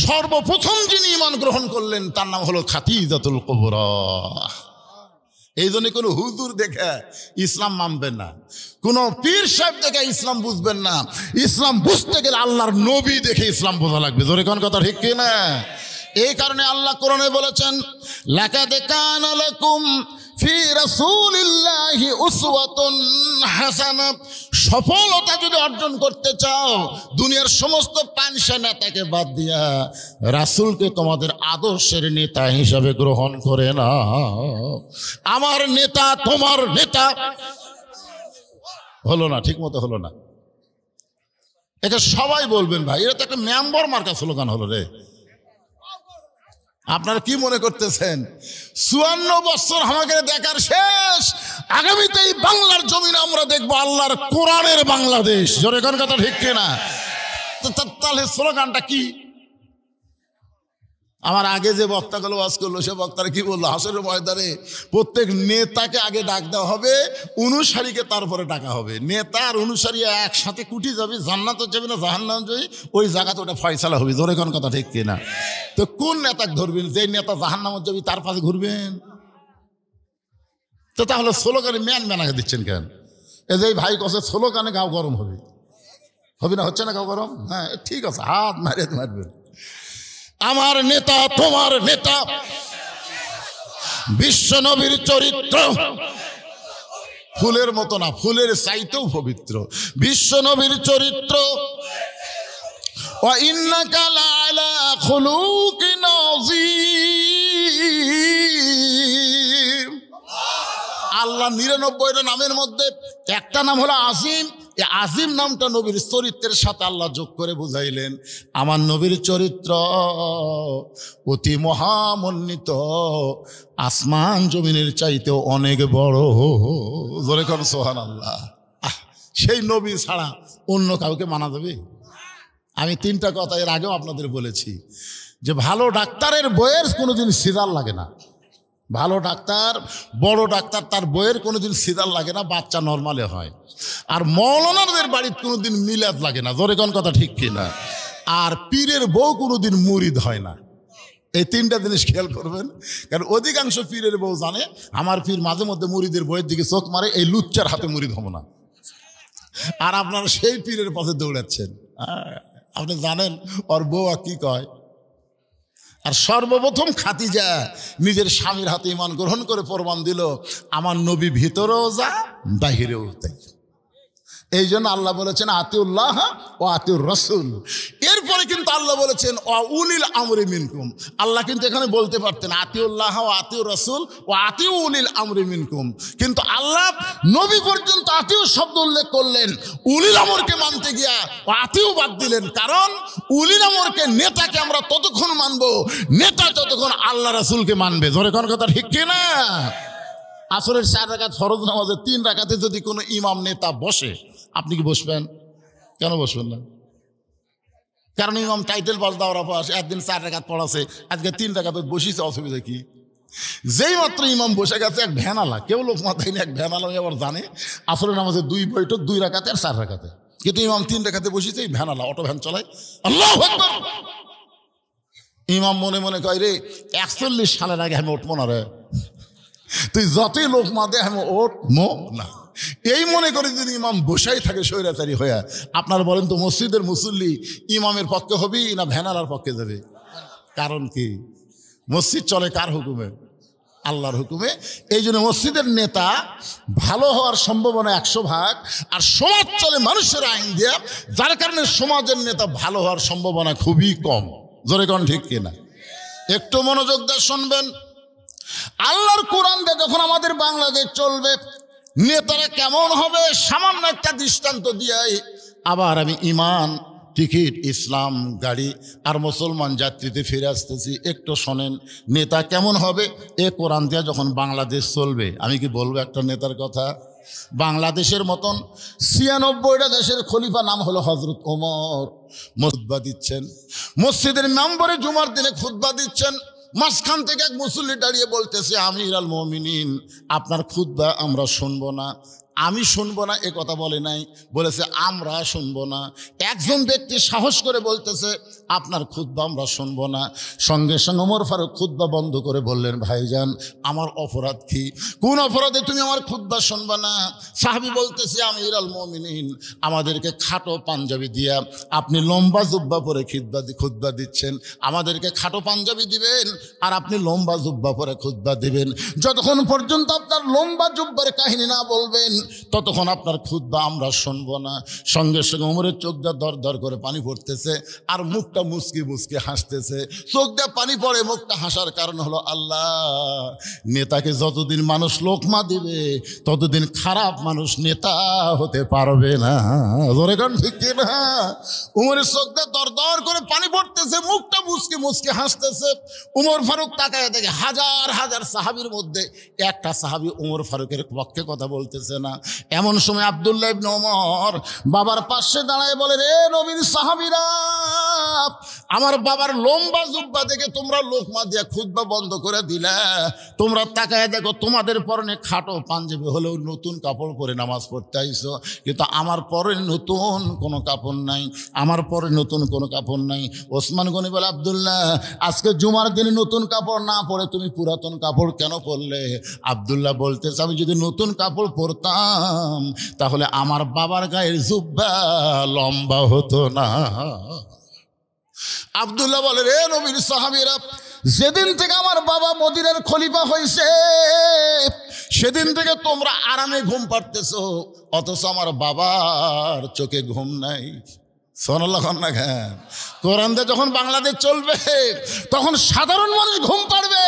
সর্বপ্রথম যিনি ঈমান গ্রহণ করলেন তার নাম হলো খাদিজাতুল কুবরা। এই জন্য কোনো হুজুর দেখে ইসলাম মানবেন না, কোনো পীর সাহেব দেখে ইসলাম বুঝবেন না। ইসলাম বুঝতে গেলে আল্লাহর নবী দেখে ইসলাম বোঝা লাগবে। জোরে কোন কথা ঠিক কি না? এই কারণে আল্লাহ কোরআনে বলেছেন, লাকাদ কানা লাকুম ফি রাসূলিল্লাহি উসওয়াতুন হাসানাহ। সফলতা যদি অর্জন করতে চাও, দুনিয়ার সমস্ত পাঁচশা নেতাকে বাদ দিয়া রাসূলকে তোমাদের আদর্শের নেতা হিসাবে গ্রহণ করে নাও। আমার নেতা তোমার নেতা হলো না, ঠিক মতো হলো না। এটা সবাই বলবেন, ভাই এটা তো একটা মেম্বার মার্কা স্লোগান হলো রে। আপনারা কি মনে করতেছেন 54 বছর আমাকে দেখার শেষ? আগামীতেই বাংলার জমিন আমরা দেখবো আল্লাহর কোরআনের বাংলাদেশ। জোরে কোন কথা ঠিক কিনা? তাহলে স্লোগানটা কি? আমার আগে যে বক্তাগুলো ওয়াজ করলো, সে বক্তারা কি বললো? হাসরের ময়দানে প্রত্যেক নেতাকে আগে ডাক দেওয়া হবে, অনুসারীকে তারপরে ডাকা হবে। নেতা আর অনুসারী একসাথে কুটি যাবে, জান্নাত যাবে না জাহান্নাম যাবে, ওই জায়গাতে ওটা ফয়সালা হবে। জোরে কোন কথা ঠিক কিনা? তো কোন নেতাকে ধরবেন? যে নেতা জাহান্নামে যাবে তার পাশে ঘুরবেন? তো তাহলে স্লোগানে ম্যানাকে দিচ্ছেন কেন? এই যে ভাই কছে স্লোগানে গাও গরম হবে, হবে না? হচ্ছে না গাও গরম? হ্যাঁ ঠিক আছে, হাত মারবেন। আমার নেতা তোমার নেতা, বিশ্ব নবীর চরিত্র ফুলের মতো না, ফুলের চাইতেও পবিত্র। বিশ্ব নবীর চরিত্র, ওয়া ইন্নাকা লাআলা খুলুকিন আযীম। আল্লাহ 99টা নামের মধ্যে একটা নাম হলো আজিম। এই আজিম নামটা নবীর চরিত্রের সাথে আল্লাহ যোগ করে বুঝাইলেন, আমার নবীর চরিত্র অতি মহামন্বিত, আসমান জমিনের চাইতেও অনেক বড়। জোরে কোন সুবহানাল্লাহ। সেই নবী ছাড়া অন্য কাউকে মানা যাবে? আমি 3টা কথা এর আগেও আপনাদের বলেছি, যে ভালো ডাক্তারের বইয়ের কোনোদিন সিজার লাগে না। ভালো ডাক্তার, বড় ডাক্তার, তার বইয়ের কোনোদিন সিজার লাগে না, বাচ্চা নর্মালে হয়। আর মৌলানাদের বাড়িতে কোনোদিন মিলাদ লাগে না। জোরে কোন কথা ঠিক কিনা? আর পীরের বউ কোনোদিন মুরিদ হয় না। এই 3টা জিনিস খেয়াল করবেন, কারণ অধিকাংশ পীরের বউ জানে আমার পীর মাঝে মধ্যে মুরিদের বইয়ের দিকে চোখ মারে, এই লুচ্চার হাতে মুরিদ হবো না। আর আপনারা সেই পীরের পথে দৌড়াচ্ছেন। আপনি জানেন ওর বউ কি কয়? আর সর্বপ্রথম খাদিজা নিজের স্বামীর হাতে ঈমান গ্রহণ করে প্রমাণ দিল, আমার নবী ভিতরেও যা বাহিরেও তাই। এই জন্য আল্লাহ বলেছেন আতিউল্লাহ ও আতিউর রাসূল। এরপরে কিন্তু আল্লাহ বলেছেন ওয়া উলিল আমরি মিনকুম। আল্লাহ কিন্তু এখানে বলতে পারতেন আতিউল্লাহ ও আতিউর রাসূল ও আতিউ উলিল আমরি মিনকুম, কিন্তু আল্লাহ নবী পর্যন্ত আতিউ শব্দ উল্লেখ করলেন, উলিল আমরকে মানতে গিয়া ও আতিউ বাদ দিলেন। কারণ উলিল আমরকে, নেতাকে আমরা ততক্ষণ মানবো, নেতা যতক্ষণ আল্লাহ রাসূলকে মানবে। জোরে কোন কথা ঠিক কিনা? আসরের 4 রাকাত ফরজ নামাজের 3 রাকাতে যদি কোনো ইমাম নেতা বসে, আপনি কি বসবেন? কেন বসবেন না? কারণ ইমাম টাইটেল পাস দেওয়ার পর একদিন 4 রাকাত পড়াছে, আজকে 3 রাকাত বসিছে, অসুবিধা কি? যেই মাত্র ইমাম বসে গেছে, এক ভ্যানালা, কেউ লোক মাথায় নিয়ে এক ভ্যানালা আবার জানে আসরের নামাজে 2 বৈঠক, 2 রাকাতে আর 4 রাকাতে, কিন্তু ইমাম 3 রাকাতে বসিছে। এই ভ্যানালা অটো ভ্যান চলায়, আল্লাহু আকবার, ইমাম মনে মনে কয় রে 41 সালের আগে আমি উঠবো না রে, তুই যতই লোক মাদে আমি উঠবো না। এই মনে করে যদি ইমাম বসাই থাকে স্বৈরাচারী হয়ে, আপনার বলেন তো মসজিদের মুসল্লি ইমামের পক্ষে হবে না ভ্যানালার পক্ষে যাবে? কারণ কি? মসজিদ চলে কার হুকুমে? আল্লাহর হুকুমে। এই জন্য মসজিদের নেতা ভালো হওয়ার সম্ভাবনা 100 ভাগ, আর সমাজ চলে মানুষের আইন দিয়ে, যার কারণে সমাজের নেতা ভালো হওয়ার সম্ভাবনা খুবই কম। জোরে কোন ঠিক কিনা? একটু মনোযোগ দিয়ে শুনবেন। আল্লাহর কোরআন দিয়ে যখন আমাদের বাংলাদেশ চলবে, নেতারা কেমন হবে সামান্য একটা দৃষ্টান্ত দিয়ে আবার আমি ইমান, টিকিট, ইসলাম, গাড়ি আর মুসলমান যাত্রীতে ফিরে আসতেছি। একটু শোনেন নেতা কেমন হবে। এ কোরআন দিয়ে যখন বাংলাদেশ চলবে, আমি কি বলবো একটা নেতার কথা? বাংলাদেশের মতন 96টা দেশের খলিফা নাম হলো হযরত ওমর, খুতবা দিচ্ছেন মসজিদের মেম্বরে, জুমার দিনে খুতবা দিচ্ছেন। মাঝখান থেকে এক মুসল্লি দাঁড়িয়ে বলতেছে, আমির আল মুমিনিন, আপনার খুতবা আমরা শুনবো না। আমি শুনবো না এ কথা বলে নাই, বলেছে আমরা শুনবো না। একজন ব্যক্তি সাহস করে বলতেছে আপনার খুতবা আমরা শুনবো না। সঙ্গে সঙ্গে ওমর ফারুক খুতবা বন্ধ করে বললেন, ভাইজান আমার অপরাধ কি? কোন অপরাধে তুমি আমার খুতবা শুনবা না? সাহাবী বলতেছে, আমির আল মুমিনিন, আমাদেরকে খাটো পাঞ্জাবি দিয়া আপনি লম্বা জুব্বা পরে খুতবা দিচ্ছেন। আমাদেরকে খাটো পাঞ্জাবি দিবেন আর আপনি লম্বা জুব্বা পরে খুতবা দিবেন। যতক্ষণ পর্যন্ত আপনার লম্বা জুব্বার কাহিনী না বলবেন, ততক্ষণ আপনার খুতবা আমরা শুনবো না। সঙ্গে সঙ্গে ওমরের চোখ দিয়ে দর দর করে পানি পড়তেছে, আর মুখটা মুচকি মুচকি হাসতেছে। চোখ দিয়ে পানি পড়ে, মুখটা হাসার কারণ হলো আল্লাহ নেতাকে যতদিন মানুষ লোকমা দিবে, ততদিন খারাপ মানুষ নেতা হতে পারবে না। জোরে গান ঠিক না? উমরের চোখ দিয়ে দর দর করে পানি পড়তেছে, মুখটা মুচকি মুচকি হাসতেছে। উমর ফারুক তাকায় দেখে হাজার হাজার সাহাবীর মধ্যে একটা সাহাবী উমর ফারুকের পক্ষে কথা বলতেছে না। এমন সময় আব্দুল্লাহ ইবনে ওমর বাবার পাশে দাঁড়ায় বলে, রে নবীর সাহাবীরা, আমার বাবার লম্বা জুব্বা দেখে তোমরা লোকমা দিয়ে খুতবা বন্ধ করে দিলা। তোমরা তাকায় দেখো, তোমাদের পরনে খাটো পাঞ্জাবি হলেও নতুন কাপড় পরে নামাজ পড়তে আইছো, কিন্তু আমার পরে নতুন কোনো কাপড় নাই, আমার পরে নতুন কোনো কাপড় নাই। ওসমান গনি বলে, আব্দুল্লাহ আজকে জুমার দিনে নতুন কাপড় না পরে তুমি পুরাতন কাপড় কেন পরলে? আব্দুল্লাহ বলতেছে, আমি যদি নতুন কাপড় পরতাম তাহলে আমার বাবার গায়ের জুব্বা লম্বা হতো না। আব্দুল্লাহ বলে, রে নবীর সাহাবীরা, যেদিন থেকে আমার বাবা মদিনার খলিফা হয়েছে সেদিন থেকে তোমরা আরামে ঘুম পাড়তেছো, অথচ আমার বাবার চোখে ঘুম নাই। সোনাল্লাহ না খান। কোরআন দিয়ে যখন বাংলাদেশ চলবে, তখন সাধারণ মানুষ ঘুম পাড়বে,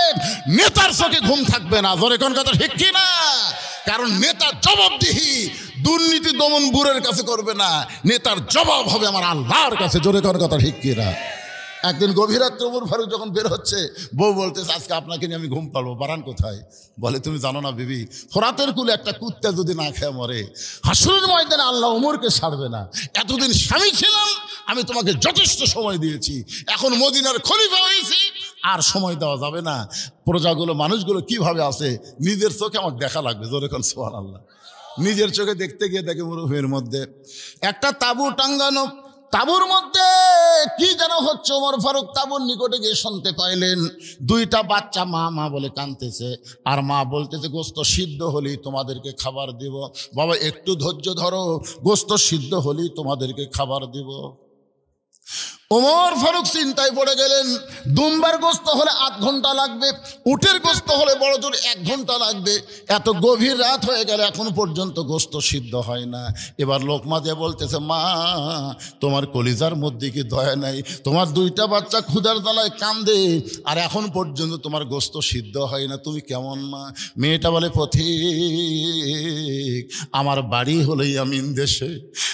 নেতার চোখে ঘুম থাকবে না। জোরে কোন কথা ঠিক কি না? কারণ নেতার জবাবদিহি দুর্নীতি দমন ব্যুরোর কাছে করবে না, নেতার জবাব হবে আমার আল্লাহর কাছে। জোরে কোন কথা ঠিক কি না? একদিন গভীর রাত্রে ওমর ফারুক যখন বের হচ্ছে, বউ বলতেছে, আজকে আপনাকে নিয়ে আমি ঘুম পাড়বো, বারান কোথায়? বলে, তুমি জানো না বিবি, ফোরাতের কুলে একটা কুত্তা যদি না খেয়ে মরে, হাসরের ময়দানে আল্লাহ ওমরকে ছাড়বে না। এতদিন স্বামী ছিলাম, আমি তোমাকে যথেষ্ট সময় দিয়েছি, এখন মদিনার খলিফা হয়েছি, আর সময় দেওয়া যাবে না। প্রজাগুলো, মানুষগুলো কিভাবে আছে, নিজের চোখে আমাকে দেখা লাগবে। জোরে কোন সুবহানাল্লাহ। নিজের চোখে দেখতে গিয়ে দেখে মরুভূমির মধ্যে একটা তাঁবু টাঙ্গানো, তাঁবুর মধ্যে কি যেন হচ্ছে। ওমর ফারুক তাঁবুর নিকটে গিয়ে শুনতে পাইলেন দুইটা বাচ্চা মা মা বলে কাঁদতেছে, আর মা বলতেছে, গোস্ত সিদ্ধ হলেই তোমাদেরকে খাবার দিব। বাবা একটু ধৈর্য ধরো, গোস্ত সিদ্ধ হলেই তোমাদেরকে খাবার দিব। ওমর ফারুক চিন্তায় পড়ে গেলেন, দুম্বার গোস্ত হলে 8 ঘন্টা লাগবে, উটের গোস্ত হলে বড় জোর 1 ঘন্টা লাগবে। এত গভীর রাত হয়ে গেল, এখন পর্যন্ত গোস্ত সিদ্ধ হয় না। এবার লোকমা দিয়ে বলতেছে, মা তোমার কলিজার মধ্যে কি দয়া নাই? তোমার দুইটা বাচ্চা ক্ষুধার জ্বালায় কান্দে, আর এখন পর্যন্ত তোমার গোস্ত সিদ্ধ হয় না, তুমি কেমন মা? মেয়েটা বলে, পথিক আমার বাড়ি হলেই আমিন দেশে,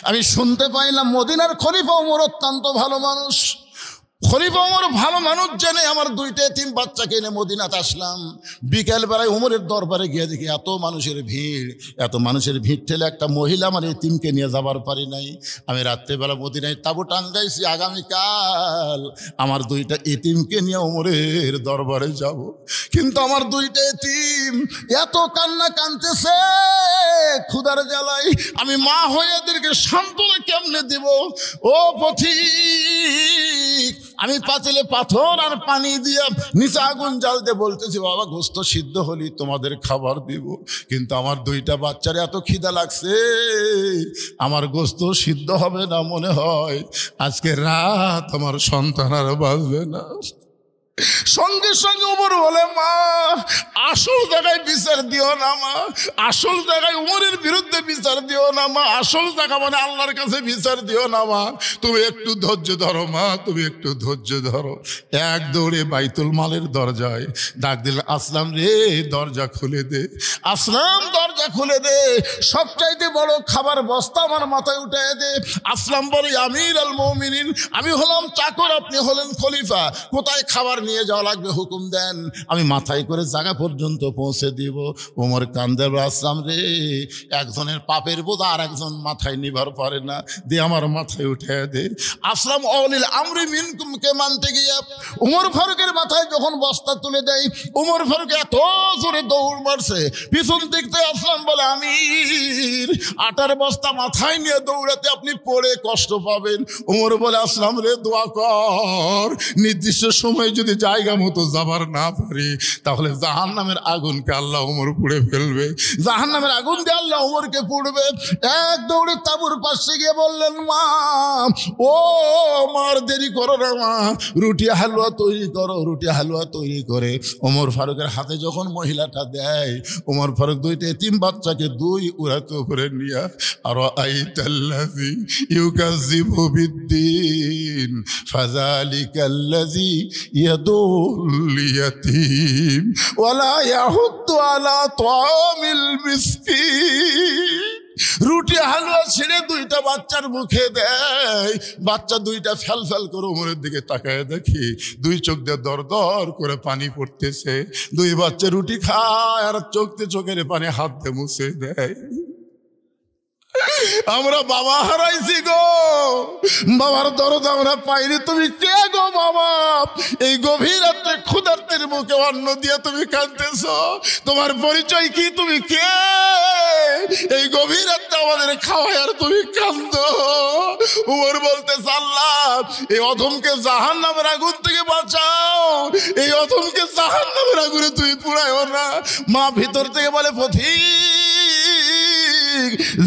আমি শুনতে পাইলাম মদিনার খলিফা ওমর অত্যন্ত ভালো মানুষ। খলিফা ওমর ভালো মানুষ জেনে আমার 2টা এতিম বাচ্চাকে এনে মদিনাতে আসলাম। বিকেলবেলায় ওমরের দরবারে গিয়ে দেখি এত মানুষের ভিড়, এত মানুষের ভিড় ঠেলে একটা মহিলা আমার এতিমকে নিয়ে যাবার পারি নাই। আমি রাত্রেবেলা মদিনায় তাঁবু টাঙ্গাইছি, আগামীকাল আমার 2টা এতিমকে নিয়ে ওমরের দরবারে যাব। কিন্তু আমার 2টা এতিম এত কান্না কাঁদতেছে ক্ষুধার জ্বালাই, আমি মা হয়ে এদেরকে সান্ত্বনা কেমনে দিব? ও পথিক, আমি পাতিলে পাথর আর পানি দিয়ে নিচে আগুন জ্বালতে বলতেছি, বাবা গোস্ত সিদ্ধ হলি তোমাদের খাবার দিব, কিন্তু আমার দুইটা বাচ্চার এত খিদা লাগছে, আমার গোস্ত সিদ্ধ হবে না, মনে হয় আজকে রাত আমার সন্তান আর বাঁচবে না। সঙ্গে সঙ্গে উমর বলে, মা আসল জায়গায় বিচার দিও না মা, আসল জায়গায় উমরের বিরুদ্ধে বিচার দিও না মা, আসল জায়গা মানে আল্লাহর কাছে বিচার দিও না মা, তুমি একটু ধৈর্য ধরো মা, তুমি একটু ধৈর্য ধরো। এক দৌড়ে বাইতুল মালের দরজায় ডাক দিল, আসলাম রে দরজা খুলে দে, আসলাম দরজা খুলে দে, সবচাইতে বড় খাবার বস্তা আমার মাথায় উঠে দে। আসলাম বলে, আমির আল মুমিনিন, আমি হলাম চাকর, আপনি হলেন খলিফা, কোথায় খাবার নিয়ে যাওয়া লাগবে হুকুম দেন, আমি মাথায় করে জায়গা পর্যন্ত পৌঁছে দিব। ওমর কান্দে, আসলাম রে একজনের পাপের বোঝা আর একজন মাথায় নিবার পারে না, দিয়ে আমার মাথায় উঠে দে। আসলাম অলিল আমরি মিনকুমকে মানতে গিয়ে উমর ফারুকের মাথায় যখন বস্তা তুলে দেয়, উমর ফারুক এত জোরে দৌড় মারছে, পিছন দিক থেকে আসলাম বলে, আমির আটার বস্তা মাথায় নিয়ে দৌড়াতে আপনি পড়ে কষ্ট পাবেন। উমর বলে, আসলাম রে দোয়া কর, নির্দিষ্ট সময় যদি জায়গা মতো যাবার না পারি তাহলে জাহান্নামের আগুনকে আল্লাহ উমর পুড়ে ফেলবে, জাহান্নামের আগুন দিয়ে আল্লাহ উমরকে পুড়বে। এক দৌড়ে তাবুর পাশে গিয়ে বললেন, মা ও মার দেরি করো না মা, রুটি হালুয়া তৈরি করো, রুটি হালুয়া তৈরি করে ওমর ফারুকের হাতে যখন মহিলাটা দেয়, ওমর ফারুক দুইটা এতিম বাচ্চাকে দুই উড়াতে উপরে নিয়ে, আর আইতাল্লাযী ইউকাযযিবু বিদ্দীন ফাযালিকাল্লাযী ইয়াদুল ইয়াতীম ওয়ালা ইয়াহুদ্দু আলা তাআমিল মিসকিন। রুটি হালুয়া ছেড়ে দুইটা বাচ্চার মুখে দেয়, বাচ্চা দুইটা ফেল ফেল করে উমরের দিকে তাকায় দেখি দুই চোখ দিয়ে দর দর করে পানি পড়তেছে, দুই বাচ্চা রুটি খায় আর চোখের পানি হাত দিয়ে মুছে দেয়। আমরা বাবা হারাইছি গো, বাবার দরদ আমরা পাইনি, তুমি কে গো বাবা? এই গভীর রাত্রে ক্ষুধার্তের মুখে অন্ন দিয়ে তুমি কাঁদতেছ, তোমার পরিচয় কি, তুমি কে? এই গভীর রাত্রে আমাদের খাওয়ায় আর তুমি কাঁদো। উমর বলতেছে, আল্লাহ এই অধমকে জাহান্নামের আগুন থেকে বাঁচাও, এই অধমকে জাহান্নামের আগুনে তুমি পুড়ায়ও না। মা ভিতর থেকে বলে, পথিক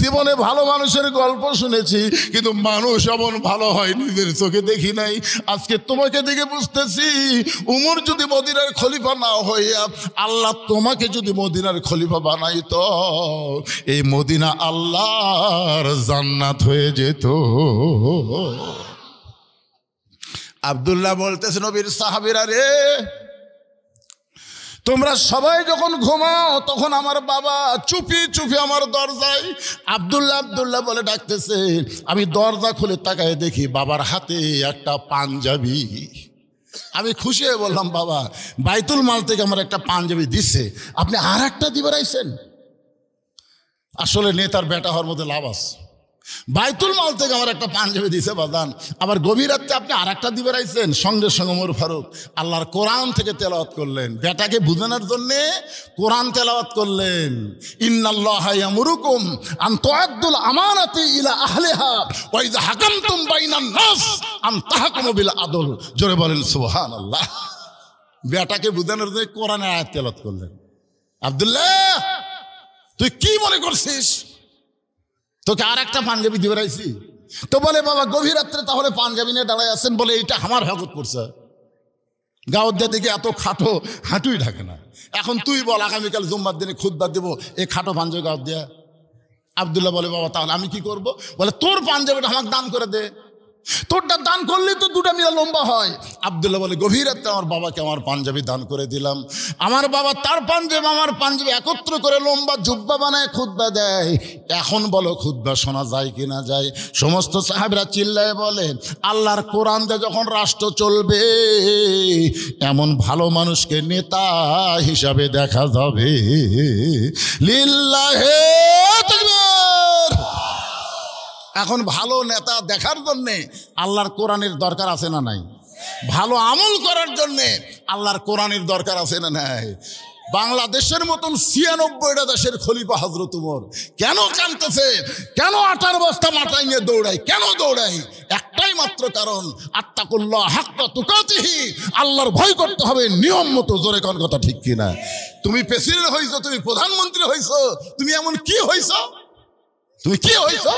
জীবনে ভালো মানুষের গল্প শুনেছি, কিন্তু মানুষ এমন ভালো হয় নিজের চোখে দেখি নাই, আজকে তোমাকে দেখে বুঝতেছি উমর যদি মদিনার খলিফা না হইয়া আল্লাহ তোমাকে যদি মদিনার খলিফা বানাইতো, এই মদিনা আল্লাহর জান্নাত হয়ে যেত। আব্দুল্লাহ বলতেছে, নবীর সাহাবীরা রে, তোমরা সবাই যখন ঘুমাও তখন আমার বাবা চুপি চুপি আমার দরজায় আব্দুল্লাহ বলে ডাকতেছে। আমি দরজা খুলে তাকায় দেখি বাবার হাতে একটা পাঞ্জাবি। আমি খুশি হয়ে বললাম, বাবা বাইতুল মাল থেকে আমার একটা পাঞ্জাবি দিচ্ছে, আপনি আর একটা দিবার আইছেন? আসলে নেতার বেটা হওয়ার মধ্যে লাভ আছে। বাইতুল মাল থেকে আমার একটা পাঞ্জাবি দিছে বাদান, আবার গভীর রাত্রে আপনি আর একটা দিবে রাইছেন। সঙ্গে সঙ্গে ওমর ফারুক আল্লাহর কোরআন থেকে তেলাওয়াত করলেন, বেটাকে বুঝানোর জন্যে কোরআন তেলাওয়াত করলেন। ইন্নাল্লাহা ইয়ামুরুকুম আন তুআদ্দুল আমানাতি ইলা আহলিহা ওয়া ইযা হাকামতুম বাইনান নাস আন তাহকুমু বিল আদল। জোরে বলেন সুবহানাল্লাহ। বেটাকে বুঝানোর জন্য কোরআনের আয়াত তেলাওয়াত করলেন। আব্দুল্লাহ তুই কি মনে করছিস তোকে আর একটা পাঞ্জাবি দিয়ে বেড়াইছি? তো বলে, বাবা গভীর রাত্রে তাহলে পাঞ্জাবি নিয়ে দাঁড়ায় আছেন বলে এইটা আমার হকত পড়ছে। গাঁওর দিকে এত খাটো হাঁটুই ঢাকে না। এখন তুই বল, আগামীকাল জুম্মার দিনে খুতবা দেবো এই খাটো পাঞ্জাবি গাঁও দিয়া? আব্দুল্লাহ বলে, বাবা তাহলে আমি কি করব? বলে, তোর পাঞ্জাবিটা আমাকে দান করে দে, তোরটা দান করলে তো দুটা মিলে লম্বা হয়। আব্দুল্লাহ বলে, গভীর রাতে আমার বাবাকে আমার পাঞ্জাবি দান করে দিলাম। আমার বাবা তার পাঞ্জাবি আমার পাঞ্জাবি একত্র করে লম্বা জুব্বা বানায় খুতবা দেয়। এখন বলো খুতবা শোনা যায় কি না যায়? সমস্ত সাহাবীরা চিল্লায় বলে, আল্লাহর কোরআন দিয়ে যখন রাষ্ট্র চলবে এমন ভালো মানুষকে নেতা হিসাবে দেখা যাবে। লিল্লাহে তাকবীর। এখন ভালো নেতা দেখার জন্যে আল্লাহর কোরআনের দরকার আছে না নাই? ভালো আমল করার জন্যে আল্লাহর কোরআনের দরকার আছে না নাই? বাংলাদেশের মতন ৯৬টা দেশের খলিফা হযরত ওমর কেন কাঁদতেছে? কেন আটার বস্তা মাথায় নিয়ে দৌড়াই? কেন দৌড়াই? একটাই মাত্র কারণ আত্তাকুল্লাহ হাক্কা তুকাতিহি, আল্লাহর ভয় করতে হবে নিয়ম মতো। জোরে কোন কথা ঠিক কিনা? তুমি প্রেসিডেন্ট হইছো, তুমি প্রধানমন্ত্রী হইছো, তুমি এমন কি হইছো? তুমি কি হইছো?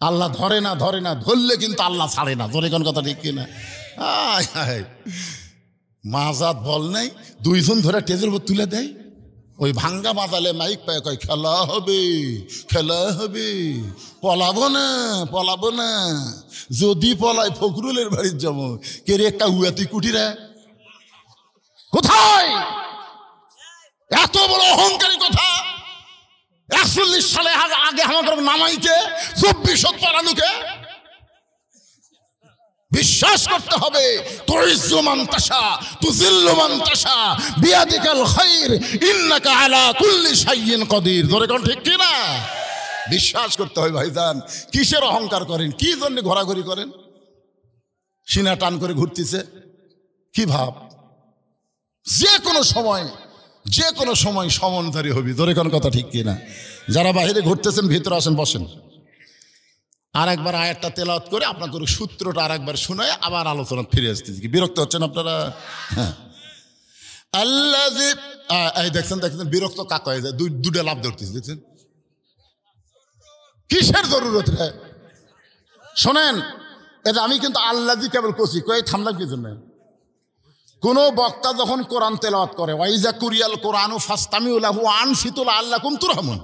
আল্লাহ ধরে না, ধরে না, ধরলে কিন্তু আল্লাহ ছাড়ে না। জোরে কোন কথা ঠিক কিনা? মাজাত বল নাই, দুইজন ধরে টেজের উপর তুলে দেয়, ওই ভাঙ্গা মাজালে মাইক পায়, কয় খেলা হবে, খেলা হবে, পলাবো না, পলাবো না। যদি পলাই ফখরুলের বাড়ির যাবো। কে রে একটা উয়াতি কুটিরা কোথায়? এত বড় অহংকারী কথা। 41 সালে আগে আমাদের নামাইকে 2400 পড়ানোকে বিশ্বাস করতে হবে। তুইজ্জু মান তাশা তুযিল্লু মান তাশা বিয়াদিকাল খায়র ইন্নাকা আলা কুল্লি শাইইন কাদির। জোরে কোন ঠিক কি না? বিশ্বাস করতে হয় ভাইজান। কিসের অহংকার করেন? কি জন্য ঘোরাঘুরি করেন? সিনা টান করে ঘুরতেছে কি ভাব? যে কোনো সময় সমনধারী হবি। জোরে কোন কথা ঠিক কি না? যারা বাইরে ঘুরতেছেন ভিতরে আসেন, বসেন। আর একবার আয়াতটা তেলাওয়াত করে আপনাকে সূত্রটা আর একবার শোনায় আবার আলোচনা ফিরে আসতেছি। বিরক্ত হচ্ছেন আপনারা? হ্যাঁ, আল্লাযী এই দেখছেন বিরক্ত কাক হয়ে যায়, দুটো লাভ ধরতেছে। দেখছেন কিসের জরুরত রে? শোনেন, এটা আমি কিন্তু আল্লাযী কেবল কইছি, কই থামলাম কি জন্য? কোন বক্তা যখন কোরআন তেলাওয়াত করে, ওয়াইজা কুরিয়াল কোরআনু ফাসতামিউ লাহু ওয়া আনসিতু লাআল্লাকুম তুরহামুন,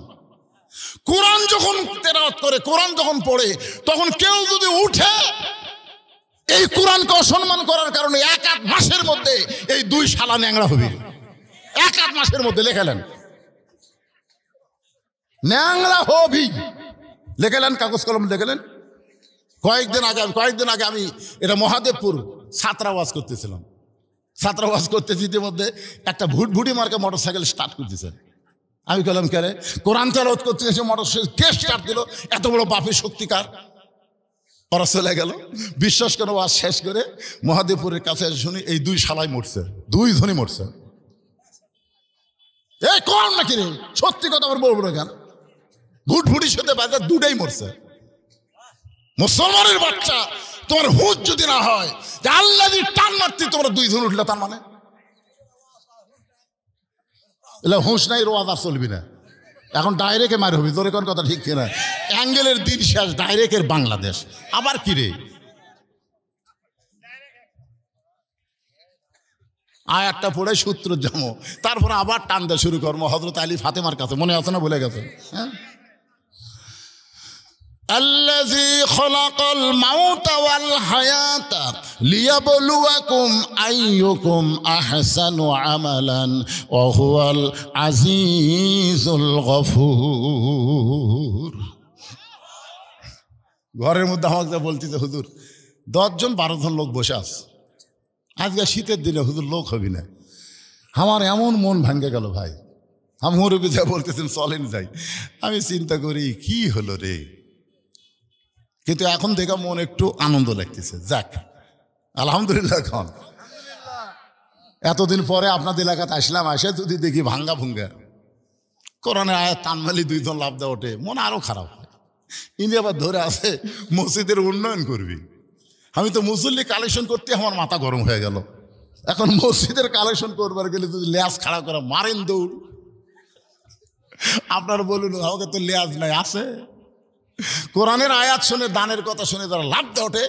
কোরআন যখন তেলাওয়াত করে, কোরআন যখন পড়ে, তখন কেউ যদি উঠে এই কোরআনকে অসম্মান করার কারণে 1 মাসের মধ্যে এই 2 শালা ন্যাংরা হবে। 1 মাসের মধ্যে লেখালেন ন্যাংরা হবি, লেখালেন কাগজ কলম লেখালেন। কয়েকদিন আগে আমি এটা মহাদেবপুর ছাত্রাবাস করতেছিলাম। ছাত্রাবাস করতেছি, ইতিমধ্যে একটা ভুটভুটি মার্কা মোটরসাইকেল স্টার্ট করতেছে। আমি বললাম কে রে? কোরআন তেলাওয়াত করতে এসে মোটরসাইকেল কে স্টার্ট দিল? এত বড় বাপের শক্তিকার। ওরা চলে গেল। বিশ্বাস করে ওয়াজ শেষ করে মহাদেবপুরের কাছে এসে শুনি এই 2 শালাই মরছে, 2 জনই মরছে। এই কোরআন নাকি রে? সত্যি কথা আবার বলবো না কেন? ভুটভুটির সাথে বাজার 2টাই মরছে। মুসলমানের বাচ্চা, তোমার হুঁশ যদি না হয় যে আল্লাহ যদি টান মারতে তোমরা 2 জন উঠলে, তার মানে এলে হুঁশ নাই, রোয়াজ আর চলবি না। এখন ডাইরেক্টে মার হবি। তোর কোন কথা ঠিক কিনা? অ্যাঙ্গেলের দিন শেষ, ডাইরেক্টের বাংলাদেশ। আবার কি রে? আয়াতটা পড়ে সূত্র জমো, তারপরে আবার টান দেওয়া শুরু করবো হযরত আলী ফাতেমার কাছে। মনে আছে না? ভুলে গেছে? হ্যাঁ, আল্লাযী খালাকাল মাউতা ওয়াল হায়াতা লিয়াবলুয়াকুম আইয়ুকুম আহসানু আমালান ওয়া হুয়াল আজিজুল গফুর। ঘরের মধ্যে আমাকে বলতেছে, হুজুর 10 জন 12 জন লোক বসে আছে, আজকে শীতের দিনে হুজুর লোক হবি না। আমার এমন মন ভাঙ্গে গেল ভাই। আমি মুরব্বি যা বলতেছেন চলেন যাই। আমি চিন্তা করি কি হলো রে, কিন্তু এখন দেখা মন একটু আনন্দ লাগতেছে। যাক আলহামদুলিল্লাহ। এখন এতদিন পরে আপনাদের এলাকাতে আসলাম, আসে যদি দেখি ভাঙ্গা ভুঙ্গা কোরআনের আয়াত তানমালি 2 জন লাভ দেওয়া ওঠে, মন আরো খারাপ হয়। ইনি আবার ধরে আছে মসজিদের উন্নয়ন করবি। আমি তো মুসল্লি কালেকশন করতে আমার মাথা গরম হয়ে গেল। এখন মসজিদের কালেকশন করবার গেলে যদি লেজ খাড়া করা মারেন দৌড়। আপনার বলুন, আমাকে তো লেজ নাই, আছে। কোরআনের আয়াত শুনে, দানের কথা শুনে যারা লাভ দেওয়া ওঠে,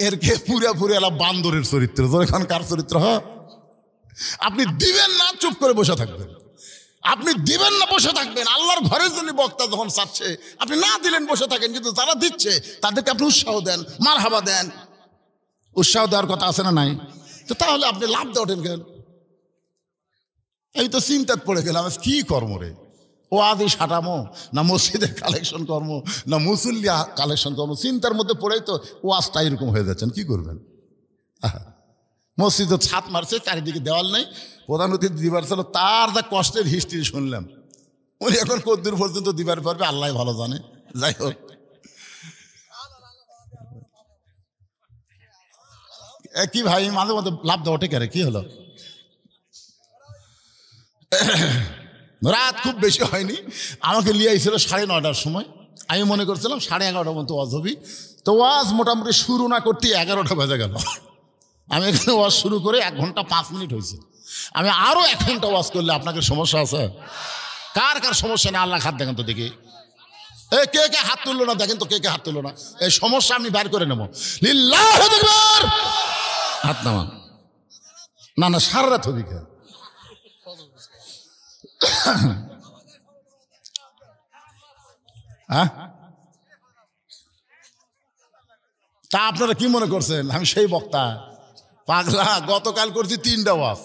এরকে পুরে এলা বান্দরের চরিত্র। এখন কার চরিত্র? হয় আপনি দিবেন না, চুপ করে বসে থাকবেন। আপনি দিবেন না, বসে থাকবেন। আল্লাহর ঘরের জন্য বক্তা যখন চাচ্ছে, আপনি না দিলেন, বসে থাকেন। কিন্তু যারা দিচ্ছে তাদেরকে আপনি উৎসাহ দেন, মারহাবা দেন। উৎসাহ দেওয়ার কথা আছে না নাই? তো তাহলে আপনি লাভ দেওয়া ওঠেন কেন? এই তো চিন্তাত পড়ে গেলাম, কি কর্ম রে? ও আদি সাটামো না মসজিদের কালেকশন কর্ম না মুসল্লি কালেকশন কর্ম? চিন্তার মধ্যে পড়েই তো ওয়াজটা এরকম হয়ে যাচ্ছেন। কি করবেন? মসজিদে ছাদ মারছে, চারিদিকে দেওয়াল নেই, প্রধান অতিথি দিবার ছিল, তার যা কষ্টের হিস্ট্রি শুনলাম। উনি এখন কতদূর পর্যন্ত দিবার পারবে আল্লাহ ভালো জানে। যাই হোক, কি ভাই মাঝে মধ্যে লাভ দেওয়া ওঠে কি হলো? রাত খুব বেশি হয়নি, আমাকে নিয়ে আইছিল 9:30টার সময়। আমি মনে করছিলাম 11:30 মতো ওয়াজ হবি, তো ওয়াজ মোটামুটি শুরু না করতে 11টা বেজে গেল। আমি এখানে ওয়াজ শুরু করে 1 ঘন্টা 5 মিনিট হয়েছে। আমি আরো 1 ঘন্টা ওয়াজ করলে আপনাদের সমস্যা আছে? কার কার সমস্যা নেই আল্লাহ হাত দেখেন তো দেখি। কে কে হাত তুললো না দেখেন তো, কে কে হাত তুললো না। এই সমস্যা আমি বের করে নেবো। লিল্লাহু আকবার, হাত নামান। না না, সারা রাত হবি কে? হ্যাঁ, তা আপনারা কি মনে করছেন আমি সেই বক্তা? পাগলা, গতকাল করছি 3টা ওয়াজ,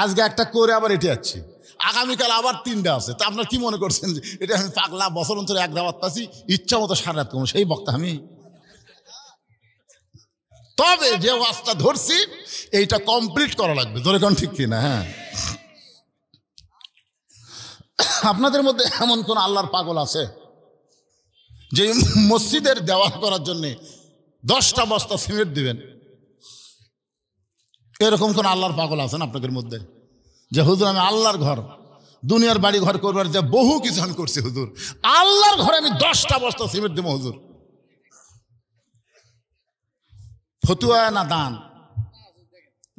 আজকে একটা করে আবার এটি যাচ্ছি, আগামীকাল আবার 3টা আছে। তা আপনারা কি মনে করছেন যে এটা আমি পাগলা, বছর অন্তরে 1 দাওয়াত পাচ্ছি, ইচ্ছা মতো সারা রাত কম, সেই বক্তা আমি? তবে যে ওয়াজটা ধরছি এইটা কমপ্লিট করা লাগবে, ধরে কোন ঠিক কিনা? হ্যাঁ, আপনাদের মধ্যে এমন কোন আল্লাহর পাগল আছে যে মসজিদের দেওয়াল করার জন্য 10টা বস্তা সিমেন্ট দিবেন? এরকম কোন আল্লাহর পাগল আছেন আপনাদের মধ্যে যে হুজুর আমি আল্লাহর ঘর, দুনিয়ার বাড়ি ঘর করবার যে বহু কিছু আমি করছি, হুজুর আল্লাহর ঘরে আমি 10টা বস্তা সিমেন্ট দেবো হুজুর? ফতুয়া না দান?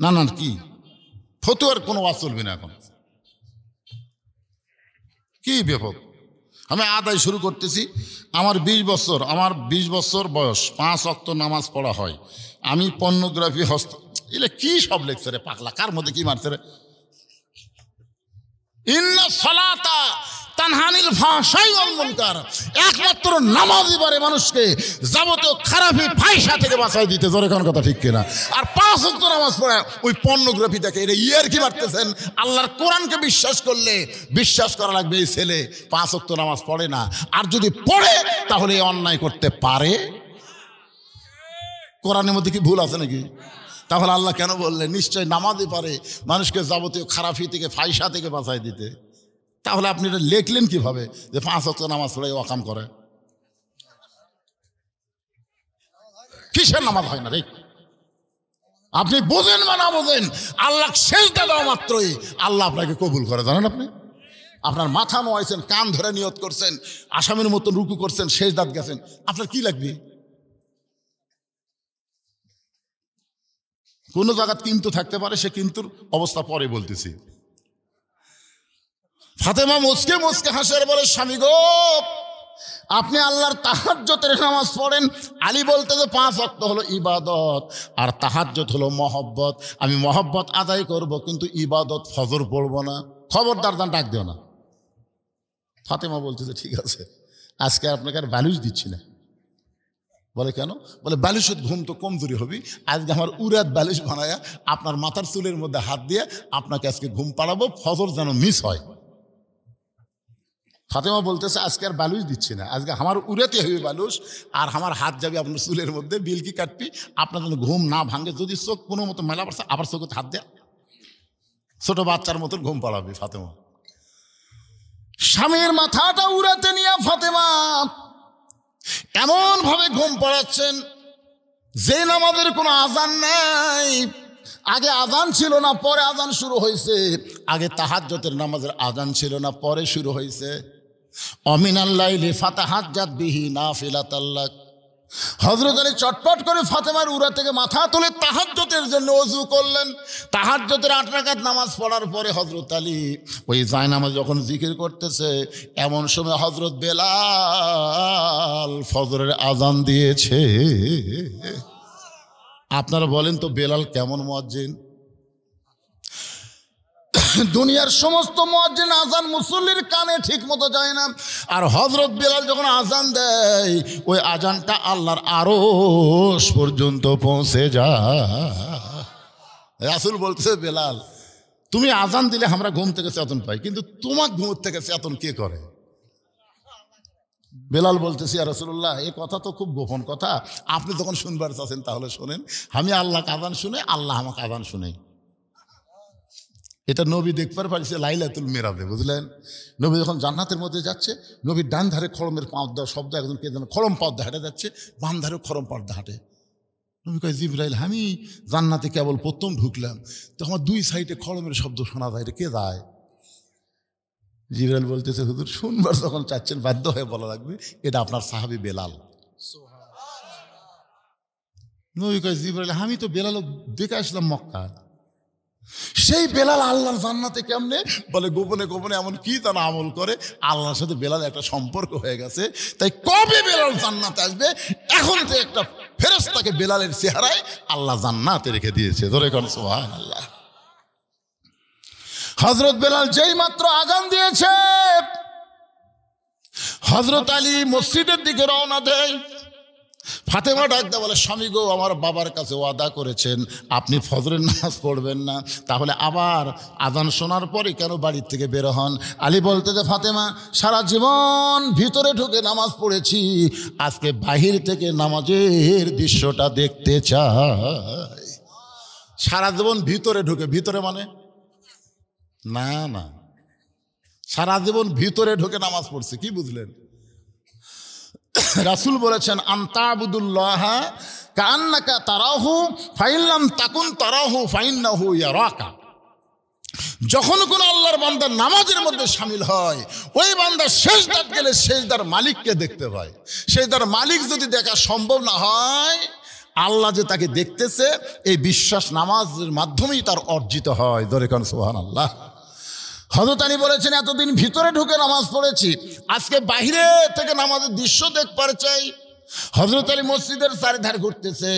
না না, কি ফতুয়ার কোনো ওয়াজ চলবে না এখন। কি ব্যাপক, আমি আদায় শুরু করতেছি। আমার 20 বছর বয়স, 5 ওয়াক্ত নামাজ পড়া হয়। আমি পর্নোগ্রাফি এলে কি সব লেখছে রে পাগলা, কার মধ্যে কি মারছে রে? ইন্না সালাতা তানহানিল ফাহশাই ওয়াল মুনকার, একমাত্র নামাজই পারে মানুষকে যাবতীয় খারাপি ফাহিশা থেকে বাঁচাই দিতে। জোরে কোন কথা ঠিক কিনা? আর 5 ওয়াক্ত নামাজ পড়া ওই পর্নোগ্রাফি দেখে এটা ইয়ার কি মারতেছেন? আল্লাহর কোরআনকে বিশ্বাস করলে বিশ্বাস করা লাগবে এই ছেলে 5 ওয়াক্ত নামাজ পড়ে না, আর যদি পড়ে তাহলে অন্যায় করতে পারে। কোরআনের মধ্যে কি ভুল আছে নাকি? তাহলে আল্লাহ কেন বললেন নিশ্চয় নামাজই পারে মানুষকে যাবতীয় খারাপি থেকে ফাহিশা থেকে বাঁচাই দিতে? তাহলে আপনি এটা লেখলেন কিভাবে যে 5 ওয়াক্ত নামাজ পড়ে ওয়াকাম করে? কিসের নামাজ হয় না রে? আপনি বোঝেন বা না বোঝেন, আল্লাহ সেজদা দেওয়া মাত্রই আল্লাহ আপনাকে কবুল করে, জানেন আপনি? আপনার মাথা নোয়াইছেন, কান ধরে নিয়ত করছেন, আসামের মতো রুকু করছেন, সেজদাত গেছেন, আপনার কি লাগবে? কোন জায়গা কিন্তু থাকতে পারে, সে কিন্তুর অবস্থা পরে বলতেছি। ফাতেমা মুচকে মুচকে হাসের বলে, স্বামী গো আপনি আল্লাহর তাহাজ্জুদের নামাজ পড়েন। আলী বলতে যে 5 ওয়াক্ত হলো ইবাদত আর তাহাজ্জুদ হলো মহব্বত। আমি মহব্বত আদায় করব কিন্তু ইবাদত ফজর পড়বো না। খবরদার দান ডাক দিও না। ফাতেমা বলতেছে ঠিক আছে, আজকে আপনাকে আর বালিশ দিচ্ছি না। বলে কেন? বলে বালিশের ঘুম তো কমজোরি হবি, আজকে আমার উরাত বালিশ বানায়া আপনার মাথার চুলের মধ্যে হাত দিয়ে আপনাকে আজকে ঘুম পাড়াবো, ফজর যেন মিস হয়। ফাতেমা বলতেছে আজকে আর বালুস দিচ্ছি না, আজকে আমার উড়াতে হবে বালুস, আর আমার হাত যাবে আপনার চুলের মধ্যে, বিলকি কাটবি, আপনার যেন ঘুম না ভাঙে। যদি চোখ কোনো মতো মেলা পড়ছে আবার চোখে হাত দেয়া, ছোট বাচ্চার মতন ঘুম পাড়াবে ফাতেমা। স্বামীর মাথাটা উড়াতে নিয়ে ফাতেমা এমন ভাবে ঘুম পাড়াচ্ছেন যে নামাজের কোনো আজান নাই। আগে আজান ছিল না, পরে আজান শুরু হয়েছে। আগে তাহাজ্জুদের নামাজের আজান ছিল না, পরে শুরু হয়েছে। অমিনাল লাইলি ফাতাহাজ্জাত বিহি নাফিলাতাল লাক। হযরত আলী চটপট করে ফাতেমার উরা থেকে মাথা তুলে তাহাজ্জুদের জন্য ওযু করলেন। তাহাজ্জুদের 8 রাকাত নামাজ পড়ার পরে হযরত আলী ওই জায়নামাজ যখন জিকির করতেছে, এমন সময় হযরত বেলাল ফজরের আজান দিয়েছে। আপনারা বলেন তো বেলাল কেমন মুয়াজ্জিন? দুনিয়ার সমস্ত মুয়াজ্জিন আজান মুসল্লির কানে ঠিক মতো যায় না, আর হযরত বেলাল যখন আজান দেয় ওই আজানটা আল্লাহর আরশ পর্যন্ত পৌঁছে যায়। রাসূল বলতেছে বেলাল তুমি আজান দিলে আমরা ঘুম থেকে চেতন পাই, কিন্তু তোমার ঘুম থেকে চেতন কে করে? বেলাল বলতেছি ইয়া রাসূলুল্লাহ, এই কথা তো খুব গোপন কথা, আপনি যখন শুনবার চাচ্ছেন তাহলে শোনেন। আমি আল্লাহকে আজান শুনে, আল্লাহ আমাকে আজান শুনে। এটা নবী দেখবার পারছে লাইলাতুল মিরাজে, বুঝলেন? নবী যখন জান্নাতের মধ্যে যাচ্ছে, নবীর ডান ধারে খড়মের পাঁচ দেওয়া শব্দ, একজন কে যেন খড়ম পাওয়া হেঁটে যাচ্ছে, বাম ধারে খড়ম পাওয়া হাঁটে। নবী কয় জিবরাইল আমি জান্নাতে কেবল প্রথম ঢুকলাম, তো আমার 2 সাইডে খড়মের শব্দ শোনা যায়, এটা কে যায়? জিবরাইল বলতেছে হুজুর শুনবার যখন চাচ্ছেন বাধ্য হয়ে বলা লাগবে এটা আপনার সাহাবী বেলাল। নবী কয় জিবরাইল আমি তো বেলাল দেখে আসলাম মক্কা। সেই বেলাল আল্লাহর জান্নাতে কেমনে? বলে গোপনে গোপনে এমন কি তারা আমল করে আল্লাহর সাথে বেলাল একটা সম্পর্ক হয়ে গেছে, তাই কবে বেলাল জান্নাতে আসবে এখন তো একটা ফেরেশতাকে বেলালের চেহারায় আল্লাহ জান্নাতে রেখে দিয়েছে। ধরে কোন সুবহানাল্লাহ। হযরত বেলাল যেই মাত্র আযান দিয়েছে হযরত আলী মসজিদের দিকে রওনা দেয়। ফাতেমা ডাকতে বলে স্বামী গো আমার বাবার কাছে ওয়াদা করেছেন আপনি ফজরের নামাজ পড়বেন না, তাহলে আবার আযান শোনার পরে কেন বাড়ির থেকে বের হন? আলী বলতে যে ফাতেমা সারা জীবন ভিতরে ঢুকে নামাজ পড়েছি, আজকে বাহির থেকে নামাজের দৃশ্যটা দেখতে চাই। সারা জীবন ভিতরে ঢুকে, ভিতরে মানে না না, সারা জীবন ভিতরে ঢুকে নামাজ পড়ছে, কি বুঝলেন? রাসূল বলেছেন আনতাবুদুল্লাহ কান্নাকা তারাহু ফাইল্লাম তাকুন তারাহু ফাইন্নাহু ইয়ারাকা। যখন কোন আল্লাহর বান্দা নামাজের মধ্যে শামিল হয় ওই বান্দা সেজদাত গেলে সেজদার মালিককে দেখতে পায়। সেজদার মালিক যদি দেখা সম্ভব না হয় আল্লাহ যে তাকে দেখতেছে এই বিশ্বাস নামাজের মাধ্যমেই তার অর্জিত হয়। ধরে কোন সুবহানাল্লাহ। হযরত আলী বলেছেন এতদিন ভিতরে ঢুকে নামাজ পড়েছি, আজকে বাহিরে থেকে নামাজের দৃশ্য দেখবার চাই। হযরত আলী মসজিদের চারিধার ঘুরতেছে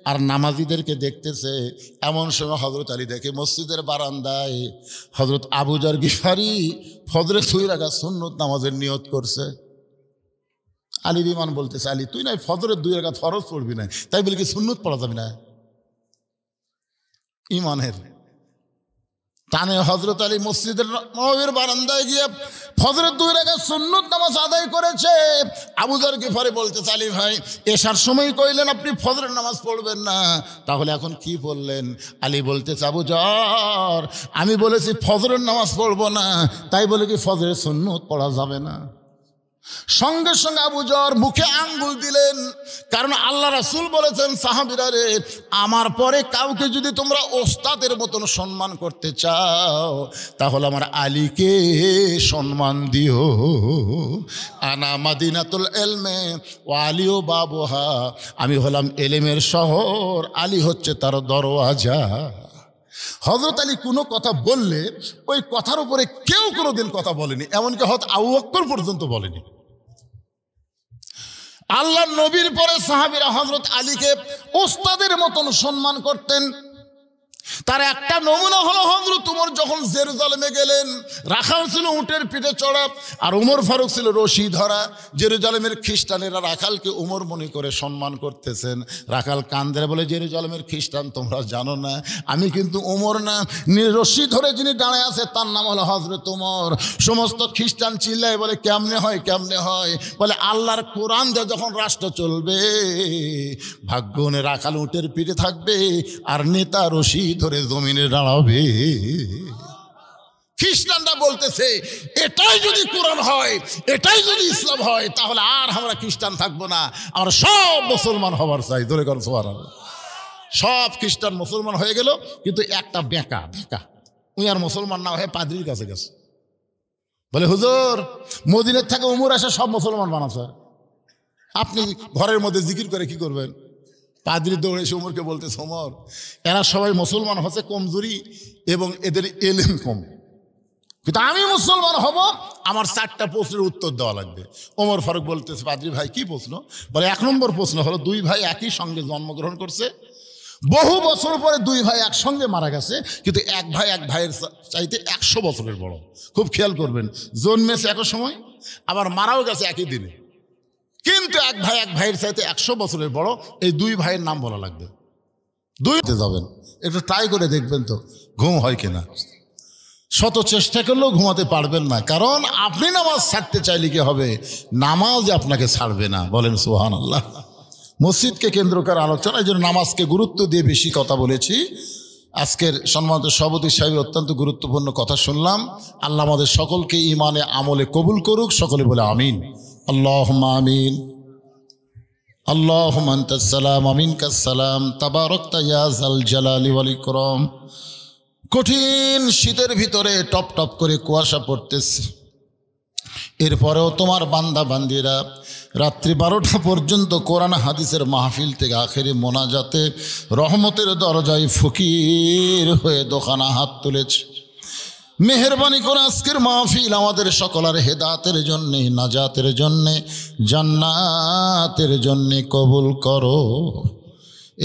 আর নামাজীদেরকে দেখতেছে। এমন সময় হযরত আলী দেখে মসজিদের বারান্দায় হযরত আবু যর গিফারি ফজরের 2 রাকাত সুন্নত নামাজের নিয়ত করছে। আলীর ইমান বলতেছে আলী তুই নাই ফজরের 2 রাকাত ফরজ পড়বি না, তাই বলে কি সুন্নত পড়া যাবে না? ইমানের টানে হযরত আলী মসজিদের নববীর বারান্দায় গিয়ে ফজরের 2 রাকাত সুন্নত নামাজ আদায় করেছে। আবু যর গিফারি বলতেছে আলী ভাই এশার সময় কইলেন আপনি ফজরের নামাজ পড়বেন না, তাহলে এখন কি বললেন? আলী বলতেছে আবু যর আমি বলেছি ফজরের নামাজ পড়বো না, তাই বলে কি ফজরের সুন্নত পড়া যাবে না? সঙ্গে সঙ্গে আবু যর মুখে আঙ্গুল দিলেন, কারণ আল্লাহ রাসূল বলেছেন সাহাবীরা রে আমার পরে কাউকে যদি তোমরা ওস্তাদের মতন সম্মান করতে চাও তাহলে আমার আলীকে সম্মান দিও। আনা মাদিনাতুল ইলমে ওয়া আলিও বাবুহা, আমি হলাম এলেমের শহর, আলী হচ্ছে তার দরওয়াজা। হযরত আলী কোনো কথা বললে ওই কথার উপরে কেউ কোনোদিন কথা বলেনি, এমনকি হযরত আবু বকর পর্যন্ত বলেনি। আল্লাহর নবীর পরে সাহাবীরা হযরত আলীকে ওস্তাদের মতন সম্মান করতেন। তার একটা নমুনা হলো হযরত উমর যখন জেরুজালেমে গেলেন, রাখাল ছিল উটের পিঠে চড়া আর উমর ফারুক ছিল রশি ধরা। জেরুজালেমের খ্রিস্টানেরা রাখালকে উমর মনে করে সম্মান করতেছেন। রাখাল কান্দে বলে জেরুজালেমের খ্রিস্টান তোমরা জানো না আমি কিন্তু উমর না, রশি ধরে যিনি দাঁড়ায় আছে তার নাম হলো হযরত উমর। সমস্ত খ্রিস্টান চিল্লায় বলে কেমনে হয় কেমনে হয়? বলে আল্লাহর কোরআন দিয়ে যখন রাষ্ট্র চলবে ভাগ্যনে রাখাল উটের পিঠে থাকবে আর নেতা রশি ধরে জমিনে দাঁড়াবে। খ্রিস্টানরা বলতেছে এটাই যদি কোরআন হয় এটাই যদি ইসলাম হয় তাহলে আর আমরা খ্রিস্টান থাকবো না, আমরা সব মুসলমান হবার চাই। ধরে করেন সুবহানাল্লাহ। সব খ্রিস্টান মুসলমান হয়ে গেল, কিন্তু একটা বেঁকা উনি আর মুসলমান না হয়ে পাদ্রীর কাছে গেছে। বলে হুজুর মদিনার থেকে উমর এসে সব মুসলমান বানাচ্ছে, আপনি ঘরের মধ্যে জিকির করে কি করবেন? পাদ্রী দৌড়ে এসে উমরকে বলতেছে ওমর এরা সবাই মুসলমান হচ্ছে কমজোরি এবং এদের এলেম কম, কিন্তু আমি মুসলমান হব আমার 4টা প্রশ্নের উত্তর দেওয়া লাগবে। ওমর ফারুক বলতেছে পাদ্রী ভাই কি প্রশ্ন? বলে 1 নম্বর প্রশ্ন হলো 2 ভাই একই সঙ্গে জন্মগ্রহণ করছে, বহু বছর পরে 2 ভাই একসঙ্গে মারা গেছে, কিন্তু এক ভাই এক ভাইয়ের চাইতে 100 বছরের বড়। খুব খেয়াল করবেন, জন্মেছে একই সময় আবার মারাও গেছে একই দিনে, কিন্তু এক ভাই এক ভাইয়ের চাইতে 100 বছরের বড়। এই 2 ভাইয়ের নাম বলা লাগবে। 2 যাবেন একটু ট্রাই করে দেখবেন তো ঘুম হয় কিনা। শত চেষ্টা করলেও ঘুমাতে পারবেন না, কারণ আপনি নামাজ ছাড়তে চাইলে কি হবে? নামাজ আপনাকে ছাড়বে না। বলেন সুবহানাল্লাহ। মসজিদকে কেন্দ্র করে আলোচনা, এই জন্য নামাজকে গুরুত্ব দিয়ে বেশি কথা বলেছি। আজকের সম্মানিত সভাপতি সাহেব অত্যন্ত গুরুত্বপূর্ণ কথা শুনলাম। আল্লাহ আমাদের সকলকে ইমানে আমলে কবুল করুক, সকলে বলে আমিন। আল্লাহুম্মা আমিন। আল্লাহুম্মা আনতাস সালাম আমিনকাস সালাম তাবারাকতা ইয়া যাল জালালি ওয়াল ইকরাম। কঠিন শীতের ভিতরে টপ টপ করে কুয়াশা পড়তেছে, এরপরেও তোমার বান্দা বান্দিরা রাত্রি 12টা পর্যন্ত কোরআন হাদিসের মাহফিল থেকে আখেরি মোনাজাতে রহমতের দরজায় ফকির হয়ে দোকানা হাত তুলেছে। মেহেরবানি করে আজকের মাহফিল আমাদের সকলের হেদায়েতের জন্যে, নাজাতের জন্যে, জান্নাতের জন্যে কবুল করো।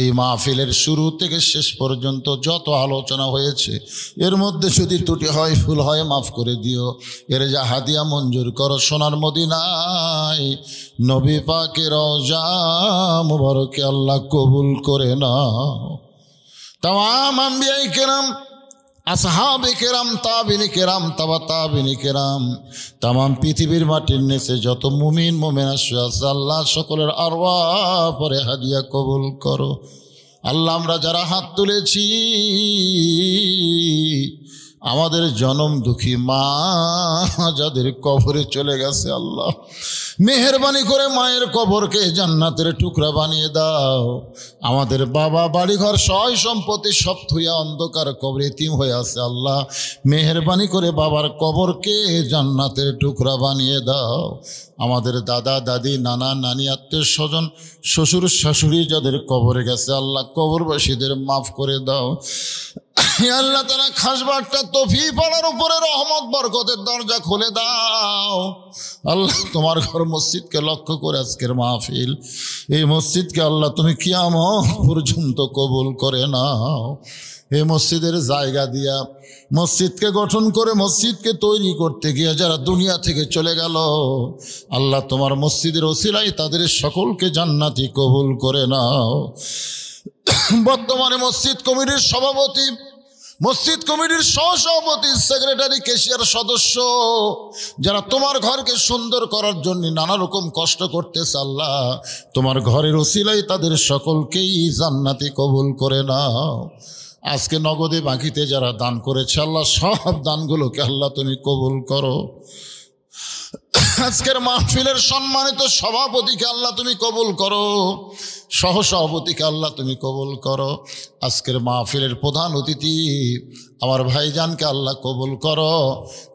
এই মাহফিলের শুরু থেকে শেষ পর্যন্ত যত আলোচনা হয়েছে এর মধ্যে যদি ত্রুটি হয়, ভুল হয়, মাফ করে দিও। এর যা হাদিয়া মঞ্জুর করো সোনার মদিনায় নবী পাকের রওজা মুবারকে আল্লাহ কবুল করে নাও। তামাম আম্বিয়ায়ে কেরাম, আসহাবে কেরাম, তাবিনী কেরাম, তাবিনী কেরাম, তামাম পৃথিবীর মাটির নিচে যত মুমিন মুমিনা শুয়ে আছে আল্লাহ সকলের আরওয়াহ পরে হাদিয়া কবুল করো। আল্লাহ আমরা যারা হাত তুলেছি আমাদের জনম দুঃখী মা যাদের কবরে চলে গেছে আল্লাহ মেহেরবানি করে মায়ের কবরকে জান্নাতের টুকরা বানিয়ে দাও। আমাদের বাবা বাড়িঘর সয় সম্পত্তি সব থুইয়া অন্ধকার কবরে এতিম হয়ে আছে আল্লাহ মেহেরবানি করে বাবার কবরকে জান্নাতের টুকরা বানিয়ে দাও। আমাদের দাদা দাদি নানা নানি আত্মীয় স্বজন শ্বশুর শাশুড়ি যাদের কবরে গেছে আল্লাহ কবরবাসীদের মাফ করে দাও। আল্লাহ তাআলা খাসবারটা তফি পাড়ার উপরে রহমত বরকতের দরজা খুলে দাও। আল্লাহ তোমার ঘর মসজিদকে লক্ষ্য করে আজকের মাহফিল, এই মসজিদকে আল্লাহ তুমি কিয়ামত পর্যন্ত কবুল করে নাও। এই মসজিদের জায়গা দিয়া মসজিদকে গঠন করে মসজিদকে তৈরি করতে গিয়ে যারা দুনিয়া থেকে চলে গেল আল্লাহ তোমার মসজিদের ওসিলায় তাদের সকলকে জান্নাতি কবুল করে নাও। বর্তমানে মসজিদ কমিটির সভাপতি, মসজিদ কমিটির সহসভাপতি, সেক্রেটারি, ক্যাশিয়ার সদস্য যারা তোমার ঘরকে সুন্দর করার জন্য নানা রকম কষ্ট করতেছে আল্লাহ তোমার ঘরের ওসিলায় তাদের সকলকেই জান্নাতি কবুল করে নাও। আজকে নগদে বাকিতে যারা দান করেছে আল্লাহ সব দানগুলোকে আল্লাহ তুমি কবুল করো। আজকের মাহফিলের সম্মানিত সভাপতিকে আল্লাহ তুমি কবুল করো, সহসভাপতিকে আল্লাহ তুমি কবুল করো। আজকের মাহফিলের প্রধান অতিথি আমার ভাইজানকে আল্লাহ কবুল করো।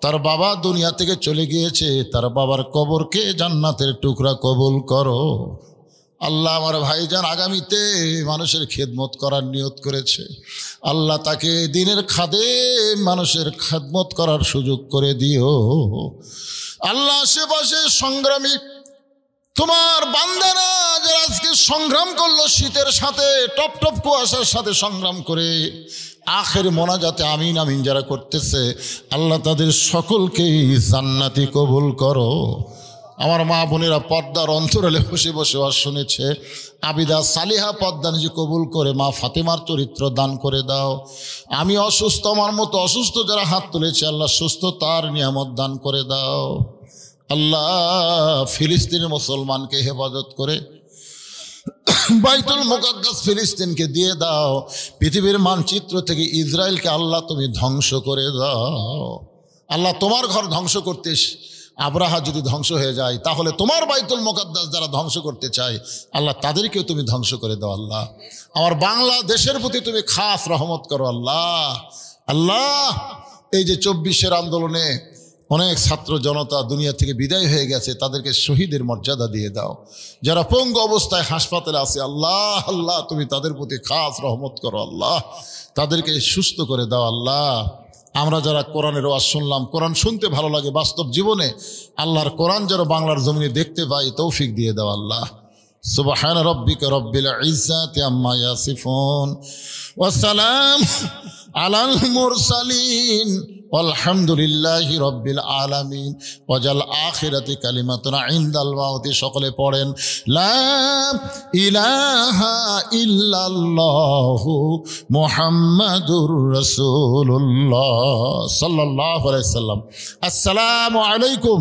তার বাবা দুনিয়া থেকে চলে গিয়েছে, তার বাবার কবরকে জান্নাতের টুকরা কবুল করো। আল্লাহ আমার ভাইজান আগামীতে মানুষের খেদমত করার নিয়ত করেছে আল্লাহ তাকে দিনের খাদেম মানুষের খেদমত করার সুযোগ করে দিও। আল্লাহ আশেপাশে সংগ্রামী তোমার বান্দারা যারা আজকে সংগ্রাম করলো শীতের সাথে টপ টপ কুয়াশার সাথে সংগ্রাম করে আখের মোনাজাতে আমিন আমিন যারা করতেছে আল্লাহ তাদের সকলকেই জান্নাতি কবুল করো। আমার মা বোনেরা পর্দার অন্তরালে বসে বসে আর শুনেছে আবিদা সালিহা পর্দা নিজে কবুল করে মা ফাতেমার চরিত্র দান করে দাও। আমি অসুস্থ, আমার মতো অসুস্থ যারা হাত তুলেছে আল্লাহ সুস্থ তার নিয়ামত দান করে দাও। আল্লাহ ফিলিস্তিনের মুসলমানকে হেফাজত করে বাইতুল মুকাদ্দাস ফিলিস্তিনকে দিয়ে দাও। পৃথিবীর মানচিত্র থেকে ইসরায়েলকে আল্লাহ তুমি ধ্বংস করে দাও। আল্লাহ তোমার ঘর ধ্বংস করতে আব্রাহা যদি ধ্বংস হয়ে যায় তাহলে তোমার বাইতুল মুকাদ্দাস যারা ধ্বংস করতে চায় আল্লাহ তাদেরকেও তুমি ধ্বংস করে দাও। আল্লাহ আমার বাংলাদেশের প্রতি তুমি খাস রহমত করো। আল্লাহ আল্লাহ এই যে 24-এর আন্দোলনে অনেক ছাত্র জনতা দুনিয়া থেকে বিদায় হয়ে গেছে তাদেরকে শহীদের মর্যাদা দিয়ে দাও। যারা পঙ্গু অবস্থায় হাসপাতালে আছে আল্লাহ আল্লাহ তুমি তাদের প্রতি খাস রহমত করো। আল্লাহ তাদেরকে সুস্থ করে দাও। আল্লাহ আমরা যারা কোরআনের ওয়াজ শুনলাম, কোরআন শুনতে ভালো লাগে বাস্তব জীবনে আল্লাহর কোরআন যেন বাংলার জমিনে দেখতে পাই তৌফিক দিয়ে দাও। আল্লাহ সুবহান রাব্বিকা রব্বিল ইজ্জাতি আম্মা ইয়াসিফুন ওয়া সালাম আলাল মুরসালিন আলহামদুলিল্লাহি রব্বিল আলামিন ওয়াজাল আখিরাতি কালিমাতুনা ইনদাল মাউতি। সকলে পড়েন লা ইলাহা ইল্লাল্লাহু মুহাম্মাদুর রাসূলুল্লাহ সাল্লাল্লাহু আলাইহি সাল্লাম। আসসালামু আলাইকুম।